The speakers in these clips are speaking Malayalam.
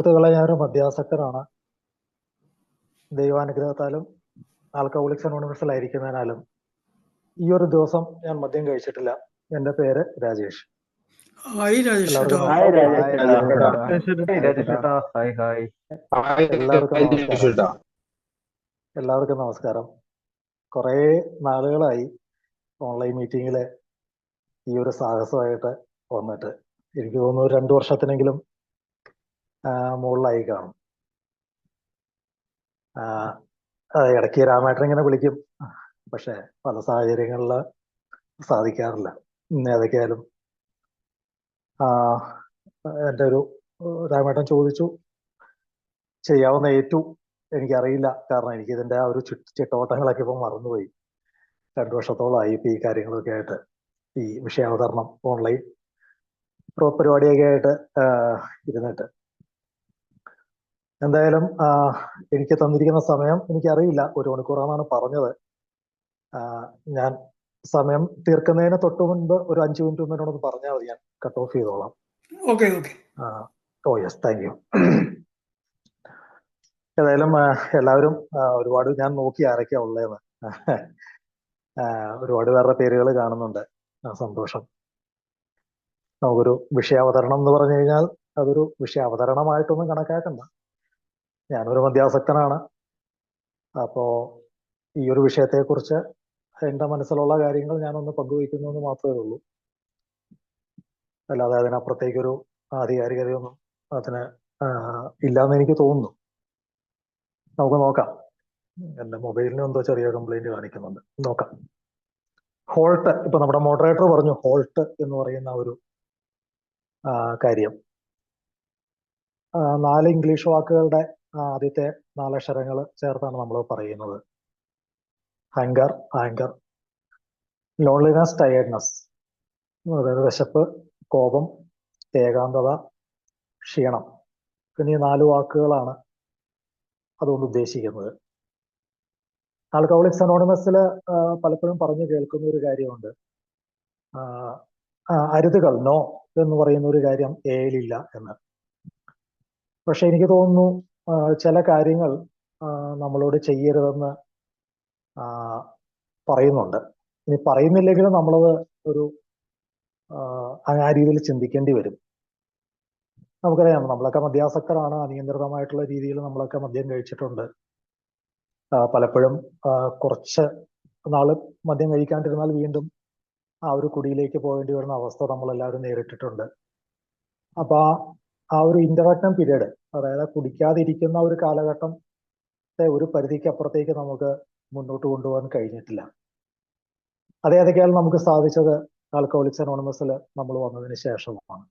സുഹൃത്തുക്കളെ, ഞാനൊരു മദ്യാസക്തനാണ്. ദൈവാനുഗ്രഹത്താലും ആൽക്കഹോളിക്സ് അനോണിമസിലായിരിക്കുന്നതിനാലും ഈ ഒരു ദിവസം ഞാൻ മദ്യം കഴിച്ചിട്ടില്ല. എന്റെ പേര് രാജേഷ്. ഹായ് രാജേഷ് ചേട്ടാ. എല്ലാവർക്കും ഹായ് നമസ്കാരം. രാജേഷ് ചേട്ടാ. Hi hi. എല്ലാവർക്കും നമസ്കാരം. കുറേ നാളുകളായി ഓൺലൈൻ മീറ്റിങ്ങില് ഈ ഒരു സാഹസമായിട്ട് വന്നിട്ട്. എനിക്ക് തോന്നുന്നു 2 വർഷത്തിനെങ്കിലും മുകളിലായി കാണും. ഇടയ്ക്ക് രാമേട്ടൻ ഇങ്ങനെ വിളിക്കും, പക്ഷെ പല സാഹചര്യങ്ങളിൽ സാധിക്കാറില്ല. ഏതൊക്കെയായാലും എൻ്റെ ഒരു രാമേട്ടൻ ചോദിച്ചു, ചെയ്യാവുന്ന ഏറ്റു. എനിക്കറിയില്ല, കാരണം എനിക്കിതിൻ്റെ ആ ഒരു ചിട്ടവട്ടങ്ങളൊക്കെ ഇപ്പം മറന്നുപോയി. 2 വർഷത്തോളമായി ഇപ്പം ഈ കാര്യങ്ങളൊക്കെ ആയിട്ട്, ഈ വിഷയാവതരണം ഓൺലൈൻ പരിപാടിയൊക്കെ ആയിട്ട് ഇരുന്നിട്ട്. എന്തായാലും എനിക്ക് തന്നിരിക്കുന്ന സമയം എനിക്കറിയില്ല, 1 മണിക്കൂറാണെന്നാണ് പറഞ്ഞത്. ഞാൻ സമയം തീർക്കുന്നതിന് തൊട്ട് മുൻപ് ഒരു 5 മിനിറ്റ് മുമ്പ് എന്നോടൊന്ന് പറഞ്ഞാൽ മതി, ഞാൻ കട്ട് ഓഫ് ചെയ്തോളാം. Okay. Oh yes, thank you. ഏതായാലും എല്ലാവരും ഒരുപാട്, ഞാൻ നോക്കി ആരൊക്കെയാ ഉള്ളതെന്ന്. ഒരുപാട് പേരുടെ പേരുകൾ കാണുന്നുണ്ട്. സന്തോഷം. നമുക്കൊരു വിഷയാവതരണം എന്ന് പറഞ്ഞു കഴിഞ്ഞാൽ അതൊരു വിഷയാവതരണമായിട്ടൊന്നും കണക്കാക്കണ്ട. ഞാനൊരു മദ്യാസക്തനാണ്. അപ്പോ ഈ ഒരു വിഷയത്തെക്കുറിച്ച് എൻ്റെ മനസ്സിലുള്ള കാര്യങ്ങൾ ഞാനൊന്ന് പങ്കുവയ്ക്കുന്നു എന്ന് മാത്രമേ ഉള്ളൂ. അല്ലാതെ അതിനപ്പുറത്തേക്കൊരു ആധികാരികതയൊന്നും അതിന് ഇല്ലാന്ന് എനിക്ക് തോന്നുന്നു. നമുക്ക് നോക്കാം. എൻ്റെ മൊബൈലിന് എന്തോ ചെറിയ കംപ്ലൈന്റ് കാണിക്കുന്നുണ്ട്, നോക്കാം. ഹോൾട്ട്, ഇപ്പൊ നമ്മുടെ മോഡറേറ്റർ പറഞ്ഞു ഹോൾട്ട് എന്ന് പറയുന്ന ഒരു കാര്യം. 4 ഇംഗ്ലീഷ് വാക്കുകളുടെ ആദ്യത്തെ 4 അക്ഷരങ്ങൾ ചേർത്താണ് നമ്മൾ പറയുന്നത്. Hunger, anchor, loneliness, tiredness. അതായത് വിശപ്പ്, കോപം, ഏകാന്തത, ക്ഷീണം എന്നീ 4 വാക്കുകളാണ് അതുകൊണ്ട് ഉദ്ദേശിക്കുന്നത്. ആൽക്കഹോളിക്സ് അനോണിമസിൽ പലപ്പോഴും പറഞ്ഞു കേൾക്കുന്ന ഒരു കാര്യമുണ്ട്, അരുതുകൾ, നോ എന്ന് പറയുന്ന ഒരു കാര്യം ഏലില്ല എന്ന്. പക്ഷെ എനിക്ക് തോന്നുന്നു ചില കാര്യങ്ങൾ നമ്മളോട് ചെയ്യരുതെന്ന് പറയുന്നുണ്ട്. ഇനി പറയുന്നില്ലെങ്കിലും നമ്മളത് ഒരു ആ രീതിയിൽ ചിന്തിക്കേണ്ടി വരും. നമുക്കറിയാം, നമ്മളൊക്കെ മദ്യാസക്തരാണ്. അനിയന്ത്രിതമായിട്ടുള്ള രീതിയിൽ നമ്മളൊക്കെ മദ്യം കഴിച്ചിട്ടുണ്ട്. പലപ്പോഴും കുറച്ച് നാള് മദ്യം കഴിക്കാണ്ടിരുന്നാൽ വീണ്ടും ആ ഒരു കുടിയിലേക്ക് പോകേണ്ടി വരുന്ന അവസ്ഥ നമ്മളെല്ലാവരും നേരിട്ടിട്ടുണ്ട്. അപ്പൊ ആ ഒരു ഇന്ററാക്ഷൻ പീരീഡ്, അതായത് കുടിക്കാതിരിക്കുന്ന ഒരു കാലഘട്ടത്തെ ഒരു പരിധിക്ക് അപ്പുറത്തേക്ക് നമുക്ക് മുന്നോട്ട് കൊണ്ടുപോകാൻ കഴിഞ്ഞിട്ടില്ല. അതേതൊക്കെയാലും നമുക്ക് സാധിച്ചത് ആൽക്കഹോളിക്സ് അനോണിമസിൽ നമ്മൾ വന്നതിന് ശേഷമാണ്.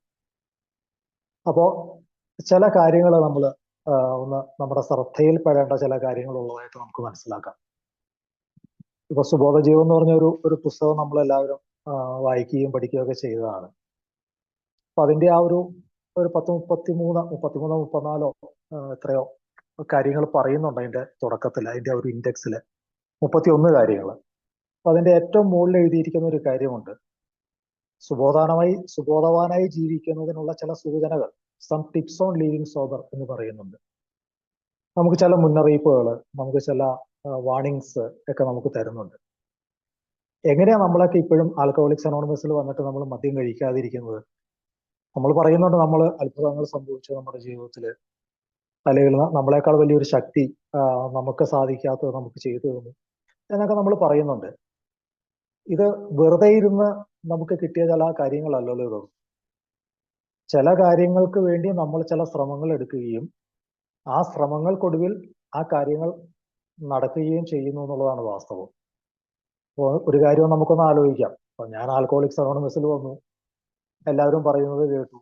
അപ്പോ ചില കാര്യങ്ങൾ നമ്മൾ ഒന്ന് നമ്മുടെ ശ്രദ്ധയിൽപ്പെടേണ്ട ചില കാര്യങ്ങളുള്ളതായിട്ട് നമുക്ക് മനസ്സിലാക്കാം. ഇപ്പൊ സുബോധ ജീവൻ എന്ന് പറഞ്ഞ ഒരു പുസ്തകം നമ്മളെല്ലാവരും വായിക്കുകയും പഠിക്കുകയും ഒക്കെ ചെയ്തതാണ്. അപ്പൊ അതിന്റെ ആ ഒരു 34 എത്രയോ കാര്യങ്ങൾ പറയുന്നുണ്ട് അതിന്റെ തുടക്കത്തിൽ. അതിന്റെ ഒരു ഇൻഡെക്സിൽ 31 കാര്യങ്ങൾ. അപ്പൊ അതിന്റെ ഏറ്റവും മുകളിൽ എഴുതിയിരിക്കുന്ന ഒരു കാര്യമുണ്ട്, സുബോധവാനായി ജീവിക്കുന്നതിനുള്ള ചില സൂചനകൾ, some tips on living sober എന്ന് പറയുന്നുണ്ട്. നമുക്ക് ചില മുന്നറിയിപ്പുകൾ, നമുക്ക് ചില വാർണിങ്സ് ഒക്കെ നമുക്ക് തരുന്നുണ്ട്. എങ്ങനെയാ നമ്മളൊക്കെ ഇപ്പോഴും ആൽക്കഹോളിക്സ് അനോണിമസിൽ വന്നിട്ട് നമ്മൾ മദ്യം കഴിക്കാതിരിക്കുന്നത്? നമ്മൾ പറയുന്നുണ്ട് നമ്മൾ അത്ഭുതങ്ങൾ സംഭവിച്ചു നമ്മുടെ ജീവിതത്തിൽ, അല്ലെങ്കിൽ നമ്മളെക്കാൾ വലിയൊരു ശക്തി നമുക്ക് സാധിക്കാത്തത് നമുക്ക് ചെയ്തു തന്നു എന്നൊക്കെ നമ്മൾ പറയുന്നുണ്ട്. ഇത് വെറുതെ ഇരുന്ന് നമുക്ക് കിട്ടിയ ചില കാര്യങ്ങളല്ലല്ലോ ഇതൊന്നും. ചില കാര്യങ്ങൾക്ക് വേണ്ടി നമ്മൾ ചില ശ്രമങ്ങൾ എടുക്കുകയും ആ ശ്രമങ്ങൾക്കൊടുവിൽ ആ കാര്യങ്ങൾ നടക്കുകയും ചെയ്യുന്നു എന്നുള്ളതാണ് വാസ്തവം. അപ്പോൾ ഒരു കാര്യം നമുക്കൊന്ന് ആലോചിക്കാം. അപ്പൊ ഞാൻ ആൽക്കഹോളിക്സ് അനോണിമസിൽ വന്നു, എല്ലാവരും പറയുന്നത് കേട്ടു,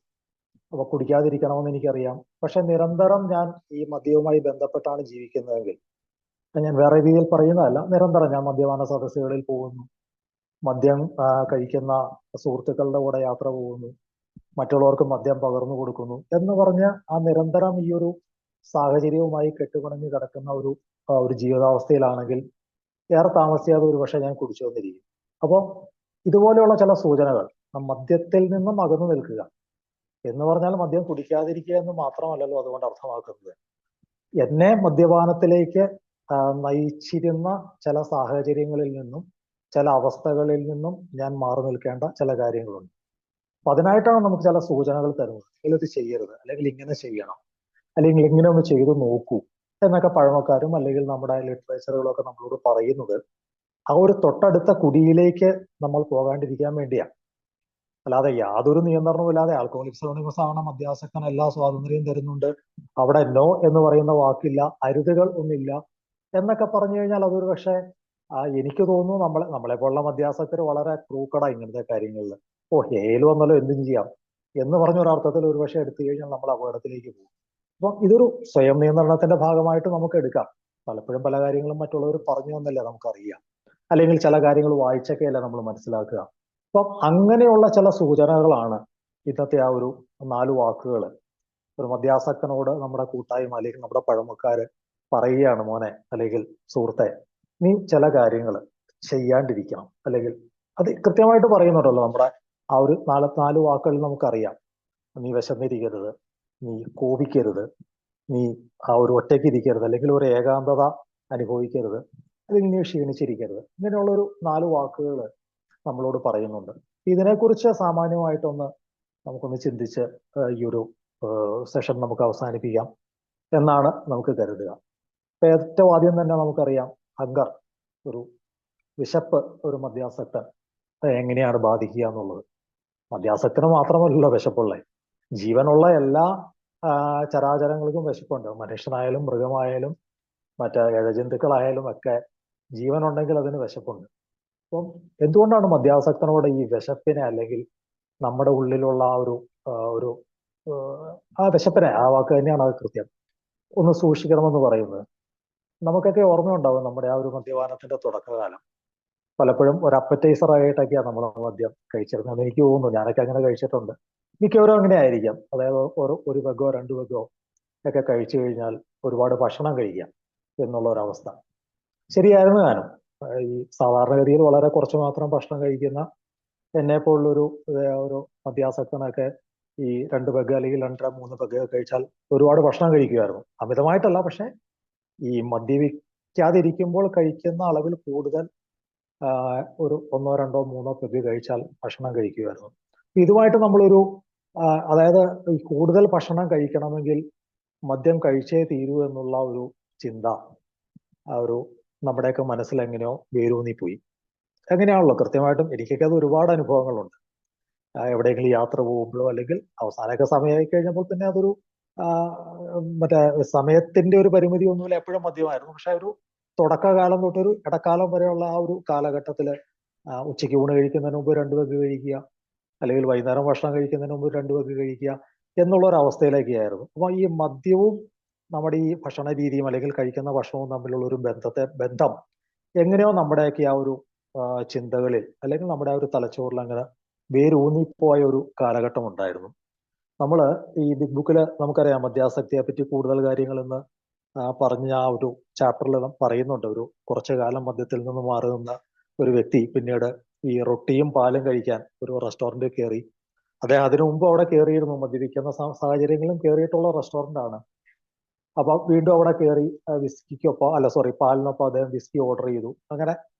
അപ്പൊ കുടിക്കാതിരിക്കണമെന്ന് എനിക്കറിയാം. പക്ഷെ നിരന്തരം ഞാൻ ഈ മദ്യവുമായി ബന്ധപ്പെട്ടാണ് ജീവിക്കുന്നതെങ്കിൽ, ഞാൻ വേറെ രീതിയിൽ പറയുന്നതല്ല, നിരന്തരം ഞാൻ മദ്യപാന സദസ്സുകളിൽ പോകുന്നു, മദ്യം കഴിക്കുന്ന സുഹൃത്തുക്കളുടെ കൂടെ യാത്ര പോകുന്നു, മറ്റുള്ളവർക്ക് മദ്യം പകർന്നു കൊടുക്കുന്നു എന്ന് പറഞ്ഞ് ആ നിരന്തരം ഈ ഒരു സാഹചര്യവുമായി കെട്ടുപിണഞ്ഞു കിടക്കുന്ന ഒരു ജീവിതാവസ്ഥയിലാണെങ്കിൽ ഏറെ താമസിയാതെ ഒരു പക്ഷെ ഞാൻ കുടിച്ചു വന്നിരിക്കും. അപ്പോൾ ഇതുപോലെയുള്ള ചില സൂചനകൾ, മദ്യത്തിൽ നിന്നും അകന്നു നിൽക്കുക, എന്ന് പറഞ്ഞാൽ മദ്യം കുടിക്കാതിരിക്കുക എന്ന് മാത്രമല്ലല്ലോ അതുകൊണ്ട് അർത്ഥമാക്കുന്നത്. എന്നെ മദ്യപാനത്തിലേക്ക് നയിച്ചിരുന്ന ചില സാഹചര്യങ്ങളിൽ നിന്നും ചില അവസ്ഥകളിൽ നിന്നും ഞാൻ മാറി നിൽക്കേണ്ട ചില കാര്യങ്ങളുണ്ട്. അപ്പൊ അതിനായിട്ടാണ് നമുക്ക് ചില സൂചനകൾ തരുന്നത്. നിങ്ങൾ ഇത് ചെയ്യരുത്, അല്ലെങ്കിൽ ഇങ്ങനെ ചെയ്യണം, അല്ലെങ്കിൽ ഇങ്ങനെ ഒന്ന് ചെയ്തു നോക്കൂ എന്നൊക്കെ പഴമക്കാരും അല്ലെങ്കിൽ നമ്മുടെ ലിറ്ററേച്ചറുകളൊക്കെ നമ്മളോട് പറയുന്നത് ആ ഒരു തൊട്ടടുത്ത കുടിയിലേക്ക് നമ്മൾ പോകാണ്ടിരിക്കാൻ വേണ്ടിയാണ്. അല്ലാതെ യാതൊരു നിയന്ത്രണവുമില്ലാതെ ആൽക്കഹോളിക്സ് അനോണിമസ് ആവണം, മദ്യാസക്തൻ എല്ലാ സ്വാതന്ത്ര്യം തരുന്നുണ്ട്, അവിടെ നോ എന്ന് പറയുന്ന വാക്കില്ല, അരുതുകൾ ഒന്നില്ല എന്നൊക്കെ പറഞ്ഞു കഴിഞ്ഞാൽ അതൊരു പക്ഷേ എനിക്ക് തോന്നുന്നു നമ്മളെ പോലുള്ള മദ്യാസക്തർ വളരെ ക്രൂക്കടാ ഇങ്ങനത്തെ കാര്യങ്ങളിൽ. ഏല് വന്നാലോ എന്തും ചെയ്യാം എന്ന് പറഞ്ഞ ഒരർത്ഥത്തിൽ ഒരുപക്ഷെ എടുത്തു കഴിഞ്ഞാൽ നമ്മൾ അപകടത്തിലേക്ക് പോകും. അപ്പം ഇതൊരു സ്വയം നിയന്ത്രണത്തിന്റെ ഭാഗമായിട്ട് നമുക്ക് എടുക്കാം. പലപ്പോഴും പല കാര്യങ്ങളും മറ്റുള്ളവർ പറഞ്ഞു തന്നല്ലേ നമുക്കറിയാം, അല്ലെങ്കിൽ ചില കാര്യങ്ങൾ വായിച്ചൊക്കെയല്ലേ നമ്മൾ മനസ്സിലാക്കുക. അപ്പം അങ്ങനെയുള്ള ചില സൂചനകളാണ് ഇന്നത്തെ ആ ഒരു 4 വാക്കുകൾ ഒരു മദ്യാസക്തനോട് നമ്മുടെ കൂട്ടായ്മ അല്ലെങ്കിൽ നമ്മുടെ പഴമക്കാര് പറയുകയാണ്. മോനെ അല്ലെങ്കിൽ സുഹൃത്തെ, നീ ചില കാര്യങ്ങൾ ചെയ്യാണ്ടിരിക്കണം. അല്ലെങ്കിൽ അത് കൃത്യമായിട്ട് പറയുന്നുണ്ടല്ലോ നമ്മുടെ ആ ഒരു 4 വാക്കുകളിൽ നമുക്കറിയാം. നീ വിശന്നിരിക്കരുത്, നീ കോപിക്കരുത്, നീ ആ ഒരു ഒറ്റയ്ക്ക് ഇരിക്കരുത്, അല്ലെങ്കിൽ ഒരു ഏകാന്തത അനുഭവിക്കരുത്, അല്ലെങ്കിൽ നീ ക്ഷീണിച്ചിരിക്കരുത്. ഇങ്ങനെയുള്ള ഒരു 4 വാക്കുകൾ നമ്മളോട് പറയുന്നുണ്ട്. ഇതിനെക്കുറിച്ച് സാമാന്യമായിട്ടൊന്ന് നമുക്കൊന്ന് ചിന്തിച്ച് ഈ ഒരു സെഷൻ നമുക്ക് അവസാനിപ്പിക്കാം എന്നാണ് നമുക്ക് കരുതുക. ഏറ്റവും ആദ്യം തന്നെ നമുക്കറിയാം ഹങ്കർ, ഒരു വിശപ്പ് ഒരു മദ്യാസക്തൻ എങ്ങനെയാണ് ബാധിക്കുക എന്നുള്ളത്. മദ്യാസക്തന് മാത്രമല്ലല്ലോ വിശപ്പുള്ള, ജീവനുള്ള എല്ലാ ചരാചരങ്ങൾക്കും വിശപ്പുണ്ട്. മനുഷ്യനായാലും മൃഗമായാലും മറ്റേ ഇഴജന്തുക്കളായാലും ഒക്കെ ജീവനുണ്ടെങ്കിൽ അതിന് വിശപ്പുണ്ട്. അപ്പം എന്തുകൊണ്ടാണ് മദ്യാസക്തനോട് ഈ വിശപ്പിനെ അല്ലെങ്കിൽ നമ്മുടെ ഉള്ളിലുള്ള ഒരു ആ വിശപ്പിനെ, ആ വാക്ക് തന്നെയാണ് അത് കൃത്യം, ഒന്ന് സൂക്ഷിക്കണമെന്ന് പറയുന്നത്? നമുക്കൊക്കെ ഓർമ്മയുണ്ടാവും നമ്മുടെ ആ ഒരു മദ്യപാനത്തിന്റെ തുടക്കകാലം. പലപ്പോഴും ഒരു അപ്പറ്റൈസർ ആയിട്ടൊക്കെയാണ് നമ്മൾ മദ്യം കഴിച്ചിരുന്നത്. എനിക്ക് തോന്നുന്നു, ഞാനൊക്കെ അങ്ങനെ കഴിച്ചിട്ടുണ്ട്. മിക്കവരും അങ്ങനെ ആയിരിക്കാം. അതായത് ഒരു പെഗോ 2 പെഗോ ഒക്കെ കഴിച്ചു കഴിഞ്ഞാൽ ഒരുപാട് ഭക്ഷണം കഴിക്കാം എന്നുള്ള ഒരവസ്ഥ. ശരിയായിരുന്നു ഞാനും. ഈ സാധാരണഗതിയിൽ വളരെ കുറച്ച് മാത്രം ഭക്ഷണം കഴിക്കുന്ന എന്നെ പോലുള്ളൊരു ഒരു മദ്യാസക്തനൊക്കെ ഈ 2 പെഗ് അല്ലെങ്കിൽ 2.5 3 പെഗ് കഴിച്ചാൽ ഒരുപാട് ഭക്ഷണം കഴിക്കുമായിരുന്നു. അമിതമായിട്ടല്ല, പക്ഷെ ഈ മദ്യപിക്കാതിരിക്കുമ്പോൾ കഴിക്കുന്ന അളവിൽ കൂടുതൽ ഒരു 1 2 3 പെഗ് കഴിച്ചാൽ ഭക്ഷണം കഴിക്കുമായിരുന്നു. ഇതുമായിട്ട് നമ്മളൊരു അതായത് ഈ കൂടുതൽ ഭക്ഷണം കഴിക്കണമെങ്കിൽ മദ്യം കഴിച്ചേ തീരൂ എന്നുള്ള ഒരു ചിന്ത ആ ഒരു നമ്മുടെയൊക്കെ മനസ്സിൽ എങ്ങനെയോ വേരൂന്നിപ്പോയി. അങ്ങനെയാണല്ലോ കൃത്യമായിട്ടും. എനിക്കൊക്കെ അത് ഒരുപാട് അനുഭവങ്ങളുണ്ട്. എവിടെയെങ്കിലും യാത്ര പോകുമ്പോഴോ അല്ലെങ്കിൽ അവസാനമൊക്കെ സമയമായി കഴിഞ്ഞപ്പോൾ പിന്നെ അതൊരു മറ്റേ സമയത്തിന്റെ ഒരു പരിമിതി ഒന്നുമില്ല, എപ്പോഴും മദ്യമായിരുന്നു. പക്ഷെ ഒരു തുടക്കകാലം തൊട്ടൊരു ഇടക്കാലം വരെയുള്ള ആ ഒരു കാലഘട്ടത്തില് ഉച്ചയ്ക്ക് ഊണ് കഴിക്കുന്നതിന് മുമ്പ് 2 പെഗ് കഴിക്കുക, അല്ലെങ്കിൽ വൈകുന്നേരം ഭക്ഷണം കഴിക്കുന്നതിന് മുമ്പ് 2 പെഗ് കഴിക്കുക എന്നുള്ള ഒരു അവസ്ഥയിലേക്കായിരുന്നു. അപ്പൊ ഈ മദ്യവും നമ്മുടെ ഈ ഭക്ഷണ രീതിയും അല്ലെങ്കിൽ കഴിക്കുന്ന ഭക്ഷണവും തമ്മിലുള്ള ഒരു ബന്ധം എങ്ങനെയോ നമ്മുടെയൊക്കെ ആ ഒരു ചിന്തകളിൽ അല്ലെങ്കിൽ നമ്മുടെ ആ ഒരു തലച്ചോറിൽ അങ്ങനെ വേരൂന്നിപ്പോയ ഒരു കാലഘട്ടം ഉണ്ടായിരുന്നു. നമ്മള് ഈ ബിഗ് ബുക്കില് നമുക്കറിയാം മദ്യാസക്തിയെ പറ്റി കൂടുതൽ കാര്യങ്ങൾ എന്ന് പറഞ്ഞ ആ ഒരു ചാപ്റ്ററിൽ പറയുന്നുണ്ട്. ഒരു കുറച്ചു കാലം മദ്യത്തിൽ നിന്ന് മാറി നിന്ന ഒരു വ്യക്തി പിന്നീട് ഈ റൊട്ടിയും പാലും കഴിക്കാൻ ഒരു റെസ്റ്റോറന്റിൽ കയറി. അദ്ദേഹം അതിനു മുമ്പ് അവിടെ കയറിയിരുന്നു, മദ്യപിക്കുന്ന സാഹചര്യങ്ങളും കയറിയിട്ടുള്ള റെസ്റ്റോറന്റ് ആണ്. അപ്പൊ വീണ്ടും അവിടെ കയറി പാലിനൊപ്പം അദ്ദേഹം വിസ്കി ഓർഡർ ചെയ്തു. അങ്ങനെ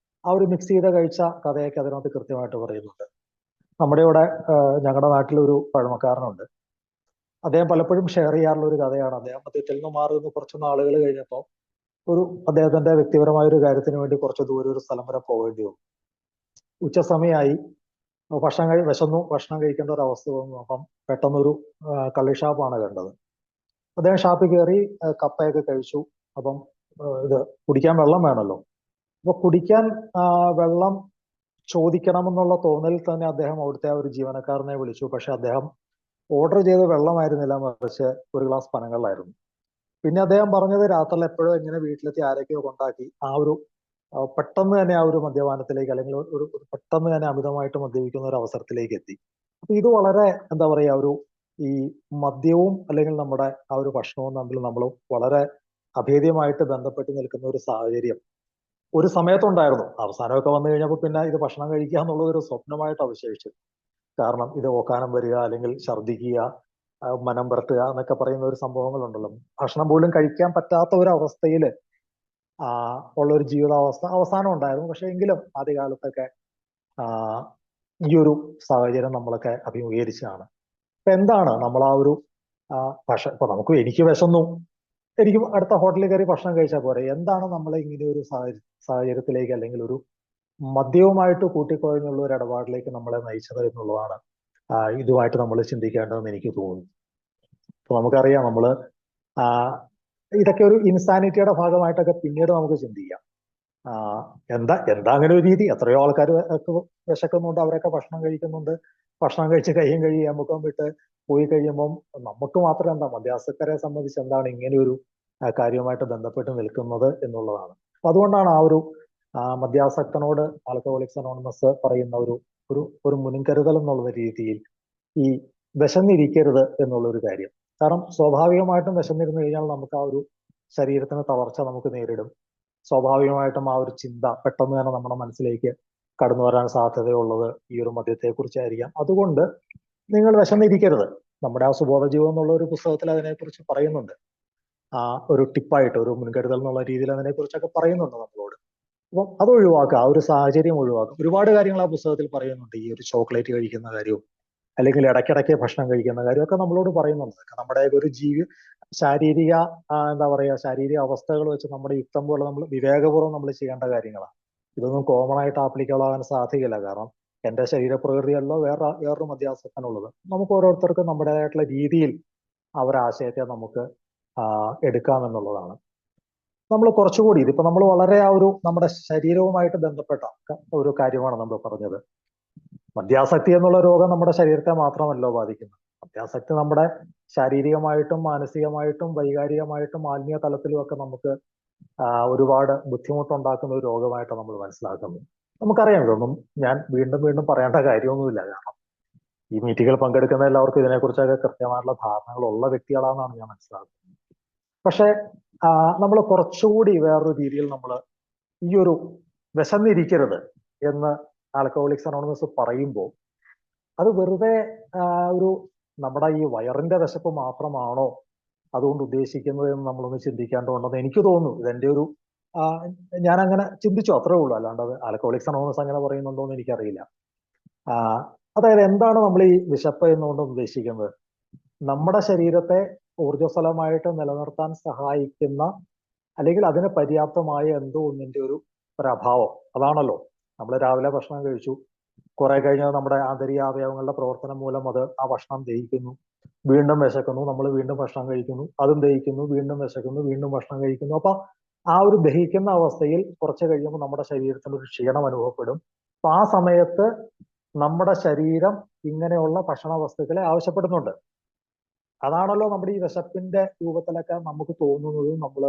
ആ ഒരു മിക്സ് ചെയ്ത് കഴിച്ച കഥയൊക്കെ അതിനകത്ത് കൃത്യമായിട്ട് പറയുന്നുണ്ട്. നമ്മുടെ ഇവിടെ ഞങ്ങളുടെ നാട്ടിലൊരു പഴമക്കാരനുണ്ട്. അദ്ദേഹം പലപ്പോഴും ഷെയർ ചെയ്യാറുള്ള ഒരു കഥയാണ്. അദ്ദേഹം മദ്യത്തിൽ നിന്ന് മാറി നിന്ന് കുറച്ച് നാളുകൾ കഴിഞ്ഞപ്പോൾ അദ്ദേഹത്തിന്റെ വ്യക്തിപരമായ ഒരു കാര്യത്തിന് വേണ്ടി കുറച്ച് ദൂരെ ഒരു സ്ഥലം വരെ പോകേണ്ടി വന്നു. ഉച്ച സമയമായി, വിശന്നു, ഭക്ഷണം കഴിക്കേണ്ട ഒരു അവസ്ഥ വന്നു. അപ്പം പെട്ടെന്നൊരു കള്ളി ഷാപ്പാണ് കണ്ടത്. അദ്ദേഹം ഷാപ്പിൽ കയറി കപ്പയൊക്കെ കഴിച്ചു. അപ്പം ഇത് കുടിക്കാൻ വെള്ളം വേണമല്ലോ. അപ്പൊ കുടിക്കാൻ വെള്ളം ചോദിക്കണമെന്നുള്ള തോന്നലിൽ തന്നെ അദ്ദേഹം അവിടുത്തെ ആ ഒരു ജീവനക്കാരനെ വിളിച്ചു. പക്ഷെ അദ്ദേഹം ഓർഡർ ചെയ്ത വെള്ളമായിരുന്നില്ല, മറിച്ച് ഒരു ഗ്ലാസ് പനങ്ങളായിരുന്നു. പിന്നെ അദ്ദേഹം പറഞ്ഞത് രാത്രിയിൽ എപ്പോഴും ഇങ്ങനെ വീട്ടിലെത്തി ആരൊക്കെയോ കൊണ്ടാക്കി ആ ഒരു പെട്ടെന്ന് തന്നെ ആ ഒരു മദ്യപാനത്തിലേക്ക് അല്ലെങ്കിൽ ഒരു പെട്ടെന്ന് തന്നെ അമിതമായിട്ട് മദ്യപിക്കുന്ന ഒരു അവസരത്തിലേക്ക് എത്തി. അപ്പൊ ഇത് വളരെ എന്താ പറയാ ഒരു ഈ മദ്യവും അല്ലെങ്കിൽ നമ്മുടെ ആ ഒരു ഭക്ഷണവും തമ്മിൽ നമ്മൾ വളരെ അഭേദ്യമായിട്ട് ബന്ധപ്പെട്ട് നിൽക്കുന്ന ഒരു സാഹചര്യം ഒരു സമയത്തുണ്ടായിരുന്നു. അവസാനമൊക്കെ വന്നു കഴിഞ്ഞപ്പോൾ പിന്നെ ഇത് ഭക്ഷണം കഴിക്കുക എന്നുള്ളത് ഒരു സ്വപ്നമായിട്ട് അവശേഷിച്ചു. കാരണം ഇത് ഓക്കാനം വരിക അല്ലെങ്കിൽ ഛർദ്ദിക്കുക മനം പുരട്ടുക എന്നൊക്കെ പറയുന്ന ഒരു സംഭവങ്ങളുണ്ടല്ലോ. ഭക്ഷണം പോലും കഴിക്കാൻ പറ്റാത്ത ഒരു അവസ്ഥയിൽ ഉള്ള ഒരു ജീവിതാവസ്ഥ അവസാനം ഉണ്ടായിരുന്നു. പക്ഷെ എങ്കിലും ആദ്യകാലത്തൊക്കെ ഈ ഒരു സാഹചര്യം നമ്മളൊക്കെ അഭിമുഖീകരിച്ചതാണ്. ഇപ്പൊ എന്താണ് നമ്മൾ ആ ഒരു ഇപ്പൊ എനിക്ക് വിശന്നു, എനിക്ക് അടുത്ത ഹോട്ടലിൽ കയറി ഭക്ഷണം കഴിച്ചാൽ പോരെ. എന്താണ് നമ്മളെ ഇങ്ങനെ ഒരു സാഹചര്യത്തിലേക്ക് അല്ലെങ്കിൽ ഒരു മദ്യവുമായിട്ട് കൂട്ടിക്കുഴഞ്ഞുള്ള ഒരു ഇടപാടിലേക്ക് നമ്മളെ നയിച്ചത് എന്നുള്ളതാണ് ഇതുമായിട്ട് നമ്മൾ ചിന്തിക്കേണ്ടതെന്ന് എനിക്ക് തോന്നുന്നു. അപ്പൊ നമുക്കറിയാം, നമ്മള് ഇതൊക്കെ ഒരു ഇൻസാനിറ്റിയുടെ ഭാഗമായിട്ടൊക്കെ പിന്നീട് നമുക്ക് ചിന്തിക്കാം. എന്താ അങ്ങനെ ഒരു രീതി? എത്രയോ ആൾക്കാർ വിശക്കുന്നുണ്ട്, അവരൊക്കെ ഭക്ഷണം കഴിക്കുന്നുണ്ട്. ഭക്ഷണം കഴിച്ച് കയ്യും മുഖം വിട്ട് പോയി കഴിയുമ്പം നമുക്ക് മാത്രം എന്താ, മധ്യാസക്കാരെ സംബന്ധിച്ച് എന്താണ് ഇങ്ങനെ ഒരു കാര്യവുമായിട്ട് ബന്ധപ്പെട്ട് നിൽക്കുന്നത് എന്നുള്ളതാണ്. അപ്പൊ അതുകൊണ്ടാണ് ആ ഒരു മദ്യാസക്തനോട് ആൽക്കഹോളിക്സ് അനോണിമസ് പറയുന്ന ഒരു മുൻകരുതൽ എന്നുള്ള രീതിയിൽ ഈ വിശന്നിരിക്കരുത് എന്നുള്ളൊരു കാര്യം. കാരണം സ്വാഭാവികമായിട്ടും വിശന്നിരുന്നു കഴിഞ്ഞാൽ നമുക്ക് ആ ഒരു ശരീരത്തിന് തളർച്ച നമുക്ക് നേരിടും. സ്വാഭാവികമായിട്ടും ആ ഒരു ചിന്ത പെട്ടെന്ന് തന്നെ നമ്മുടെ മനസ്സിലേക്ക് കടന്നു വരാൻ സാധ്യതയുള്ളത് ഈ ഒരു മദ്യത്തെക്കുറിച്ചായിരിക്കാം. അതുകൊണ്ട് നിങ്ങൾ വിശന്നിരിക്കരുത്. നമ്മുടെ ആ സുബോധ ജീവിതം എന്നുള്ള ഒരു പുസ്തകത്തിൽ അതിനെക്കുറിച്ച് പറയുന്നുണ്ട്. ഒരു ടിപ്പായിട്ട്, ഒരു മുൻകരുതൽ എന്നുള്ള രീതിയിൽ അതിനെക്കുറിച്ചൊക്കെ പറയുന്നുണ്ട് നമ്മളോട്. അപ്പം അത് ഒഴിവാക്കുക, ആ ഒരു സാഹചര്യം ഒഴിവാക്കുക. ഒരുപാട് കാര്യങ്ങൾ ആ പുസ്തകത്തിൽ പറയുന്നുണ്ട്. ഈ ഒരു ചോക്ലേറ്റ് കഴിക്കുന്ന കാര്യവും അല്ലെങ്കിൽ ഇടയ്ക്കിടയ്ക്ക് ഭക്ഷണം കഴിക്കുന്ന കാര്യമൊക്കെ നമ്മളോട് പറയുന്നുണ്ട്. നമ്മുടെ ഒരു ശാരീരിക എന്താ പറയുക, ശാരീരിക അവസ്ഥകൾ വെച്ച് നമ്മുടെ യുക്തം പോലെ നമ്മൾ വിവേകപൂർവ്വം നമ്മൾ ചെയ്യേണ്ട കാര്യങ്ങളാണ്. ഇതൊന്നും കോമൺ ആയിട്ട് ആപ്ലിക്കബിൾ ആകാൻ സാധിക്കില്ല. കാരണം എന്റെ ശരീരപ്രകൃതിയല്ലോ വേറൊരു മദ്യാസക്തനുള്ളത്. നമുക്ക് ഓരോരുത്തർക്കും നമ്മുടേതായിട്ടുള്ള രീതിയിൽ അവരാശയത്തെ നമുക്ക് എടുക്കാമെന്നുള്ളതാണ്. നമ്മൾ കുറച്ചുകൂടി ഇതിപ്പോ നമ്മൾ വളരെ ആ ഒരു നമ്മുടെ ശരീരവുമായിട്ട് ബന്ധപ്പെട്ട ഒരു കാര്യമാണ് നമ്മൾ പറഞ്ഞത്. മദ്യാസക്തി എന്നുള്ള രോഗം നമ്മുടെ ശരീരത്തെ മാത്രമല്ലോ ബാധിക്കുന്നത്. മദ്യാസക്തി നമ്മുടെ ശാരീരികമായിട്ടും മാനസികമായിട്ടും വൈകാരികമായിട്ടും ആത്മീയ തലത്തിലും ഒക്കെ നമുക്ക് ഒരുപാട് ബുദ്ധിമുട്ടുണ്ടാക്കുന്ന ഒരു രോഗമായിട്ട് നമ്മൾ മനസ്സിലാക്കുന്നത്. നമുക്കറിയാം, ഇതൊന്നും ഞാൻ വീണ്ടും പറയേണ്ട കാര്യമൊന്നുമില്ല. കാരണം ഈ മീറ്റിങ്ങിൽ പങ്കെടുക്കുന്ന എല്ലാവർക്കും ഇതിനെക്കുറിച്ചൊക്കെ കൃത്യമായിട്ടുള്ള ധാരണകളുള്ള വ്യക്തികളാണെന്നാണ് ഞാൻ മനസ്സിലാക്കുന്നത്. പക്ഷെ നമ്മൾ കുറച്ചുകൂടി വേറൊരു രീതിയിൽ നമ്മൾ ഈ ഒരു വിശന്നിരിക്കരുത് എന്ന് ആൽക്കഹോളിക്സ് അനോണിമസ് പറയുമ്പോൾ അത് വെറുതെ ഒരു നമ്മുടെ ഈ വയറിന്റെ വിശപ്പ് മാത്രമാണോ അതുകൊണ്ട് ഉദ്ദേശിക്കുന്നത് എന്ന് നമ്മളൊന്ന് ചിന്തിക്കേണ്ടതുണ്ടെന്ന് എനിക്ക് തോന്നുന്നു. ഇതെന്റെ ഒരു ഞാൻ അങ്ങനെ ചിന്തിച്ചു, അത്രേ ഉള്ളൂ. അല്ലാണ്ട് അത് ആൽക്കഹോളിക്സ് അനോണിമസ് അങ്ങനെ പറയുന്നുണ്ടോ എന്ന് എനിക്കറിയില്ല. അതായത് എന്താണ് നമ്മൾ ഈ വിശപ്പ് എന്നുകൊണ്ട് ഉദ്ദേശിക്കുന്നത്? നമ്മുടെ ശരീരത്തെ ഊർജ്ജസ്വലമായിട്ട് നിലനിർത്താൻ സഹായിക്കുന്ന അല്ലെങ്കിൽ അതിന് പര്യാപ്തമായ എന്തോ ഒന്നിന്റെ ഒരു അഭാവം. അതാണല്ലോ, നമ്മൾ രാവിലെ ഭക്ഷണം കഴിച്ചു, കുറെ കഴിഞ്ഞാൽ നമ്മുടെ ആന്തരിക അവയവങ്ങളുടെ പ്രവർത്തനം മൂലം ആ ഭക്ഷണം ദഹിക്കുന്നു, വീണ്ടും വിശക്കുന്നു, നമ്മൾ വീണ്ടും ഭക്ഷണം കഴിക്കുന്നു, അതും ദഹിക്കുന്നു, വീണ്ടും വിശക്കുന്നു, വീണ്ടും ഭക്ഷണം കഴിക്കുന്നു. അപ്പൊ ആ ഒരു ദഹിക്കുന്ന അവസ്ഥയിൽ കുറച്ച് കഴിയുമ്പോൾ നമ്മുടെ ശരീരത്തിന് ഒരു ക്ഷീണം അനുഭവപ്പെടും. അപ്പൊ ആ സമയത്ത് നമ്മുടെ ശരീരം ഇങ്ങനെയുള്ള ഭക്ഷണ വസ്തുക്കളെ ആവശ്യപ്പെടുന്നുണ്ട്. അതാണല്ലോ നമ്മുടെ ഈ വിശപ്പിന്റെ രൂപത്തിലൊക്കെ നമുക്ക് തോന്നുന്നതും നമ്മൾ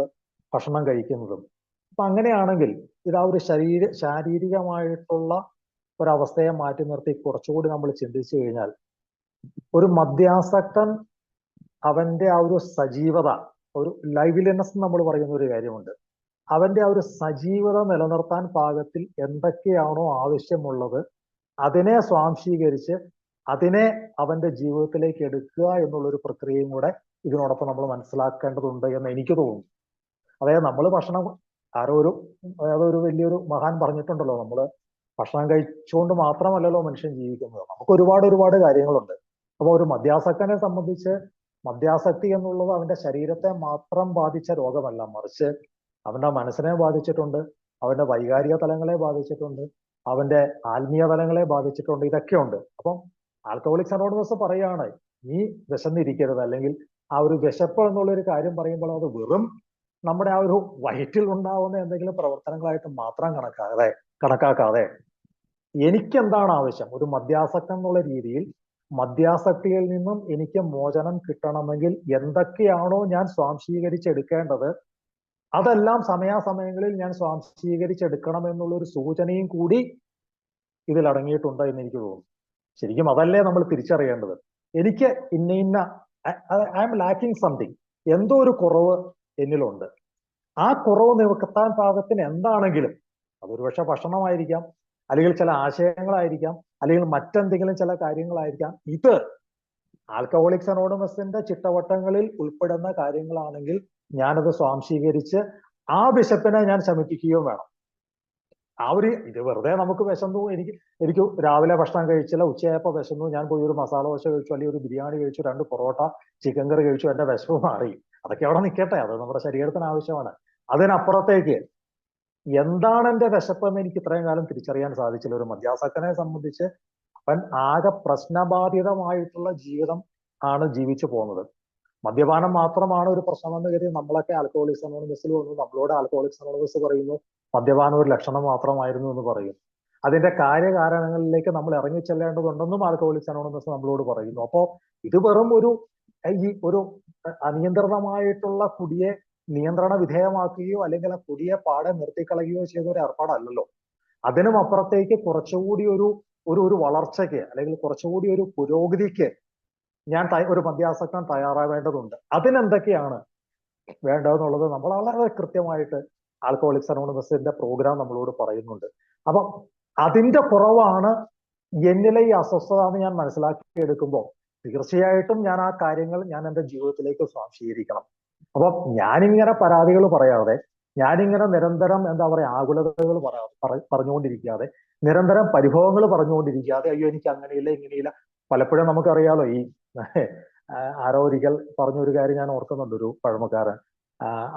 ഭക്ഷണം കഴിക്കുന്നതും. അപ്പൊ അങ്ങനെയാണെങ്കിൽ ഇത് ആ ഒരു ശാരീരികമായിട്ടുള്ള ഒരവസ്ഥയെ മാറ്റി നിർത്തി കുറച്ചുകൂടി നമ്മൾ ചിന്തിച്ചു കഴിഞ്ഞാൽ, ഒരു മദ്യാസക്തൻ അവന്റെ ആ ഒരു സജീവത, ഒരു ലൈവ്ലിനെസ് നമ്മൾ പറയുന്ന ഒരു കാര്യമുണ്ട്. അവന്റെ ആ ഒരു സജീവത നിലനിർത്താൻ പാകത്തിൽ എന്തൊക്കെയാണോ ആവശ്യമുള്ളത് അതിനെ സ്വാംശീകരിച്ച് അതിനെ അവന്റെ ജീവിതത്തിലേക്ക് എടുക്കുക എന്നുള്ളൊരു പ്രക്രിയയും കൂടെ ഇതിനോടൊപ്പം നമ്മൾ മനസ്സിലാക്കേണ്ടതുണ്ട് എന്ന് എനിക്ക് തോന്നുന്നു. അതായത് നമ്മൾ ഭക്ഷണം അതൊരു വലിയൊരു മഹാൻ പറഞ്ഞിട്ടുണ്ടല്ലോ, നമ്മള് ഭക്ഷണം കഴിച്ചുകൊണ്ട് മാത്രമല്ലല്ലോ മനുഷ്യൻ ജീവിക്കുന്നത്, നമുക്ക് ഒരുപാട് കാര്യങ്ങളുണ്ട്. അപ്പൊ ഒരു മദ്യാസക്തനെ സംബന്ധിച്ച് മദ്യാസക്തി എന്നുള്ളത് അവന്റെ ശരീരത്തെ മാത്രം ബാധിച്ച രോഗമല്ല, മറിച്ച് അവന്റെ മനസ്സിനെ ബാധിച്ചിട്ടുണ്ട്, അവന്റെ വൈകാരിക തലങ്ങളെ ബാധിച്ചിട്ടുണ്ട്, അവന്റെ ആത്മീയ തലങ്ങളെ ബാധിച്ചിട്ടുണ്ട്. ഇതൊക്കെയുണ്ട്. അപ്പം ആൽക്കഹോളിക്സ് അനോണിമസ് പറയാണ്, നീ വിശന്നിരിക്കരുത്, അല്ലെങ്കിൽ ആ ഒരു വിശപ്പ് എന്നുള്ള ഒരു കാര്യം പറയുമ്പോൾ അത് വെറും നമ്മുടെ ആ ഒരു വയറ്റിൽ ഉണ്ടാവുന്ന എന്തെങ്കിലും പ്രവർത്തനങ്ങളായിട്ട് മാത്രം കണക്കാക്കാതെ എനിക്കെന്താണ് ആവശ്യം, ഒരു മദ്യാസക്തൻ എന്നുള്ള രീതിയിൽ മദ്യാസക്തിയിൽ നിന്നും എനിക്ക് മോചനം കിട്ടണമെങ്കിൽ എന്തൊക്കെയാണോ ഞാൻ സ്വാംശീകരിച്ചെടുക്കേണ്ടത് അതെല്ലാം സമയാസമയങ്ങളിൽ ഞാൻ സ്വാംശീകരിച്ചെടുക്കണം എന്നുള്ള ഒരു സൂചനയും കൂടി ഇതിൽ അടങ്ങിയിട്ടുണ്ട് എന്ന് എനിക്ക് തോന്നുന്നു. ശരിക്കും അതല്ലേ നമ്മൾ തിരിച്ചറിയേണ്ടത്. എനിക്ക് ഐ എം ലാക്കിങ് സംതിങ്, എന്തോ ഒരു കുറവ് എന്നിലുണ്ട്. ആ കുറവ് നികത്താൻ പാകത്തിന് എന്താണെങ്കിലും, അതൊരു പക്ഷെ ഭക്ഷണമായിരിക്കാം, അല്ലെങ്കിൽ ചില ആശയങ്ങളായിരിക്കാം, അല്ലെങ്കിൽ മറ്റെന്തെങ്കിലും ചില കാര്യങ്ങളായിരിക്കാം. ഇത് ആൽക്കഹോളിക്സ് അനോണിമസിന്റെ ചിട്ടവട്ടങ്ങളിൽ ഉൾപ്പെടുന്ന കാര്യങ്ങളാണെങ്കിൽ ഞാനത് സ്വാംശീകരിച്ച് ആ വിശപ്പിനെ ഞാൻ ശമിപ്പിക്കുകയും വേണം. ഇത് വെറുതെ നമുക്ക് വിശന്നു, എനിക്ക് രാവിലെ ഭക്ഷണം കഴിച്ചില്ല, ഉച്ചയായപ്പോൾ വിശന്നു, ഞാൻ പോയി ഒരു മസാല ദോശ കഴിച്ചു, അല്ലെങ്കിൽ ഒരു ബിരിയാണി കഴിച്ചു, 2 പൊറോട്ട ചിക്കൻ കറി കഴിച്ചു, എന്റെ വിശപ്പ് മാറി. അതൊക്കെ അവിടെ നിൽക്കട്ടെ, അത് നമ്മുടെ ശരീരത്തിന് ആവശ്യമാണ്. അതിനപ്പുറത്തേക്ക് എന്താണ് എന്റെ വിശപ്പെന്ന് എനിക്ക് ഇത്രയും കാലം തിരിച്ചറിയാൻ സാധിച്ചില്ല. ഒരു മദ്യാസക്തനെ സംബന്ധിച്ച് അവൻ ആകെ പ്രശ്നബാധിതമായിട്ടുള്ള ജീവിതം ആണ് ജീവിച്ചു പോകുന്നത്. മദ്യപാനം മാത്രമാണ് ഒരു പ്രശ്നമെന്ന് കരുതി നമ്മളൊക്കെ ആൽക്കഹോളിക്സ് അനോണിമസിൽ വന്നു. നമ്മളോട് ആൽക്കഹോളിക്സ് അനോണിമസ് പറയുന്നു മദ്യപാനം ഒരു ലക്ഷണം മാത്രമായിരുന്നു എന്ന് പറയും. അതിന്റെ കാര്യകാരണങ്ങളിലേക്ക് നമ്മൾ ഇറങ്ങി ചെല്ലേണ്ടതുണ്ടെന്നും ആൽക്കഹോളിക്സ് അനോണിമസ് നമ്മളോട് പറയുന്നു. അപ്പോ ഇത് വെറും ഒരു അനിയന്ത്രിതമായിട്ടുള്ള കുടിയെ നിയന്ത്രണ വിധേയമാക്കുകയോ അല്ലെങ്കിൽ ആ കുടിയെ പാടെ നിർത്തിക്കളയുകയോ ചെയ്ത ഒരു ഏർപ്പാടല്ലല്ലോ. അതിനും അപ്പുറത്തേക്ക് കുറച്ചുകൂടി ഒരു വളർച്ചയ്ക്ക് അല്ലെങ്കിൽ കുറച്ചുകൂടി ഒരു പുരോഗതിക്ക് ഒരു മദ്യാസക്തൻ തയ്യാറാവേണ്ടതുണ്ട്. അതിനെന്തൊക്കെയാണ് വേണ്ടതെന്നുള്ളത് നമ്മൾ വളരെ കൃത്യമായിട്ട് ആൽക്കഹോളിക്സ് അനോണിമസിന്റെ പ്രോഗ്രാം നമ്മളോട് പറയുന്നുണ്ട്. അപ്പം അതിന്റെ കുറവാണ് എന്നിലെ ഈ അസ്വസ്ഥത എന്ന് ഞാൻ മനസ്സിലാക്കിയെടുക്കുമ്പോൾ തീർച്ചയായിട്ടും ഞാൻ ആ കാര്യങ്ങൾ ഞാൻ എൻ്റെ ജീവിതത്തിലേക്ക് സ്വാംശീകരിക്കണം. അപ്പം ഞാനിങ്ങനെ പരാതികൾ പറയാതെ, ഞാനിങ്ങനെ നിരന്തരം എന്താ പറയാ ആകുലതകൾ പറഞ്ഞുകൊണ്ടിരിക്കാതെ, നിരന്തരം പരിഭവങ്ങൾ പറഞ്ഞുകൊണ്ടിരിക്കാതെ, അയ്യോ എനിക്ക് അങ്ങനെയില്ല ഇങ്ങനെയില്ല. പലപ്പോഴും നമുക്കറിയാലോ, ആരോ ഒരിക്കൽ പറഞ്ഞൊരു കാര്യം ഞാൻ ഓർക്കുന്നുണ്ട്. ഒരു പഴമക്കാരൻ,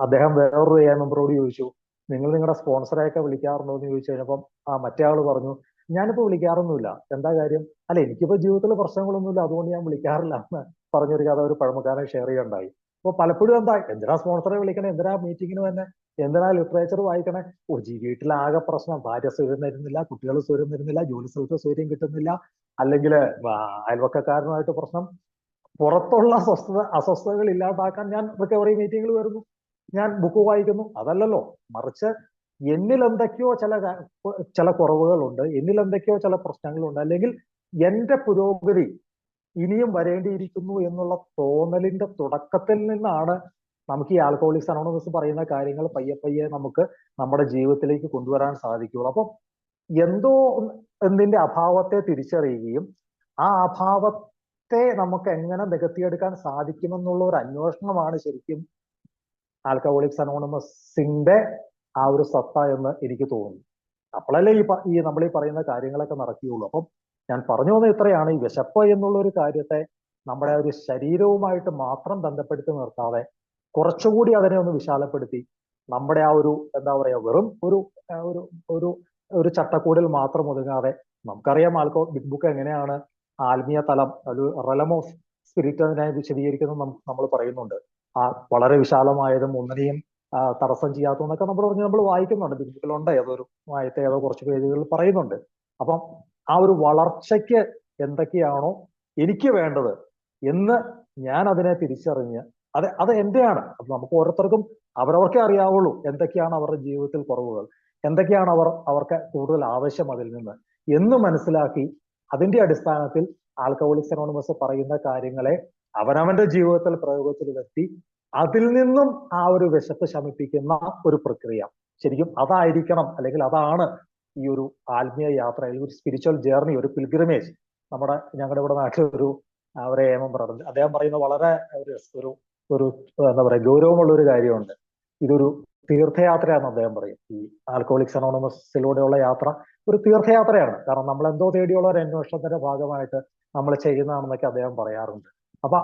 അദ്ദേഹം വേറൊരു മെമ്പറോട് ചോദിച്ചു, നിങ്ങൾ നിങ്ങളുടെ സ്പോൺസറെയൊക്കെ വിളിക്കാറുണ്ടോ എന്ന് ചോദിച്ചു കഴിഞ്ഞപ്പം മറ്റേ ആള് പറഞ്ഞു, ഞാനിപ്പോ വിളിക്കാറൊന്നുമില്ല. എന്താ കാര്യം? അല്ല, എനിക്കിപ്പോ ജീവിതത്തിൽ പ്രശ്നങ്ങളൊന്നുമില്ല, അതുകൊണ്ട് ഞാൻ വിളിക്കാറില്ല എന്ന് പറഞ്ഞൊരു കഥ ഒരു പഴമക്കാരൻ ഷെയർ ചെയ്യുണ്ടായി. അപ്പൊ പലപ്പോഴും എന്തിനാ സ്പോൺസറെ വിളിക്കണേ, എന്തിനാ മീറ്റിങ്ങിന് തന്നെ, എന്തിനാ ലിറ്ററേച്ചർ വായിക്കണേ? വീട്ടിലാകെ പ്രശ്നം, ഭാര്യ സ്വയം തരുന്നില്ല, കുട്ടികൾ സ്വയം തരുന്നില്ല, ജോലി സ്ഥലത്ത് സ്വയം കിട്ടുന്നില്ല, അല്ലെങ്കിൽ അയൽവക്കക്കാരനുമായിട്ട് പ്രശ്നം, പുറത്തുള്ള അസ്വസ്ഥതകൾ ഇല്ലാതാക്കാൻ ഞാൻ റിക്കവറി മീറ്റിങ്ങിൽ വരുന്നു, ഞാൻ ബുക്ക് വായിക്കുന്നു. അതല്ലല്ലോ, മറിച്ച് എന്നിൽ എന്തൊക്കെയോ ചില കുറവുകളുണ്ട്, എന്നിൽ എന്തൊക്കെയോ ചില പ്രശ്നങ്ങളുണ്ട്, അല്ലെങ്കിൽ എന്റെ പുരോഗതി ഇനിയും വരേണ്ടിയിരിക്കുന്നു എന്നുള്ള തോന്നലിന്റെ തുടക്കത്തിൽ നിന്നാണ് നമുക്ക് ഈ ആൽക്കഹോളിക്സ് അനോണിമസ് പറയുന്ന കാര്യങ്ങൾ പയ്യെ നമുക്ക് നമ്മുടെ ജീവിതത്തിലേക്ക് കൊണ്ടുവരാൻ സാധിക്കുകയുള്ളൂ. അപ്പം എന്തോ എന്തിന്റെ അഭാവത്തെ തിരിച്ചറിയുകയും ആ അഭാവത്തെ നമുക്ക് എങ്ങനെ നികത്തിയെടുക്കാൻ സാധിക്കുമെന്നുള്ള ഒരു അന്വേഷണമാണ് ശരിക്കും ആൽക്കഹോളിക്സ് അനോണിമസിന്റെ ആ ഒരു സത്ത എന്ന് എനിക്ക് തോന്നുന്നു. അപ്പോഴല്ലേ നമ്മൾ ഈ പറയുന്ന കാര്യങ്ങളൊക്കെ നടക്കുകയുള്ളൂ. അപ്പം ഞാൻ പറഞ്ഞു വന്നത് ഇത്രയാണ്, ഈ വിശപ്പ് എന്നുള്ള ഒരു കാര്യത്തെ നമ്മുടെ ഒരു ശരീരവുമായിട്ട് മാത്രം ബന്ധപ്പെടുത്തി നിർത്താതെ കുറച്ചുകൂടി അതിനെ ഒന്ന് വിശാലപ്പെടുത്തി നമ്മുടെ ആ ഒരു എന്താ പറയാ വെറും ഒരു ചട്ടക്കൂടിൽ മാത്രം ഒതുങ്ങാതെ, നമുക്കറിയാം ബിഗ് ബുക്ക് എങ്ങനെയാണ് ആത്മീയ തലം, ഒരു റെലം ഓഫ് സ്പിരിറ്റ് അതിനെ വിശദീകരിക്കുന്നത് നമ്മൾ പറയുന്നുണ്ട്. ആ വളരെ വിശാലമായതും ഒന്നിനെയും തടസ്സം ചെയ്യാത്തതെന്നൊക്കെ നമ്മൾ വായിക്കുന്നുണ്ട്. ബിഗ് ബുക്കിലുണ്ട്, ഏതോ കുറച്ച് പേജുകളിൽ പറയുന്നുണ്ട്. അപ്പം ആ ഒരു വളർച്ചയ്ക്ക് എന്തൊക്കെയാണോ എനിക്ക് വേണ്ടത് എന്ന് ഞാൻ അതിനെ തിരിച്ചറിഞ്ഞ്, അത് എന്റെയാണ്. അപ്പൊ നമുക്ക് ഓരോരുത്തർക്കും അവരവർക്കേ അറിയാവുള്ളൂ എന്തൊക്കെയാണ് അവരുടെ ജീവിതത്തിൽ കുറവുകൾ, എന്തൊക്കെയാണ് അവർക്ക് കൂടുതൽ ആവശ്യം അതിൽ നിന്ന് എന്ന് മനസ്സിലാക്കി അതിന്റെ അടിസ്ഥാനത്തിൽ ആൽക്കഹോളിക്സ് അനോണിമസ് പറയുന്ന കാര്യങ്ങളെ അവനവന്റെ ജീവിതത്തിൽ പ്രയോഗത്തിൽ വരുത്തി അതിൽ നിന്നും ആ ഒരു വിശപ്പ് ശമിപ്പിക്കുന്ന ഒരു പ്രക്രിയ ശരിക്കും അതായിരിക്കണം, അല്ലെങ്കിൽ അതാണ് ഈ ഒരു ആത്മീയ യാത്ര, ഒരു സ്പിരിച്വൽ ജേർണി, ഒരു പിൽഗ്രിമേജ്. ഞങ്ങളുടെ ഇവിടെ നാട്ടിൽ ഒരു പറയുന്നത്, അദ്ദേഹം പറയുന്ന വളരെ ഒരു എന്താ പറയാ ഗൗരവമുള്ള ഒരു കാര്യമുണ്ട്. ഇതൊരു തീർത്ഥയാത്രയാണെന്ന് അദ്ദേഹം പറയും. ഈ ആൽക്കഹോളിക്സ് അനോണിമസിലൂടെയുള്ള യാത്ര ഒരു തീർത്ഥയാത്രയാണ്. കാരണം നമ്മൾ എന്തോ തേടിയുള്ള ഒരു അന്വേഷണത്തിന്റെ ഭാഗമായിട്ട് നമ്മൾ ചെയ്യുന്നതാണെന്നൊക്കെ അദ്ദേഹം പറയാറുണ്ട്. അപ്പൊ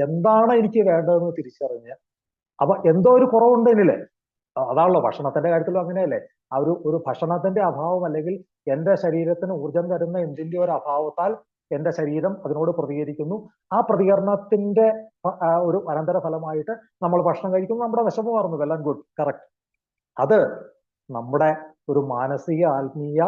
എന്താണ് എനിക്ക് വേണ്ടതെന്ന് തിരിച്ചറിഞ്ഞ്, അപ്പൊ എന്തോ ഒരു കുറവുണ്ട് എന്നില്. അതാണല്ലോ ഭക്ഷണത്തിന്റെ കാര്യത്തിലും അങ്ങനെയല്ലേ. ആ ഒരു ഭക്ഷണത്തിന്റെ അഭാവം, അല്ലെങ്കിൽ എന്റെ ശരീരത്തിന് ഊർജം തരുന്ന എന്തിന്റെ ഒരു അഭാവത്താൽ എന്റെ ശരീരം അതിനോട് പ്രതികരിക്കുന്നു. ആ പ്രതികരണത്തിന്റെ ഒരു അനന്തര ഫലമായിട്ട് നമ്മൾ ഭക്ഷണം കഴിക്കുന്നു, നമ്മുടെ വിശപ്പ് മാറുന്നു. Well and good, correct. അത് നമ്മുടെ ഒരു മാനസിക ആത്മീയ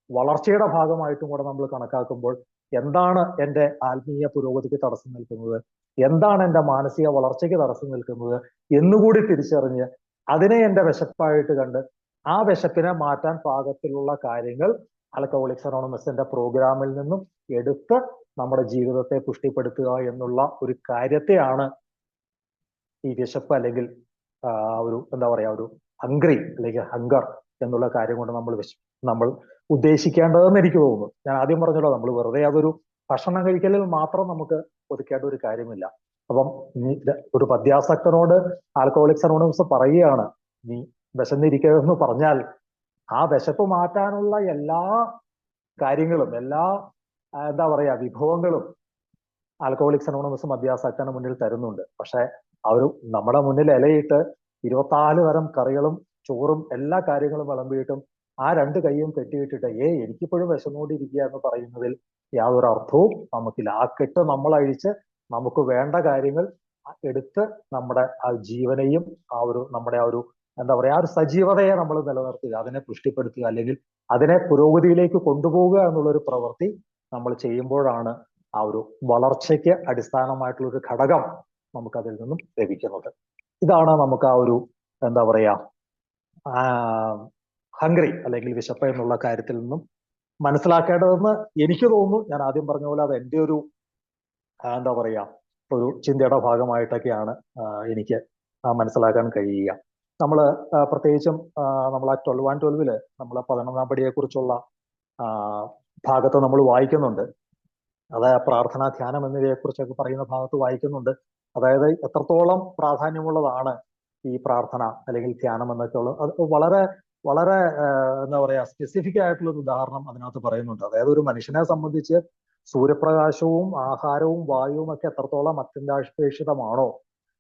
വളർച്ചയുടെ ഭാഗമായിട്ടും കൂടെ നമ്മൾ കണക്കാക്കുമ്പോൾ എന്താണ് എൻ്റെ ആത്മീയ പുരോഗതിക്ക് തടസ്സം നിൽക്കുന്നത്, എന്താണ് എൻ്റെ മാനസിക വളർച്ചയ്ക്ക് തടസ്സം നിൽക്കുന്നത് എന്നുകൂടി തിരിച്ചറിഞ്ഞ് അതിനെ എൻ്റെ വിശപ്പായിട്ട് കണ്ട് ആ വിശപ്പിനെ മാറ്റാൻ പാകത്തിലുള്ള കാര്യങ്ങൾ ആൽക്കഹോളിക്സ് അനോണിമസിന്റെ പ്രോഗ്രാമിൽ നിന്നും എടുത്ത് നമ്മുടെ ജീവിതത്തെ പുഷ്ടിപ്പെടുത്തുക എന്നുള്ള ഒരു കാര്യത്തെയാണ് ഈ വിശപ്പ് അല്ലെങ്കിൽ ഒരു എന്താ പറയാ ഒരു ഹംഗ്രി അല്ലെങ്കിൽ ഹങ്കർ എന്നുള്ള കാര്യം കൊണ്ട് നമ്മൾ ഉദ്ദേശിക്കേണ്ടതെന്ന് എനിക്ക് തോന്നുന്നു. ഞാൻ ആദ്യം പറഞ്ഞല്ലോ, നമ്മൾ വെറുതെ അതൊരു ഭക്ഷണം കഴിക്കലിൽ മാത്രം നമുക്ക് ഒതുക്കേണ്ട ഒരു കാര്യമില്ല. അപ്പം ഒരു മദ്യാസക്തനോട് ആൽക്കഹോളിക്സ് അനോണിമസ് പറയുകയാണ്, നീ വിശന്നിരിക്കരുതെന്ന് പറഞ്ഞാൽ ആ വിശപ്പ് മാറ്റാനുള്ള എല്ലാ കാര്യങ്ങളും, എല്ലാ എന്താ പറയാ വിഭവങ്ങളും ആൽക്കഹോളിക്സ് അനോണിമസ് മദ്യാസക്തന് മുന്നിൽ തരുന്നുണ്ട്. പക്ഷെ അവർ നമ്മുടെ മുന്നിൽ ഇലയിട്ട് 24 തരം കറികളും ചോറും എല്ലാ കാര്യങ്ങളും വിളമ്പിയിട്ടും ആ 2 കൈയും കെട്ടിയിട്ടിട്ട് എനിക്കിപ്പോഴും വിശന്നുകൊണ്ടിരിക്കുക എന്ന് പറയുന്നതിൽ യാതൊരു അർത്ഥവും നമുക്കില്ല. ആ കെട്ട് നമ്മൾ അഴിച്ച് നമുക്ക് വേണ്ട കാര്യങ്ങൾ എടുത്ത് നമ്മുടെ ആ ജീവനെയും നമ്മുടെ ആ ഒരു എന്താ പറയാ ആ ഒരു സജീവതയെ നമ്മൾ നിലനിർത്തുക, അതിനെ പുഷ്ടിപ്പെടുത്തുക, അല്ലെങ്കിൽ അതിനെ പുരോഗതിയിലേക്ക് കൊണ്ടുപോവുക എന്നുള്ളൊരു പ്രവൃത്തി നമ്മൾ ചെയ്യുമ്പോഴാണ് ആ ഒരു വളർച്ചയ്ക്ക് അടിസ്ഥാനമായിട്ടുള്ള ഒരു ഘടകം നമുക്ക് അതിൽ നിന്നും ലഭിക്കുന്നത്. ഇതാണ് നമുക്ക് ആ ഒരു എന്താ പറയാ ഹംഗ്രി അല്ലെങ്കിൽ വിശപ്പ് എന്നുള്ള കാര്യത്തിൽ നിന്നും മനസ്സിലാക്കേണ്ടതെന്ന് എനിക്ക് തോന്നുന്നു. ഞാൻ ആദ്യം പറഞ്ഞ പോലെ അത് എൻ്റെ ഒരു എന്താ പറയാ ഒരു ചിന്തയുടെ ഭാഗമായിട്ടൊക്കെയാണ് എനിക്ക് മനസ്സിലാക്കാൻ കഴിയുക. നമ്മൾ പ്രത്യേകിച്ചും നമ്മൾ ആ 12 നമ്മൾ 11-ാം പടിയെ കുറിച്ചുള്ള ഭാഗത്ത് നമ്മൾ വായിക്കുന്നുണ്ട്. അതായത് പ്രാർത്ഥന, ധ്യാനം എന്നിവയെ കുറിച്ചൊക്കെ പറയുന്ന ഭാഗത്ത് വായിക്കുന്നുണ്ട്. അതായത് എത്രത്തോളം പ്രാധാന്യമുള്ളതാണ് ഈ പ്രാർത്ഥന അല്ലെങ്കിൽ ധ്യാനം എന്നൊക്കെ ഉള്ളത്. അത് വളരെ വളരെ എന്താ പറയാ സ്പെസിഫിക് ആയിട്ടുള്ള ഒരു ഉദാഹരണം അതിനകത്ത് പറയുന്നുണ്ട്. അതായത് ഒരു മനുഷ്യനെ സംബന്ധിച്ച് സൂര്യപ്രകാശവും ആഹാരവും വായുവും ഒക്കെ എത്രത്തോളം അത്യന്താപേക്ഷിതമാണോ,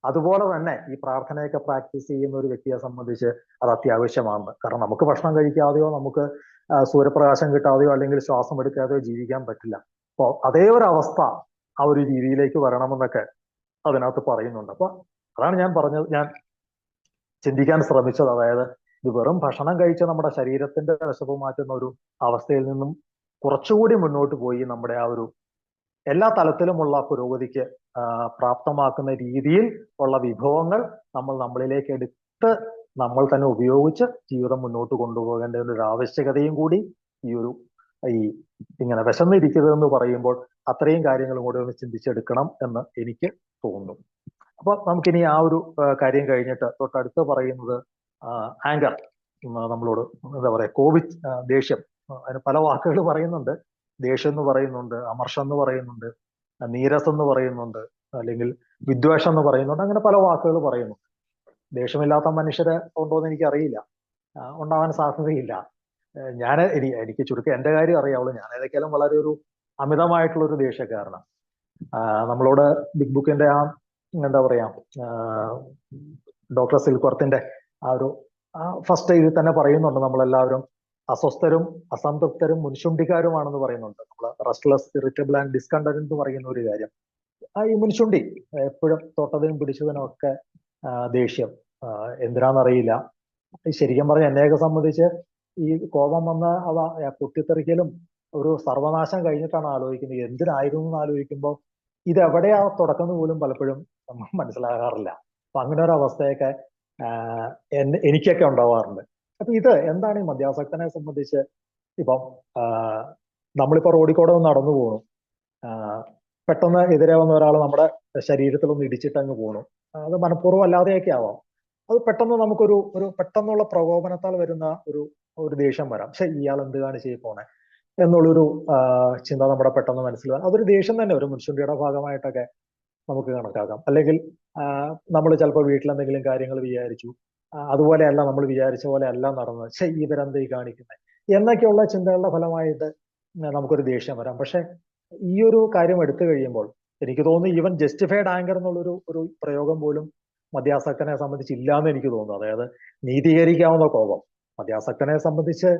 അതുപോലെ തന്നെ ഈ പ്രാർത്ഥനയൊക്കെ പ്രാക്ടീസ് ചെയ്യുന്ന ഒരു വ്യക്തിയെ സംബന്ധിച്ച് അത് അത്യാവശ്യമാണ്. കാരണം നമുക്ക് ഭക്ഷണം കഴിക്കാതെയോ നമുക്ക് സൂര്യപ്രകാശം കിട്ടാതെയോ അല്ലെങ്കിൽ ശ്വാസം എടുക്കാതെയോ ജീവിക്കാൻ പറ്റില്ല. അപ്പോൾ അതേ ഒരു അവസ്ഥ ആ ഒരു രീതിയിലേക്ക് വരണമെന്നൊക്കെ അതിനകത്ത് പറയുന്നുണ്ട്. അപ്പൊ അതാണ് ഞാൻ ചിന്തിക്കാൻ ശ്രമിച്ചത്. അതായത് ഇത് വെറും ഭക്ഷണം കഴിച്ച് നമ്മുടെ ശരീരത്തിന്റെ വിശപ്പ് മാറ്റുന്ന ഒരു അവസ്ഥയിൽ നിന്നും കുറച്ചുകൂടി മുന്നോട്ട് പോയി നമ്മുടെ ആ ഒരു എല്ലാ തലത്തിലുമുള്ള പുരോഗതിക്ക് പ്രാപ്തമാക്കുന്ന രീതിയിൽ ഉള്ള വിഭവങ്ങൾ നമ്മളിലേക്ക് എടുത്ത് നമ്മൾ തന്നെ ഉപയോഗിച്ച് ജീവിതം മുന്നോട്ട് കൊണ്ടുപോകേണ്ട ഒരു ആവശ്യകതയും കൂടി ഇങ്ങനെ വിശന്നിരിക്കരുതെന്ന് പറയുമ്പോൾ അത്രയും കാര്യങ്ങളും കൂടെ ഒന്ന് ചിന്തിച്ചെടുക്കണം എന്ന് എനിക്ക് തോന്നുന്നു. അപ്പൊ നമുക്കിനി ആ ഒരു കാര്യം കഴിഞ്ഞിട്ട് തൊട്ടടുത്ത് പറയുന്നത് ആങ്കർ, നമ്മളോട് എന്താ പറയാ കോപിച്ച് ദേഷ്യം. അതിന് പല വാക്കുകൾ പറയുന്നുണ്ട്. ദേഷ്യം എന്ന് പറയുന്നുണ്ട്, അമർഷം എന്ന് പറയുന്നുണ്ട്, നീരസം എന്ന് പറയുന്നുണ്ട്, അല്ലെങ്കിൽ വിദ്വേഷം എന്ന് പറയുന്നുണ്ട്. അങ്ങനെ പല വാക്കുകൾ പറയുന്നു. ദേഷ്യമില്ലാത്ത മനുഷ്യരെ ഉണ്ടോ എന്ന് എനിക്കറിയില്ല, ഉണ്ടാവാൻ സാധ്യതയില്ല. എനിക്ക് ചുരുക്കം എന്റെ കാര്യം അറിയാവുള്ളൂ. ഞാൻ ഏതൊക്കെയാലും വളരെ ഒരു അമിതമായിട്ടുള്ള ഒരു ദേഷ്യക്കാരനാണ്. നമ്മളോട് ബിഗ് ബുക്കിന്റെ എന്താ പറയാ ഡോക്ടർ സിൽക്വർത്തിന്റെ ആ ഒരു ഫസ്റ്റ് ഇതിൽ തന്നെ പറയുന്നുണ്ട്, നമ്മളെല്ലാവരും അസ്വസ്ഥരും അസംതൃപ്തരും മുൻശുണ്ടിക്കാരുമാണെന്ന് പറയുന്നുണ്ട്. നമ്മൾ റെസ്റ്റ്ലെസ്, ഇറിറ്റബിൾ ആൻഡ് ഡിസ്കണ്ടന്റ് എന്ന് പറയുന്ന ഒരു കാര്യം. ഈ മുൻശുണ്ടി എപ്പോഴും തൊട്ടതിനും പിടിച്ചതിനും ഒക്കെ ദേഷ്യം എന്തിനാന്നറിയില്ല. ശരിക്കും പറഞ്ഞാൽ എന്നെയൊക്കെ സംബന്ധിച്ച് ഈ കോപം വന്ന് പൊട്ടിത്തെറിക്കലും ഒരു സർവനാശം കഴിഞ്ഞിട്ടാണ് ആലോചിക്കുന്നത്. എന്തിനായിരുന്നു എന്ന് ആലോചിക്കുമ്പോൾ ഇത് എവിടെയാ തുടക്കം പോലും പലപ്പോഴും മനസ്സിലാകാറില്ല. അപ്പൊ അങ്ങനെ ഒരു അവസ്ഥയൊക്കെ എനിക്കൊക്കെ ഉണ്ടാവാറുണ്ട്. അപ്പൊ ഇത് എന്താണ് ഈ മദ്യാസക്തനെ സംബന്ധിച്ച്? ഇപ്പം നമ്മളിപ്പോ റോഡിൽ കൂടെ ഒന്ന് നടന്നു പോകണം, പെട്ടെന്ന് എതിരെ വന്ന ഒരാൾ നമ്മുടെ ശരീരത്തിലൊന്ന് ഇടിച്ചിട്ട് അങ്ങ് പോകണം. അത് മനഃപൂർവ്വം അല്ലാതെയൊക്കെ ആവാം. അത് പെട്ടെന്ന് നമുക്കൊരു പെട്ടെന്നുള്ള പ്രകോപനത്താൽ വരുന്ന ഒരു ദേഷ്യം വരാം. പക്ഷെ ഇയാൾ എന്ത് കാണിച്ച് പോണേ എന്നുള്ളൊരു ചിന്ത നമ്മുടെ പെട്ടെന്ന് മനസ്സിൽ വരാം. അതൊരു ദേഷ്യം തന്നെ, ഒരു മുൻശുണ്ടിയുടെ ഭാഗമായിട്ടൊക്കെ നമുക്ക് കണക്കാക്കാം. അല്ലെങ്കിൽ നമ്മൾ ചിലപ്പോൾ വീട്ടിൽ എന്തെങ്കിലും കാര്യങ്ങൾ വിചാരിച്ചു, അതുപോലെയല്ല നമ്മൾ വിചാരിച്ച പോലെ അല്ല നടന്നത്, പക്ഷെ ഇവരെന്താ ഈ കാണിക്കുന്നത് എന്നൊക്കെയുള്ള ചിന്തകളുടെ ഫലമായിട്ട് നമുക്കൊരു ദേഷ്യം വരാം. പക്ഷെ ഈ ഒരു കാര്യം എടുത്തു കഴിയുമ്പോൾ എനിക്ക് തോന്നുന്നു ഈവൻ ജസ്റ്റിഫൈഡ് ആങ്കർ എന്നുള്ളൊരു പ്രയോഗം പോലും മദ്യാസക്തനെ സംബന്ധിച്ച് ഇല്ലാന്ന് എനിക്ക് തോന്നുന്നു. അതായത് നീതീകരിക്കാവുന്ന കോപം മദ്യാസക്തനെ സംബന്ധിച്ച്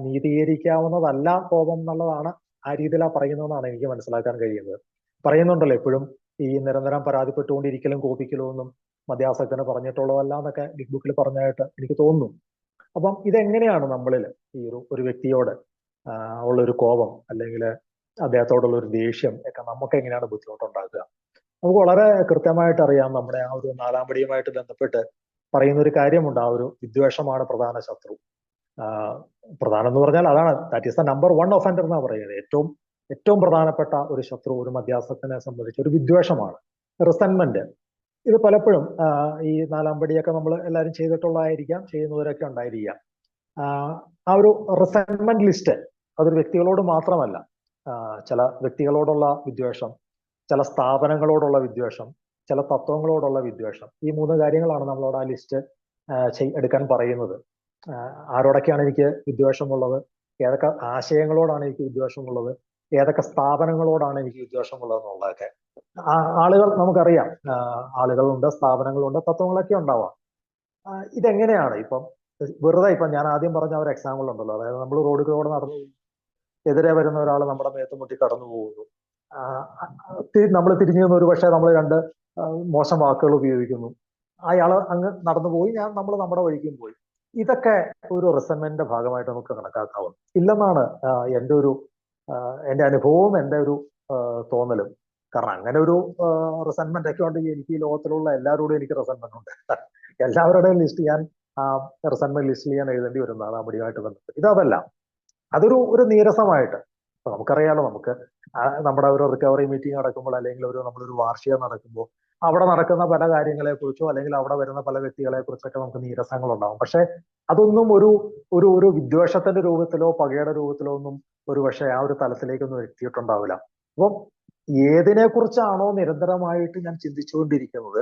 നീതീകരിക്കാവുന്നതല്ല കോപം എന്നുള്ളതാണ് ആ രീതിയിലാ പറയുന്നതെന്നാണ് എനിക്ക് മനസ്സിലാക്കാൻ കഴിയുന്നത്. പറയുന്നുണ്ടല്ലോ എപ്പോഴും ഈ നിരന്തരം പരാതിപ്പെട്ടുകൊണ്ടിരിക്കലും കോപിക്കലും ഒന്നും മദ്യാസക്തന് പറഞ്ഞിട്ടുള്ളതല്ല എന്നൊക്കെ ബിഗ് ബുക്കിൽ പറഞ്ഞായിട്ട് എനിക്ക് തോന്നുന്നു. അപ്പം ഇതെങ്ങനെയാണ് നമ്മളിൽ ഈ ഒരു വ്യക്തിയോട് ഉള്ളൊരു കോപം അല്ലെങ്കിൽ അദ്ദേഹത്തോടുള്ള ഒരു ദേഷ്യം ഒക്കെ നമുക്ക് എങ്ങനെയാണ് ബുദ്ധിമുട്ടുണ്ടാക്കുക? നമുക്ക് വളരെ കൃത്യമായിട്ട് അറിയാം. നമ്മുടെ ആ ഒരു 4-ാം പടിയുമായിട്ട് ബന്ധപ്പെട്ട് പറയുന്ന ഒരു കാര്യമുണ്ട്, ആ ഒരു വിദ്വേഷമാണ് പ്രധാന ശത്രു. പ്രധാനം എന്ന് പറഞ്ഞാൽ അതാണ്, that is the number 1 offender എന്നാണ് പറയുന്നത്. ഏറ്റവും പ്രധാനപ്പെട്ട ഒരു ശത്രു ഒരു മദ്യാസക്തനെ സംബന്ധിച്ച് ഒരു വിദ്വേഷമാണ്, റിസെന്റ്മെന്റ്. ഇത് പലപ്പോഴും ഈ 4-ാം പടിയൊക്കെ നമ്മൾ എല്ലാവരും ചെയ്തിട്ടുള്ളതായിരിക്കാം, ചെയ്യുന്നവരൊക്കെ ഉണ്ടായിരിക്കാം. ആ ഒരു റിസെന്റ്മെന്റ് ലിസ്റ്റ് അതൊരു വ്യക്തികളോട് മാത്രമല്ല, ചില വ്യക്തികളോടുള്ള വിദ്വേഷം, ചില സ്ഥാപനങ്ങളോടുള്ള വിദ്വേഷം, ചില തത്വങ്ങളോടുള്ള വിദ്വേഷം. ഈ 3 കാര്യങ്ങളാണ് നമ്മളോട് ആ ലിസ്റ്റ് എടുക്കാൻ പറയുന്നത്. ആരോടൊക്കെയാണ് എനിക്ക് വിദ്വേഷമുള്ളത്, ഏതൊക്കെ ആശയങ്ങളോടാണ് എനിക്ക് വിദ്വേഷമുള്ളത്, ഏതൊക്കെ സ്ഥാപനങ്ങളോടാണ് എനിക്ക് വിദ്വേഷമുള്ളത് എന്നുള്ളതൊക്കെ. ആളുകൾ നമുക്കറിയാം, ആളുകളുണ്ട്, സ്ഥാപനങ്ങളുണ്ട്, തത്വങ്ങളൊക്കെ ഉണ്ടാവാം. ഇതെങ്ങനെയാണ് ഇപ്പം വെറുതെ ഇപ്പം ഞാൻ ആദ്യം പറഞ്ഞ ഒരു എക്സാമ്പിൾ ഉണ്ടല്ലോ, അതായത് നമ്മൾ റോഡിലൂടെ നടന്നു എതിരെ വരുന്ന ഒരാൾ നമ്മുടെ മേത്ത് മുട്ടി കടന്നു പോകുന്നു, നമ്മൾ തിരിഞ്ഞു നിന്ന് ഒരു പക്ഷേ നമ്മൾ രണ്ട് മോശം വാക്കുകൾ ഉപയോഗിക്കുന്നു, അയാൾ അങ്ങ് നടന്നു പോയി, നമ്മൾ നമ്മുടെ വഴിക്കും പോയി. ഇതൊക്കെ ഒരു റിസന്റ്മെന്റിന്റെ ഭാഗമായിട്ട് നമുക്ക് കണക്കാക്കാവും ഇല്ലെന്നാണ് എന്റെ അനുഭവവും എന്റെ ഒരു തോന്നലും. കാരണം അങ്ങനെ ഒരു റിസന്റ്മെന്റ് ഒക്കെ ഉണ്ടെങ്കിൽ എനിക്ക് ഈ ലോകത്തിലുള്ള എല്ലാവരോടും എനിക്ക് റിസന്റ്മെന്റ് ഉണ്ട്. എല്ലാവരുടെയും ലിസ്റ്റ് ഞാൻ റിസന്റ്മെന്റ് ലിസ്റ്റിൽ ഞാൻ എഴുതേണ്ടി വരുന്നതാണ് ആ മടിയുമായിട്ട് ബന്ധപ്പെട്ട്. ഇതല്ല, അതൊരു നീരസമായിട്ട് നമുക്കറിയാലോ, നമുക്ക് നമ്മുടെ ഒരു റിക്കവറി മീറ്റിംഗ് നടക്കുമ്പോൾ അല്ലെങ്കിൽ നമ്മളൊരു വാർഷികം നടക്കുമ്പോൾ അവിടെ നടക്കുന്ന പല കാര്യങ്ങളെ കുറിച്ചോ അല്ലെങ്കിൽ അവിടെ വരുന്ന പല വ്യക്തികളെ കുറിച്ചൊക്കെ നമുക്ക് നീരസങ്ങൾ ഉണ്ടാവും. പക്ഷെ അതൊന്നും ഒരു വിദ്വേഷത്തിന്റെ രൂപത്തിലോ പകയുടെ രൂപത്തിലോ ഒന്നും ഒരു പക്ഷേ ആ ഒരു തലത്തിലേക്കൊന്നും എത്തിയിട്ടുണ്ടാവില്ല. അപ്പം ഏതിനെ കുറിച്ചാണോ നിരന്തരമായിട്ട് ഞാൻ ചിന്തിച്ചുകൊണ്ടിരിക്കുന്നത്,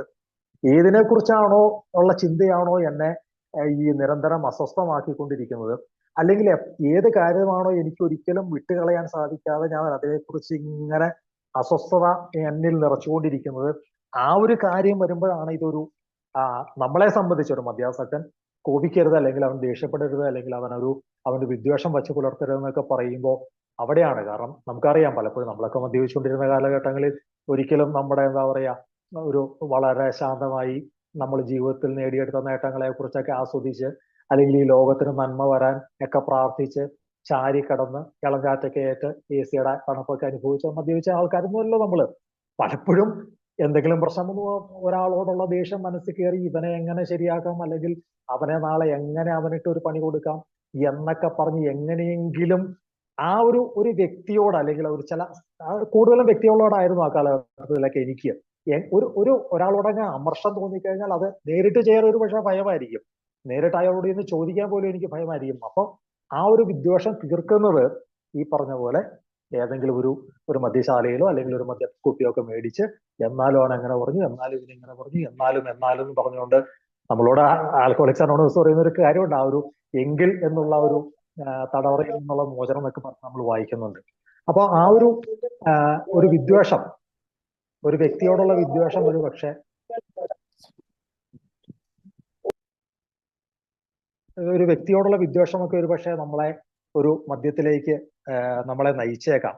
ഏതിനെ കുറിച്ചാണോ ഉള്ള ചിന്തയാണോ എന്നെ ഈ നിരന്തരം അസ്വസ്ഥമാക്കിക്കൊണ്ടിരിക്കുന്നത്, അല്ലെങ്കിൽ ഏത് കാര്യമാണോ എനിക്ക് ഒരിക്കലും വിട്ടുകളയാൻ സാധിക്കാതെ ഞാൻ അതിനെക്കുറിച്ച് ഇങ്ങനെ അസ്വസ്ഥത എന്നിൽ നിറച്ചുകൊണ്ടിരിക്കുന്നത്, ആ ഒരു കാര്യം വരുമ്പോഴാണ് നമ്മളെ സംബന്ധിച്ച് ഒരു മദ്യാസക്തൻ കോപിക്കരുത്, അല്ലെങ്കിൽ അവൻ ദേഷ്യപ്പെടരുത്, അല്ലെങ്കിൽ അവന്റെ വിദ്വേഷം വച്ച് പുലർത്തരുത് എന്നൊക്കെ പറയുമ്പോൾ അവിടെയാണ്. കാരണം നമുക്കറിയാം, പലപ്പോഴും നമ്മളൊക്കെ മദ്യപിച്ചുകൊണ്ടിരുന്ന കാലഘട്ടങ്ങളിൽ ഒരിക്കലും നമ്മുടെ എന്താ പറയാ ഒരു വളരെ ശാന്തമായി നമ്മൾ ജീവിതത്തിൽ നേടിയെടുത്ത നേട്ടങ്ങളെ കുറിച്ചൊക്കെ ആസ്വദിച്ച്, അല്ലെങ്കിൽ ഈ ലോകത്തിന് നന്മ വരാൻ ഒക്കെ പ്രാർത്ഥിച്ച് ചാരി കടന്ന് ഇളങ്കാറ്റൊക്കെ ഏറ്റ് AC-യുടെ തണുപ്പൊക്കെ അനുഭവിച്ച് മദ്യപിച്ച ആൾക്കാരൊന്നുമല്ലോ നമ്മള്. പലപ്പോഴും എന്തെങ്കിലും പ്രശ്നം ഒരാളോടുള്ള ദേഷ്യം മനസ്സിൽ കയറി ഇവനെ എങ്ങനെ ശരിയാക്കാം, അല്ലെങ്കിൽ അവനെ നാളെ എങ്ങനെ അവനിട്ട് ഒരു പണി കൊടുക്കാം എന്നൊക്കെ പറഞ്ഞ് എങ്ങനെയെങ്കിലും ആ ഒരു വ്യക്തിയോട്, അല്ലെങ്കിൽ കൂടുതലും വ്യക്തികളോടായിരുന്നു ആ കാലഘട്ടത്തിലൊക്കെ എനിക്ക് ഒരാളോടൊക്കെ അമർഷം തോന്നിക്കഴിഞ്ഞാൽ അത് നേരിട്ട് ചെയ്യാൻ ഒരു പക്ഷേ ഭയമായിരിക്കും, നേരിട്ട് അയാളോട് ഇന്ന് ചോദിക്കാൻ പോലും എനിക്ക് ഭയമായിരിക്കും. അപ്പൊ ആ ഒരു വിദ്വേഷം തീർക്കുന്നത് ഈ പറഞ്ഞ പോലെ ഏതെങ്കിലും ഒരു മദ്യശാലയിലോ അല്ലെങ്കിൽ ഒരു മദ്യക്കുപ്പിയോ ഒക്കെ മേടിച്ച് എന്നാലും അവൻ അങ്ങനെ പറഞ്ഞു, എന്നാലും ഇതിനെങ്ങനെ പറഞ്ഞു, എന്നാലും എന്ന് പറഞ്ഞുകൊണ്ട് നമ്മളോട് ആൽക്കഹോളിക്സ് അനോണിമസ് പറയുന്ന ഒരു കാര്യമുണ്ട്, ആ ഒരു എങ്കിൽ എന്നുള്ള ഒരു തടവറയിൽ നിന്നുള്ള മോചനം എന്നൊക്കെ പറഞ്ഞ് നമ്മൾ വായിക്കുന്നുണ്ട്. അപ്പൊ ആ ഒരു വിദ്വേഷം, ഒരു വ്യക്തിയോടുള്ള വിദ്വേഷം ഒരു പക്ഷെ വിദ്വേഷമൊക്കെ ഒരു പക്ഷേ നമ്മളെ ഒരു മദ്യത്തിലേക്ക് നമ്മളെ നയിച്ചേക്കാം.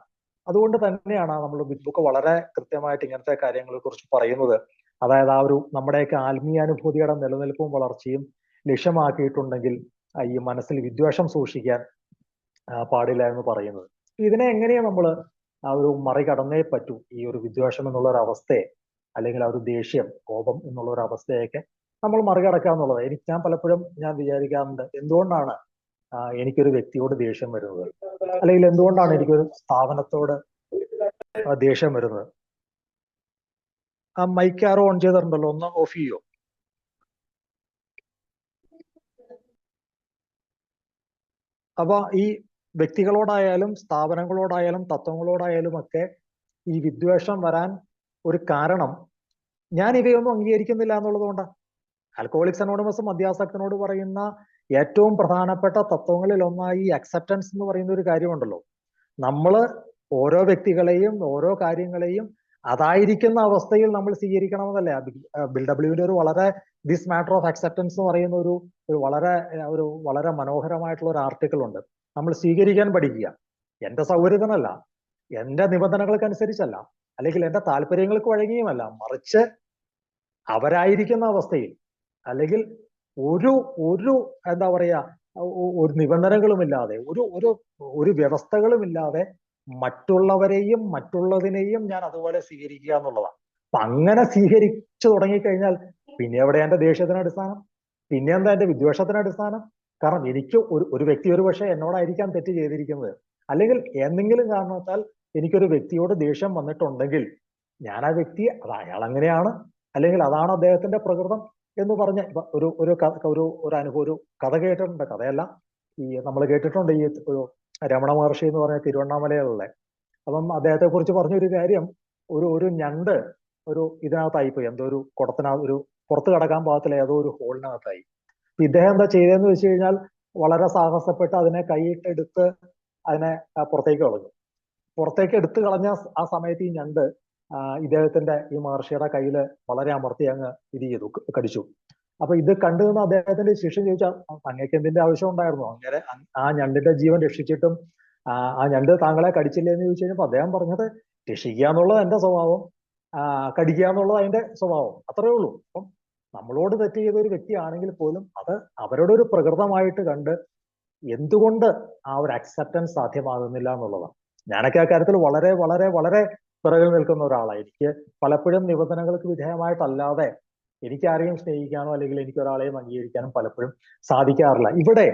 അതുകൊണ്ട് തന്നെയാണ് നമ്മൾ ബിഗ് ബുക്ക് വളരെ കൃത്യമായിട്ട് ഇങ്ങനത്തെ കാര്യങ്ങളെ കുറിച്ച് പറയുന്നത്. അതായത് നമ്മുടെയൊക്കെ ആത്മീയാനുഭൂതിയുടെ നിലനിൽപ്പും വളർച്ചയും ലക്ഷ്യമാക്കിയിട്ടുണ്ടെങ്കിൽ ഈ മനസ്സിൽ വിദ്വേഷം സൂക്ഷിക്കാൻ പാടില്ല എന്ന് പറയുന്നത്. ഇതിനെ എങ്ങനെയാണ് നമ്മൾ മറികടന്നേ പറ്റൂ, ഈ ഒരു വിദ്വേഷം എന്നുള്ള ഒരു അവസ്ഥയെ, അല്ലെങ്കിൽ ആ ഒരു ദേഷ്യം, കോപം എന്നുള്ള ഒരു അവസ്ഥയൊക്കെ നമ്മൾ മറികടക്കുക എന്നുള്ളത്. ഞാൻ പലപ്പോഴും വിചാരിക്കാറുണ്ട്, എന്തുകൊണ്ടാണ് എനിക്കൊരു വ്യക്തിയോട് ദേഷ്യം വരുന്നത്, അല്ലെങ്കിൽ എന്തുകൊണ്ടാണ് എനിക്കൊരു സ്ഥാപനത്തോട് ദേഷ്യം വരുന്നത്. ആ മൈക്ക് ആരോ ഓൺ ചെയ്തിട്ടുണ്ടല്ലോ, ഒന്ന് ഓഫ് ചെയ്യോ? അപ്പൊ ഈ വ്യക്തികളോടായാലും സ്ഥാപനങ്ങളോടായാലും തത്വങ്ങളോടായാലും ഒക്കെ ഈ വിദ്വേഷം വരാൻ ഒരു കാരണം ഞാൻ ഇവയൊന്നും അംഗീകരിക്കുന്നില്ല എന്നുള്ളത് കൊണ്ടാണ്. ആൽക്കഹോളിക്സ് അനോണിമസ് മദ്യാസക്തനോട് പറയുന്ന ഏറ്റവും പ്രധാനപ്പെട്ട തത്വങ്ങളിൽ ഒന്നായി അക്സെപ്റ്റൻസ് എന്ന് പറയുന്ന ഒരു കാര്യമുണ്ടല്ലോ. നമ്മള് ഓരോ വ്യക്തികളെയും ഓരോ കാര്യങ്ങളെയും അതായിരിക്കുന്ന അവസ്ഥയിൽ നമ്മൾ സ്വീകരിക്കണമെന്നല്ലേ. ബിൽ ഡബ്ല്യുവിന്റെ ഒരു വളരെ ദിസ് മാറ്റർ ഓഫ് അക്സെപ്റ്റൻസ് എന്ന് പറയുന്ന ഒരു വളരെ മനോഹരമായിട്ടുള്ള ഒരു ആർട്ടിക്കിൾ ഉണ്ട്. നമ്മൾ സ്വീകരിക്കാൻ പഠിക്കുക, എന്റെ സൗകര്യത്തിനല്ല, എന്റെ നിബന്ധനകൾക്കനുസരിച്ചല്ല, അല്ലെങ്കിൽ എന്റെ താല്പര്യങ്ങൾക്ക് വഴങ്ങിയുമല്ല, മറിച്ച് അവരായിരിക്കുന്ന അവസ്ഥയിൽ, അല്ലെങ്കിൽ ഒരു എന്താ പറയാ ഒരു നിബന്ധനകളുമില്ലാതെ, ഒരു വ്യവസ്ഥകളുമില്ലാതെ മറ്റുള്ളവരെയും മറ്റുള്ളതിനെയും ഞാൻ അതുപോലെ സ്വീകരിക്കുക എന്നുള്ളതാണ്. അപ്പൊ അങ്ങനെ സ്വീകരിച്ചു തുടങ്ങിക്കഴിഞ്ഞാൽ പിന്നെ എവിടെ എന്റെ ദേഷ്യത്തിന് അടിസ്ഥാനം, പിന്നെ എന്താ എന്റെ വിദ്വേഷത്തിന് അടിസ്ഥാനം? കാരണം എനിക്ക് ഒരു വ്യക്തി ഒരു പക്ഷേ എന്നോടായിരിക്കാം തെറ്റ് ചെയ്തിരിക്കുന്നത്, അല്ലെങ്കിൽ എന്തെങ്കിലും കാരണത്താൽ എനിക്കൊരു വ്യക്തിയോട് ദേഷ്യം വന്നിട്ടുണ്ടെങ്കിൽ ഞാൻ ആ വ്യക്തിയെ അയാൾ അങ്ങനെയാണ്, അല്ലെങ്കിൽ അതാണ് അദ്ദേഹത്തിന്റെ പ്രകൃതം എന്ന് പറഞ്ഞ് ഒരു അനുഭവം, ഒരു കഥ കേട്ടിട്ടുണ്ട്. കഥയല്ല, നമ്മൾ കേട്ടിട്ടുണ്ട്, ഒരു രമണ മഹർഷി എന്ന് പറഞ്ഞ തിരുവണ്ണാമലയിലുള്ള. അപ്പം അദ്ദേഹത്തെ കുറിച്ച് പറഞ്ഞൊരു കാര്യം, ഒരു ഞണ്ട് ഇതിനകത്തായി പോയി, എന്തോ ഒരു കുടത്തിനകത്ത് പുറത്ത് കടക്കാൻ പാകത്തില്ല ഏതോ ഒരു ഹോളിനകത്തായി. ഇദ്ദേഹം എന്താ ചെയ്തതെന്ന് വെച്ച് കഴിഞ്ഞാൽ വളരെ സാഹസപ്പെട്ട് അതിനെ കൈയിട്ടെടുത്ത് അതിനെ പുറത്തേക്ക് കളഞ്ഞു. പുറത്തേക്ക് എടുത്തു കളഞ്ഞ ആ സമയത്ത് ഈ ഞണ്ട് ഇദ്ദേഹത്തിന്റെ ഈ മഹർഷിയുടെ കയ്യിൽ വളരെ അമർത്തി അങ്ങ് ഇത് ചെയ്തു, കടിച്ചു. അപ്പൊ ഇത് കണ്ടു നിന്ന് അദ്ദേഹത്തിന്റെ ശിഷ്യൻ ചോദിച്ചാൽ അങ്ങേക്ക് എന്തിന്റെ ആവശ്യം ഉണ്ടായിരുന്നു, അങ്ങനെ ആ ഞണ്ടിന്റെ ജീവൻ രക്ഷിച്ചിട്ടും ആ ഞണ്ട് താങ്കളെ കടിച്ചില്ലേ എന്ന് ചോദിച്ചു കഴിഞ്ഞപ്പോൾ അദ്ദേഹം പറഞ്ഞത് രക്ഷിക്കുക എന്നുള്ളത് എന്റെ സ്വഭാവം, കടിക്കുക എന്നുള്ളത് അതിന്റെ സ്വഭാവം, അത്രേ ഉള്ളൂ. അപ്പം നമ്മളോട് തെറ്റ് ചെയ്ത ഒരു വ്യക്തിയാണെങ്കിൽ പോലും അത് അവരുടെ ഒരു പ്രകൃതമായിട്ട് കണ്ട് എന്തുകൊണ്ട് ആ ഒരു അക്സെപ്റ്റൻസ് സാധ്യമാകുന്നില്ല എന്നുള്ളതാണ്. ഞാനൊക്കെ ആ കാര്യത്തിൽ വളരെ വളരെ വളരെ പിറകിൽ നിൽക്കുന്ന ഒരാളാണ്. എനിക്ക് പലപ്പോഴും നിബന്ധനകൾക്ക് വിധേയമായിട്ടല്ലാതെ എനിക്ക് ആരെയും സ്നേഹിക്കാനോ അല്ലെങ്കിൽ എനിക്ക് ഒരാളെയും അംഗീകരിക്കാനും പലപ്പോഴും സാധിക്കാറില്ല. ഇവിടെ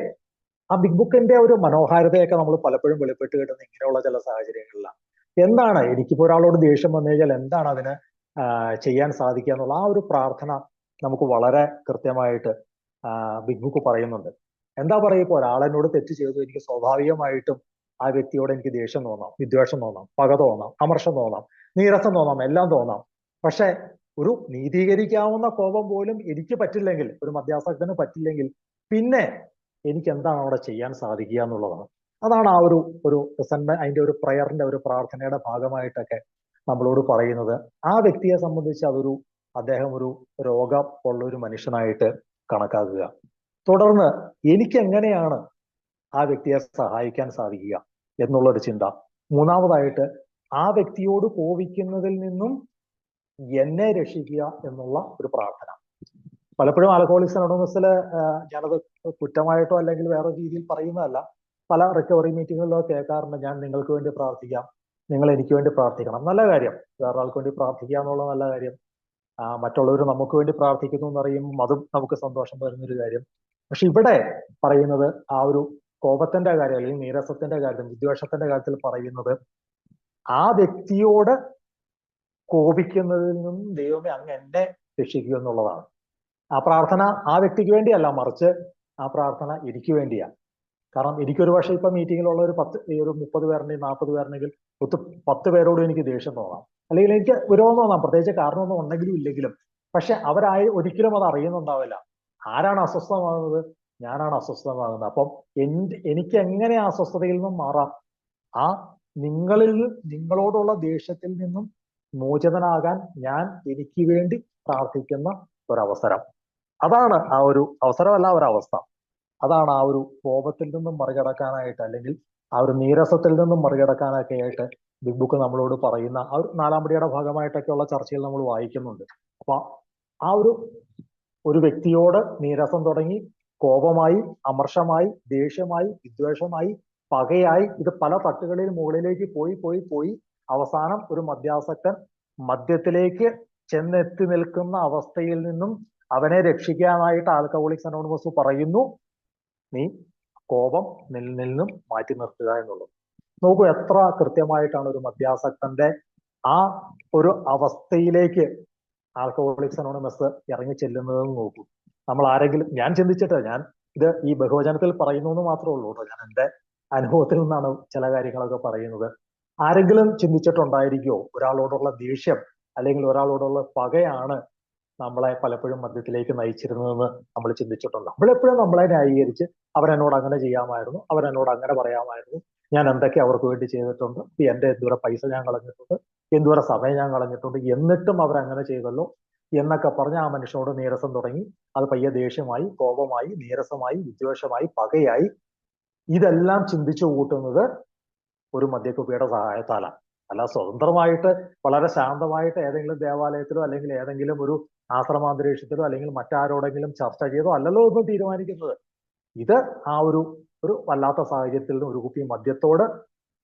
ആ ബിഗ് ബുക്കിന്റെ ഒരു മനോഹാരിതയൊക്കെ നമ്മൾ പലപ്പോഴും വെളിപ്പെട്ട് കിട്ടുന്ന ഇങ്ങനെയുള്ള ചില സാഹചര്യങ്ങളിലാണ്. എന്താണ് എനിക്കിപ്പോ ഒരാളോട് ദേഷ്യം വന്നു കഴിഞ്ഞാൽ എന്താണ് അതിന് ചെയ്യാൻ സാധിക്കുക എന്നുള്ള ആ ഒരു പ്രാർത്ഥന നമുക്ക് വളരെ കൃത്യമായിട്ട് ബിഗ് ബുക്ക് പറയുന്നുണ്ട്. എന്താ പറയുക, ഇപ്പോൾ ഒരാളെന്നോട് തെറ്റ് ചെയ്തു, എനിക്ക് സ്വാഭാവികമായിട്ടും ആ വ്യക്തിയോട് എനിക്ക് ദേഷ്യം തോന്നാം, വിദ്വേഷം തോന്നാം, പക തോന്നാം, അമർഷം തോന്നാം, നീരസം തോന്നാം, എല്ലാം തോന്നാം. പക്ഷെ ഒരു നീതീകരിക്കാവുന്ന കോപം പോലും എനിക്ക് പറ്റില്ലെങ്കിൽ, ഒരു മധ്യാസക്തന് പറ്റില്ലെങ്കിൽ, പിന്നെ എനിക്ക് എന്താണ് അവിടെ ചെയ്യാൻ സാധിക്കുക എന്നുള്ളതാണ്. അതാണ് ആ ഒരു അതിന്റെ ഒരു പ്രയറിന്റെ ഒരു പ്രാർത്ഥനയുടെ ഭാഗമായിട്ടൊക്കെ നമ്മളോട് പറയുന്നത്. ആ വ്യക്തിയെ സംബന്ധിച്ച് അദ്ദേഹം ഒരു രോഗം ഉള്ള ഒരു മനുഷ്യനായിട്ട് കണക്കാക്കുക. തുടർന്ന് എനിക്ക് എങ്ങനെയാണ് ആ വ്യക്തിയെ സഹായിക്കാൻ സാധിക്കുക എന്നുള്ളൊരു ചിന്ത. മൂന്നാമതായിട്ട് ആ വ്യക്തിയോട് കോപിക്കുന്നതിൽ നിന്നും എന്നെ രക്ഷിക്കുക എന്നുള്ള ഒരു പ്രാർത്ഥന. പലപ്പോഴും ആൽക്കഹോളിക്സ് അനോണിമസില് ഞാനത് കുറ്റമായിട്ടോ അല്ലെങ്കിൽ വേറെ രീതിയിൽ പറയുന്നതല്ല, പല റിക്കവറി മീറ്റിങ്ങുകളിലോ കേൾക്കാറുണ്ട്, ഞാൻ നിങ്ങൾക്ക് വേണ്ടി പ്രാർത്ഥിക്കാം, നിങ്ങൾ എനിക്ക് വേണ്ടി പ്രാർത്ഥിക്കണം. നല്ല കാര്യം, വേറൊരാൾക്ക് വേണ്ടി പ്രാർത്ഥിക്കുക എന്നുള്ള നല്ല കാര്യം. മറ്റുള്ളവർ നമുക്ക് വേണ്ടി പ്രാർത്ഥിക്കുന്നു എന്നറിയുമ്പോൾ അതും നമുക്ക് സന്തോഷം തരുന്നൊരു കാര്യം. പക്ഷെ ഇവിടെ പറയുന്നത് ആ ഒരു കോപത്തിന്റെ കാര്യം അല്ലെങ്കിൽ നീരസത്തിന്റെ കാര്യം, വിദ്വേഷത്തിന്റെ കാര്യത്തിൽ പറയുന്നത് ആ വ്യക്തിയോട് കോപിക്കുന്നതിൽ നിന്നും ദൈവമേ അങ്ങ് എന്നെ രക്ഷിക്കുക എന്നുള്ളതാണ്. ആ പ്രാർത്ഥന ആ വ്യക്തിക്ക് വേണ്ടിയല്ല, മറിച്ച് ആ പ്രാർത്ഥന എനിക്ക് വേണ്ടിയാണ്. കാരണം എനിക്കൊരു പക്ഷേ ഇപ്പൊ മീറ്റിങ്ങിലുള്ള ഒരു 30 പേരുണ്ടെങ്കിൽ 40 പേരുണ്ടെങ്കിൽ 10 പേരോടും എനിക്ക് ദേഷ്യം തോന്നാം, അല്ലെങ്കിൽ എനിക്ക് വിരോധം തോന്നാം, പ്രത്യേകിച്ച് കാരണമൊന്നും ഉണ്ടെങ്കിലും ഇല്ലെങ്കിലും. പക്ഷെ ഒരിക്കലും അത് അറിയുന്നുണ്ടാവില്ല. ആരാണ് അസ്വസ്ഥമാകുന്നത്? ഞാനാണ് അസ്വസ്ഥമാകുന്നത്. അപ്പം എനിക്ക് എങ്ങനെ ആ അസ്വസ്ഥതയിൽ നിന്നും മാറാം? ആ നിങ്ങളോടുള്ള ദേഷ്യത്തിൽ നിന്നും മോചിതനാകാൻ ഞാൻ എനിക്ക് വേണ്ടി പ്രാർത്ഥിക്കുന്ന ഒരവസരം. അതാണ് ആ ഒരു അവസരമല്ല, ഒരവസ്ഥ. അതാണ് ആ ഒരു കോപത്തിൽ നിന്നും മറികടക്കാനായിട്ട്, അല്ലെങ്കിൽ ആ ഒരു നീരസത്തിൽ നിന്നും മറികടക്കാനൊക്കെ ആയിട്ട് ബിഗ് ബുക്ക് നമ്മളോട് പറയുന്ന ആ ഒരു 4-ാം പടിയുടെ ഭാഗമായിട്ടൊക്കെയുള്ള ചർച്ചയിൽ നമ്മൾ വായിക്കുന്നുണ്ട്. അപ്പൊ ആ ഒരു വ്യക്തിയോട് നീരസം തുടങ്ങി കോപമായി, അമർഷമായി, ദേഷ്യമായി, വിദ്വേഷമായി, പകയായി, ഇത് പല തട്ടുകളിൽ മുകളിലേക്ക് പോയി അവസാനം ഒരു മദ്യാസക്തൻ മദ്യത്തിലേക്ക് ചെന്നെത്തി നിൽക്കുന്ന അവസ്ഥയിൽ നിന്നും അവനെ രക്ഷിക്കാനായിട്ട് ആൽക്കഹോളിക്സ് അനോണിമസ് പറയുന്നു, നീ കോപം നിന്നും മാറ്റി നിർത്തുക എന്നുള്ളത്. നോക്കൂ എത്ര കൃത്യമായിട്ടാണ് ഒരു മദ്യാസക്തന്റെ ആ ഒരു അവസ്ഥയിലേക്ക് ആൽക്കഹോളിക്സ് അനോണിമസ് ഇറങ്ങി ചെല്ലുന്നതെന്ന് നോക്കൂ. നമ്മൾ ആരെങ്കിലും, ഞാൻ ഇത് ഈ ബഹുവചനത്തിൽ പറയുന്നു എന്ന് മാത്രമേ ഉള്ളൂ കേട്ടോ, ഞാൻ എൻ്റെ അനുഭവത്തിൽ നിന്നാണ് ചില കാര്യങ്ങളൊക്കെ പറയുന്നത്. ആരെങ്കിലും ചിന്തിച്ചിട്ടുണ്ടായിരിക്കുമോ ഒരാളോടുള്ള ദേഷ്യം അല്ലെങ്കിൽ ഒരാളോടുള്ള പകയാണ് നമ്മളെ പലപ്പോഴും മദ്യത്തിലേക്ക് നയിച്ചിരുന്നതെന്ന് നമ്മൾ ചിന്തിച്ചിട്ടുണ്ട്? നമ്മളെപ്പോഴും നമ്മളെ ന്യായീകരിച്ച് അവരെന്നോട് അങ്ങനെ ചെയ്യാമായിരുന്നു, അവരെന്നോട് അങ്ങനെ പറയാമായിരുന്നു, ഞാൻ എന്തൊക്കെ അവർക്ക് വേണ്ടി ചെയ്തിട്ടുണ്ട്, എന്റെ എന്തോരം പൈസ ഞാൻ കളഞ്ഞിട്ടുണ്ട്, എന്തോരം സമയം ഞാൻ കളഞ്ഞിട്ടുണ്ട്, എന്നിട്ടും അവരങ്ങനെ ചെയ്തല്ലോ എന്നൊക്കെ പറഞ്ഞ് ആ മനുഷ്യനോട് നീരസം തുടങ്ങി. അത് പയ്യെ ദേഷ്യമായി, കോപമായി, നീരസമായി, വിദ്വേഷമായി, പകയായി. ഇതെല്ലാം ചിന്തിച്ചു കൂട്ടുന്നത് ഒരു മദ്യക്കുപ്പിയുടെ സഹായത്താലാണ്. അല്ല സ്വതന്ത്രമായിട്ട് വളരെ ശാന്തമായിട്ട് ഏതെങ്കിലും ദേവാലയത്തിലോ അല്ലെങ്കിൽ ഏതെങ്കിലും ഒരു ആശ്രമാന്തരീക്ഷത്തിലോ അല്ലെങ്കിൽ മറ്റാരോടെങ്കിലും ചർച്ച ചെയ്തോ അല്ലല്ലോ ഒന്നും തീരുമാനിക്കുന്നത്. ഇത് ആ ഒരു വല്ലാത്ത സാഹചര്യത്തിൽ നിന്ന് ഒരു കുപ്പി മദ്യത്തോട്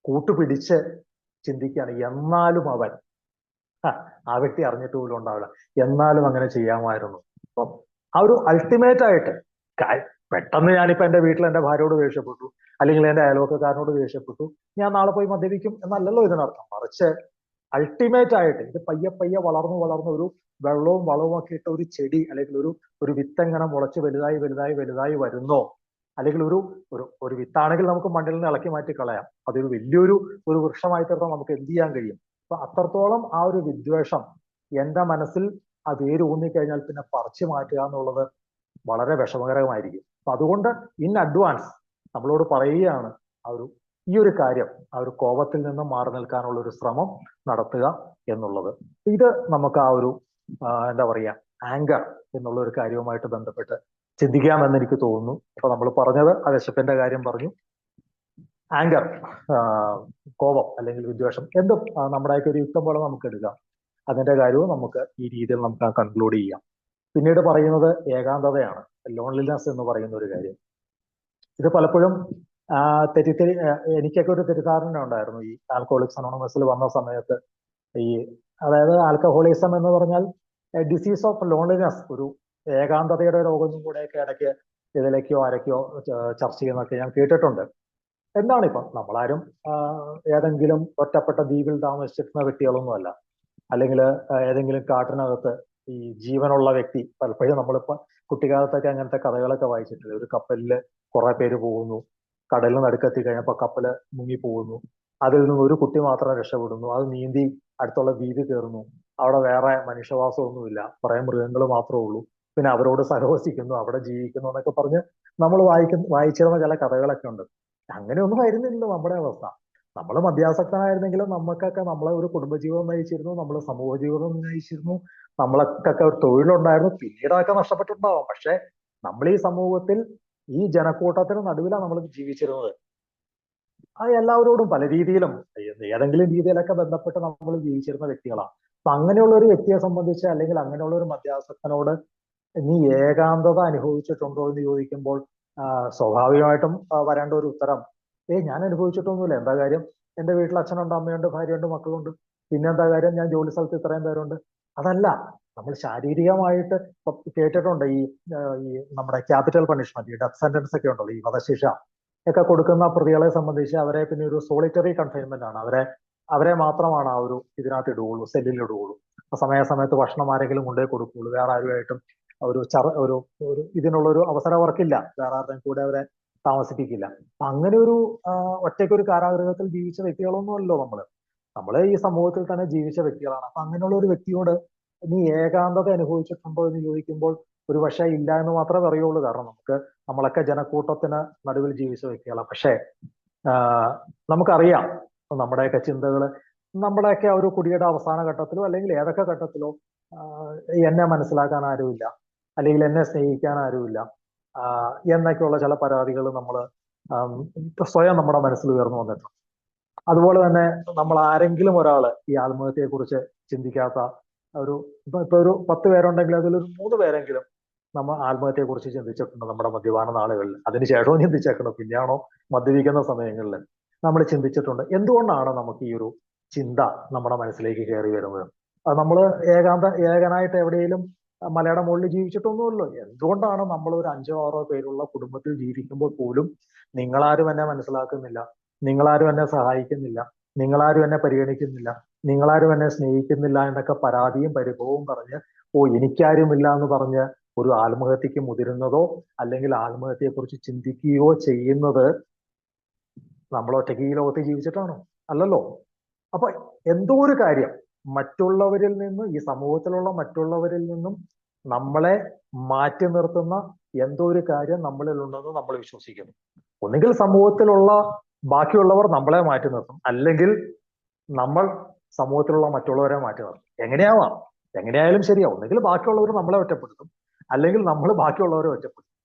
കൂട്ടുപിടിച്ച് ചിന്തിക്കുകയാണ്. എന്നാലും അവൻ ആ വ്യക്തി അറിഞ്ഞിട്ട് പോലും ഉണ്ടാവില്ല, എന്നാലും അങ്ങനെ ചെയ്യാമായിരുന്നു. അപ്പം ആ ഒരു അൾട്ടിമേറ്റ് ആയിട്ട് പെട്ടെന്ന് ഞാനിപ്പോ എന്റെ വീട്ടിൽ എന്റെ ഭാര്യയോട് ദേഷ്യപ്പെട്ടു, അല്ലെങ്കിൽ എന്റെ അയൽവക്കക്കാരനോട് ദേഷ്യപ്പെട്ടു, ഞാൻ നാളെ പോയി മദ്യപിക്കും എന്നല്ലല്ലോ ഇതിനർത്ഥം. മറിച്ച് അൾട്ടിമേറ്റ് ആയിട്ട് ഇത് പയ്യെ വളർന്നു ഒരു വെള്ളവും വളവും ഒക്കെ ഇട്ട ഒരു ചെടി അല്ലെങ്കിൽ ഒരു വിത്തെങ്ങനെ മുളച്ച് വലുതായി വരുന്നോ, അല്ലെങ്കിൽ ഒരു വിത്താണെങ്കിൽ നമുക്ക് മണ്ണിൽ നിന്ന് ഇളക്കി മാറ്റി കളയാം. അതൊരു വലിയൊരു വൃക്ഷമായി തീർന്നാൽ നമുക്ക് എന്ത് ചെയ്യാൻ കഴിയും? അപ്പൊ അത്രത്തോളം ആ ഒരു വിദ്വേഷം എന്റെ മനസ്സിൽ ആ വേര് ഊന്നിക്കഴിഞ്ഞാൽ പിന്നെ പറിച്ചു മാറ്റുക എന്നുള്ളത് വളരെ വിഷമകരമായിരിക്കും. അപ്പൊ അതുകൊണ്ട് ഇൻ അഡ്വാൻസ് നമ്മളോട് പറയുകയാണ് ഈ ഒരു കാര്യം, ആ ഒരു കോപത്തിൽ നിന്നും മാറി നിൽക്കാനുള്ള ഒരു ശ്രമം നടത്തുക എന്നുള്ളത്. ഇത് നമുക്ക് ആ ഒരു എന്താ പറയാ ആങ്കർ എന്നുള്ള ഒരു കാര്യവുമായിട്ട് ബന്ധപ്പെട്ട് ചിന്തിക്കാമെന്ന് എനിക്ക് തോന്നുന്നു. അപ്പൊ നമ്മൾ പറഞ്ഞത് ആ വിശപ്പിന്റെ കാര്യം പറഞ്ഞു, ആങ്കർ, കോപം അല്ലെങ്കിൽ വിദ്വേഷം, എന്തും നമ്മുടെയൊക്കെ ഒരു യുക്തം പോലെ നമുക്ക് എടുക്കാം. അതിന്റെ കാര്യവും നമുക്ക് ഈ രീതിയിൽ നമുക്ക് കൺക്ലൂഡ് ചെയ്യാം. പിന്നീട് പറയുന്നത് ഏകാന്തതയാണ്, ലോൺലിനെസ് എന്ന് പറയുന്ന ഒരു കാര്യം. ഇത് പലപ്പോഴും എനിക്കൊക്കെ ഒരു തെറ്റിദ്ധാരണ ഉണ്ടായിരുന്നു ഈ ആൽക്കഹോളിക്സ് അനോണിമസിൽ വന്ന സമയത്ത്. അതായത് ആൽക്കഹോളിസം എന്ന് പറഞ്ഞാൽ ഡിസീസ് ഓഫ് ലോൺലിനെസ്, ഒരു ഏകാന്തതയുടെ രോഗം കൂടെയൊക്കെ ഇടയ്ക്ക് ഇതിലേക്കോ ആരൊക്കെയോ ചർച്ച ചെയ്യുന്നതൊക്കെ ഞാൻ കേട്ടിട്ടുണ്ട്. എന്താണിപ്പം നമ്മളാരും ഏതെങ്കിലും ഒറ്റപ്പെട്ട ദ്വീപിൽ താമസിച്ചിരുന്ന വ്യക്തികളൊന്നുമല്ല, അല്ലെങ്കിൽ ഏതെങ്കിലും കാട്ടിനകത്ത് ഈ ജീവനുള്ള വ്യക്തി. പലപ്പോഴും നമ്മളിപ്പോ കുട്ടിക്കാലത്തൊക്കെ അങ്ങനത്തെ കഥകളൊക്കെ വായിച്ചിട്ടില്ല. ഒരു കപ്പലില് കുറെ പേര് പോകുന്നു, കടലിൽ നടുക്കെത്തി കഴിഞ്ഞപ്പോൾ കപ്പല് മുങ്ങി പോകുന്നു, അതിൽ നിന്ന് ഒരു കുട്ടി മാത്രം രക്ഷപ്പെടുന്നു, അത് നീന്തി അടുത്തുള്ള ദ്വീപിൽ കയറുന്നു, അവിടെ വേറെ മനുഷ്യവാസമൊന്നുമില്ല, കുറെ മൃഗങ്ങൾ മാത്രമേ ഉള്ളൂ, പിന്നെ അവരോട് സഹവസിക്കുന്നു, അവിടെ ജീവിക്കുന്നു എന്നൊക്കെ പറഞ്ഞ് നമ്മൾ വായിച്ചിരുന്ന ചില കഥകളൊക്കെ ഉണ്ട്. അങ്ങനെയൊന്നും ആയിരുന്നില്ലല്ലോ നമ്മുടെ അവസ്ഥ. നമ്മൾ മദ്യാസക്തനായിരുന്നെങ്കിലും നമുക്കൊക്കെ നമ്മളെ ഒരു കുടുംബജീവിതം നയിച്ചിരുന്നു, നമ്മൾ സമൂഹ ജീവിതം നയിച്ചിരുന്നു, നമ്മളൊക്കെ ഒരു തൊഴിലുണ്ടായിരുന്നു. പിന്നീട് അതൊക്കെ നഷ്ടപ്പെട്ടിട്ടുണ്ടാവാം, പക്ഷെ നമ്മൾ ഈ സമൂഹത്തിൽ ഈ ജനക്കൂട്ടത്തിന് നടുവിലാണ് നമ്മൾ ജീവിച്ചിരുന്നത്. അത് എല്ലാവരോടും പല രീതിയിലും ഏതെങ്കിലും രീതിയിലൊക്കെ ബന്ധപ്പെട്ട് നമ്മൾ ജീവിച്ചിരുന്ന വ്യക്തികളാണ്. അപ്പൊ അങ്ങനെയുള്ള ഒരു വ്യക്തിയെ സംബന്ധിച്ച്, അല്ലെങ്കിൽ അങ്ങനെയുള്ള ഒരു മദ്യാസക്തനോട് നീ ഏകാന്തത അനുഭവിച്ചിട്ടുണ്ടോ എന്ന് ചോദിക്കുമ്പോൾ സ്വാഭാവികമായിട്ടും വരേണ്ട ഒരു ഉത്തരം, ഞാൻ അനുഭവിച്ചിട്ടൊന്നുമില്ല. എന്താ കാര്യം, എന്റെ വീട്ടിൽ അച്ഛനുണ്ട്, അമ്മയുണ്ട്, ഭാര്യയുണ്ട്, മക്കളുണ്ട്, പിന്നെ എന്താ കാര്യം, ഞാൻ ജോലി സ്ഥലത്ത് ഇത്രയും പേരുണ്ട്. അതല്ല, നമ്മൾ ശാരീരികമായിട്ട് കേട്ടിട്ടുണ്ട് ഈ നമ്മുടെ ക്യാപിറ്റൽ പണിഷ്മെന്റ്, ഈ ഡെത്ത് സെന്റൻസ് ഒക്കെ ഉണ്ടല്ലോ, ഈ വധശിക്ഷ ഒക്കെ കൊടുക്കുന്ന പ്രതികളെ സംബന്ധിച്ച് അവരെ പിന്നെ ഒരു സോളിറ്ററി കൺഫൈൻമെന്റ് ആണ്. അവരെ മാത്രമാണ് ആ ഒരു ഇതിനകത്ത് ഇടുകയുള്ളൂ, സെല്ലിൽ ഇടുകയുള്ളൂ. സമയത്ത് ഭക്ഷണം ആരെങ്കിലും കൊണ്ടേ കൊടുക്കുകയുള്ളൂ, വേറെ ആരുമായിട്ടും ഒരു ഇതിനുള്ള ഒരു അവസരം അവർക്കില്ല, വേറെ ആരുടെയും കൂടെ അവരെ താമസിപ്പിക്കില്ല. അങ്ങനെ ഒരു ഒറ്റയ്ക്കൊരു കാരാഗൃഹത്തിൽ ജീവിച്ച വ്യക്തികളൊന്നുമല്ലോ നമ്മള് ഈ സമൂഹത്തിൽ തന്നെ ജീവിച്ച വ്യക്തികളാണ്. അപ്പൊ അങ്ങനെയുള്ള ഒരു വ്യക്തിയോട് നീ ഏകാന്തത അനുഭവിച്ചിട്ടുണ്ടോ എന്ന് ചോദിക്കുമ്പോൾ ഒരു പക്ഷേ ഇല്ല എന്ന് മാത്രമേ പറയുള്ളൂ. കാരണം നമ്മളൊക്കെ ജനക്കൂട്ടത്തിന് നടുവിൽ ജീവിച്ച വ്യക്തികളാണ്. പക്ഷേ നമുക്കറിയാം നമ്മുടെയൊക്കെ ചിന്തകള്, നമ്മുടെയൊക്കെ ഒരു കുടിയുടെ അവസാന ഘട്ടത്തിലോ അല്ലെങ്കിൽ ഏതൊക്കെ ഘട്ടത്തിലോ എന്നെ മനസ്സിലാക്കാൻ ആരുമില്ല, അല്ലെങ്കിൽ എന്നെ സ്നേഹിക്കാൻ ആരുമില്ല എന്നൊക്കെയുള്ള ചില പരാതികൾ നമ്മൾ സ്വയം നമ്മുടെ മനസ്സിൽ ഉയർന്നു വന്നിട്ടുണ്ട്. അതുപോലെ തന്നെ നമ്മൾ ആരെങ്കിലും ഒരാള് ഈ ആത്മഹത്യയെ കുറിച്ച് ചിന്തിക്കാത്ത ഇപ്പൊ ഒരു 10 പേരുണ്ടെങ്കിൽ അതിലൊരു 3 പേരെങ്കിലും നമ്മൾ ആത്മഹത്യയെ കുറിച്ച് ചിന്തിച്ചിട്ടുണ്ട് നമ്മുടെ മദ്യപാന നാളുകളിൽ. അതിനുശേഷവും ചിന്തിച്ചേക്കണം, പിന്നെയാണോ മദ്യപിക്കുന്ന സമയങ്ങളിൽ നമ്മൾ ചിന്തിച്ചിട്ടുണ്ട്. എന്തുകൊണ്ടാണ് നമുക്ക് ഈ ഒരു ചിന്ത നമ്മുടെ മനസ്സിലേക്ക് കയറി വരുന്നത്? അത് നമ്മൾ ഏകനായിട്ട് എവിടെയെങ്കിലും മലയുടെ മുകളിൽ ജീവിച്ചിട്ടൊന്നുമല്ലോ. എന്തുകൊണ്ടാണ് നമ്മൾ ഒരു 5-6 പേരുള്ള കുടുംബത്തിൽ ജീവിക്കുമ്പോൾ പോലും നിങ്ങളാരും എന്നെ മനസ്സിലാക്കുന്നില്ല, നിങ്ങളാരും എന്നെ സഹായിക്കുന്നില്ല, നിങ്ങളാരും എന്നെ പരിഗണിക്കുന്നില്ല, നിങ്ങളാരും എന്നെ സ്നേഹിക്കുന്നില്ല എന്നൊക്കെ പരാതിയും പരിഭവവും പറഞ്ഞ് എനിക്കാരുമില്ല എന്ന് പറഞ്ഞ് ഒരു ആത്മഹത്യക്ക് മുതിരുന്നതോ അല്ലെങ്കിൽ ആത്മഹത്യയെ കുറിച്ച് ചിന്തിക്കുകയോ ചെയ്യുന്നത് നമ്മൾ ഒറ്റയ്ക്ക് ഈ ലോകത്ത് ജീവിച്ചിട്ടാണോ? അല്ലല്ലോ. അപ്പൊ എന്തോ ഒരു കാര്യം മറ്റുള്ളവരിൽ നിന്നും, ഈ സമൂഹത്തിലുള്ള മറ്റുള്ളവരിൽ നിന്നും നമ്മളെ മാറ്റി നിർത്തുന്ന എന്തോ ഒരു കാര്യം നമ്മളിൽ ഉണ്ടെന്ന് നമ്മൾ വിശ്വസിക്കുന്നു. ഒന്നുകിൽ സമൂഹത്തിലുള്ള ബാക്കിയുള്ളവർ നമ്മളെ മാറ്റി നിർത്തും, അല്ലെങ്കിൽ നമ്മൾ സമൂഹത്തിലുള്ള മറ്റുള്ളവരെ മാറ്റി നിർത്തും. എങ്ങനെയായാലും ശരിയാവും. ഒന്നുകിൽ ബാക്കിയുള്ളവർ നമ്മളെ ഒറ്റപ്പെടുത്തും, അല്ലെങ്കിൽ നമ്മൾ ബാക്കിയുള്ളവരെ ഒറ്റപ്പെടുത്തും.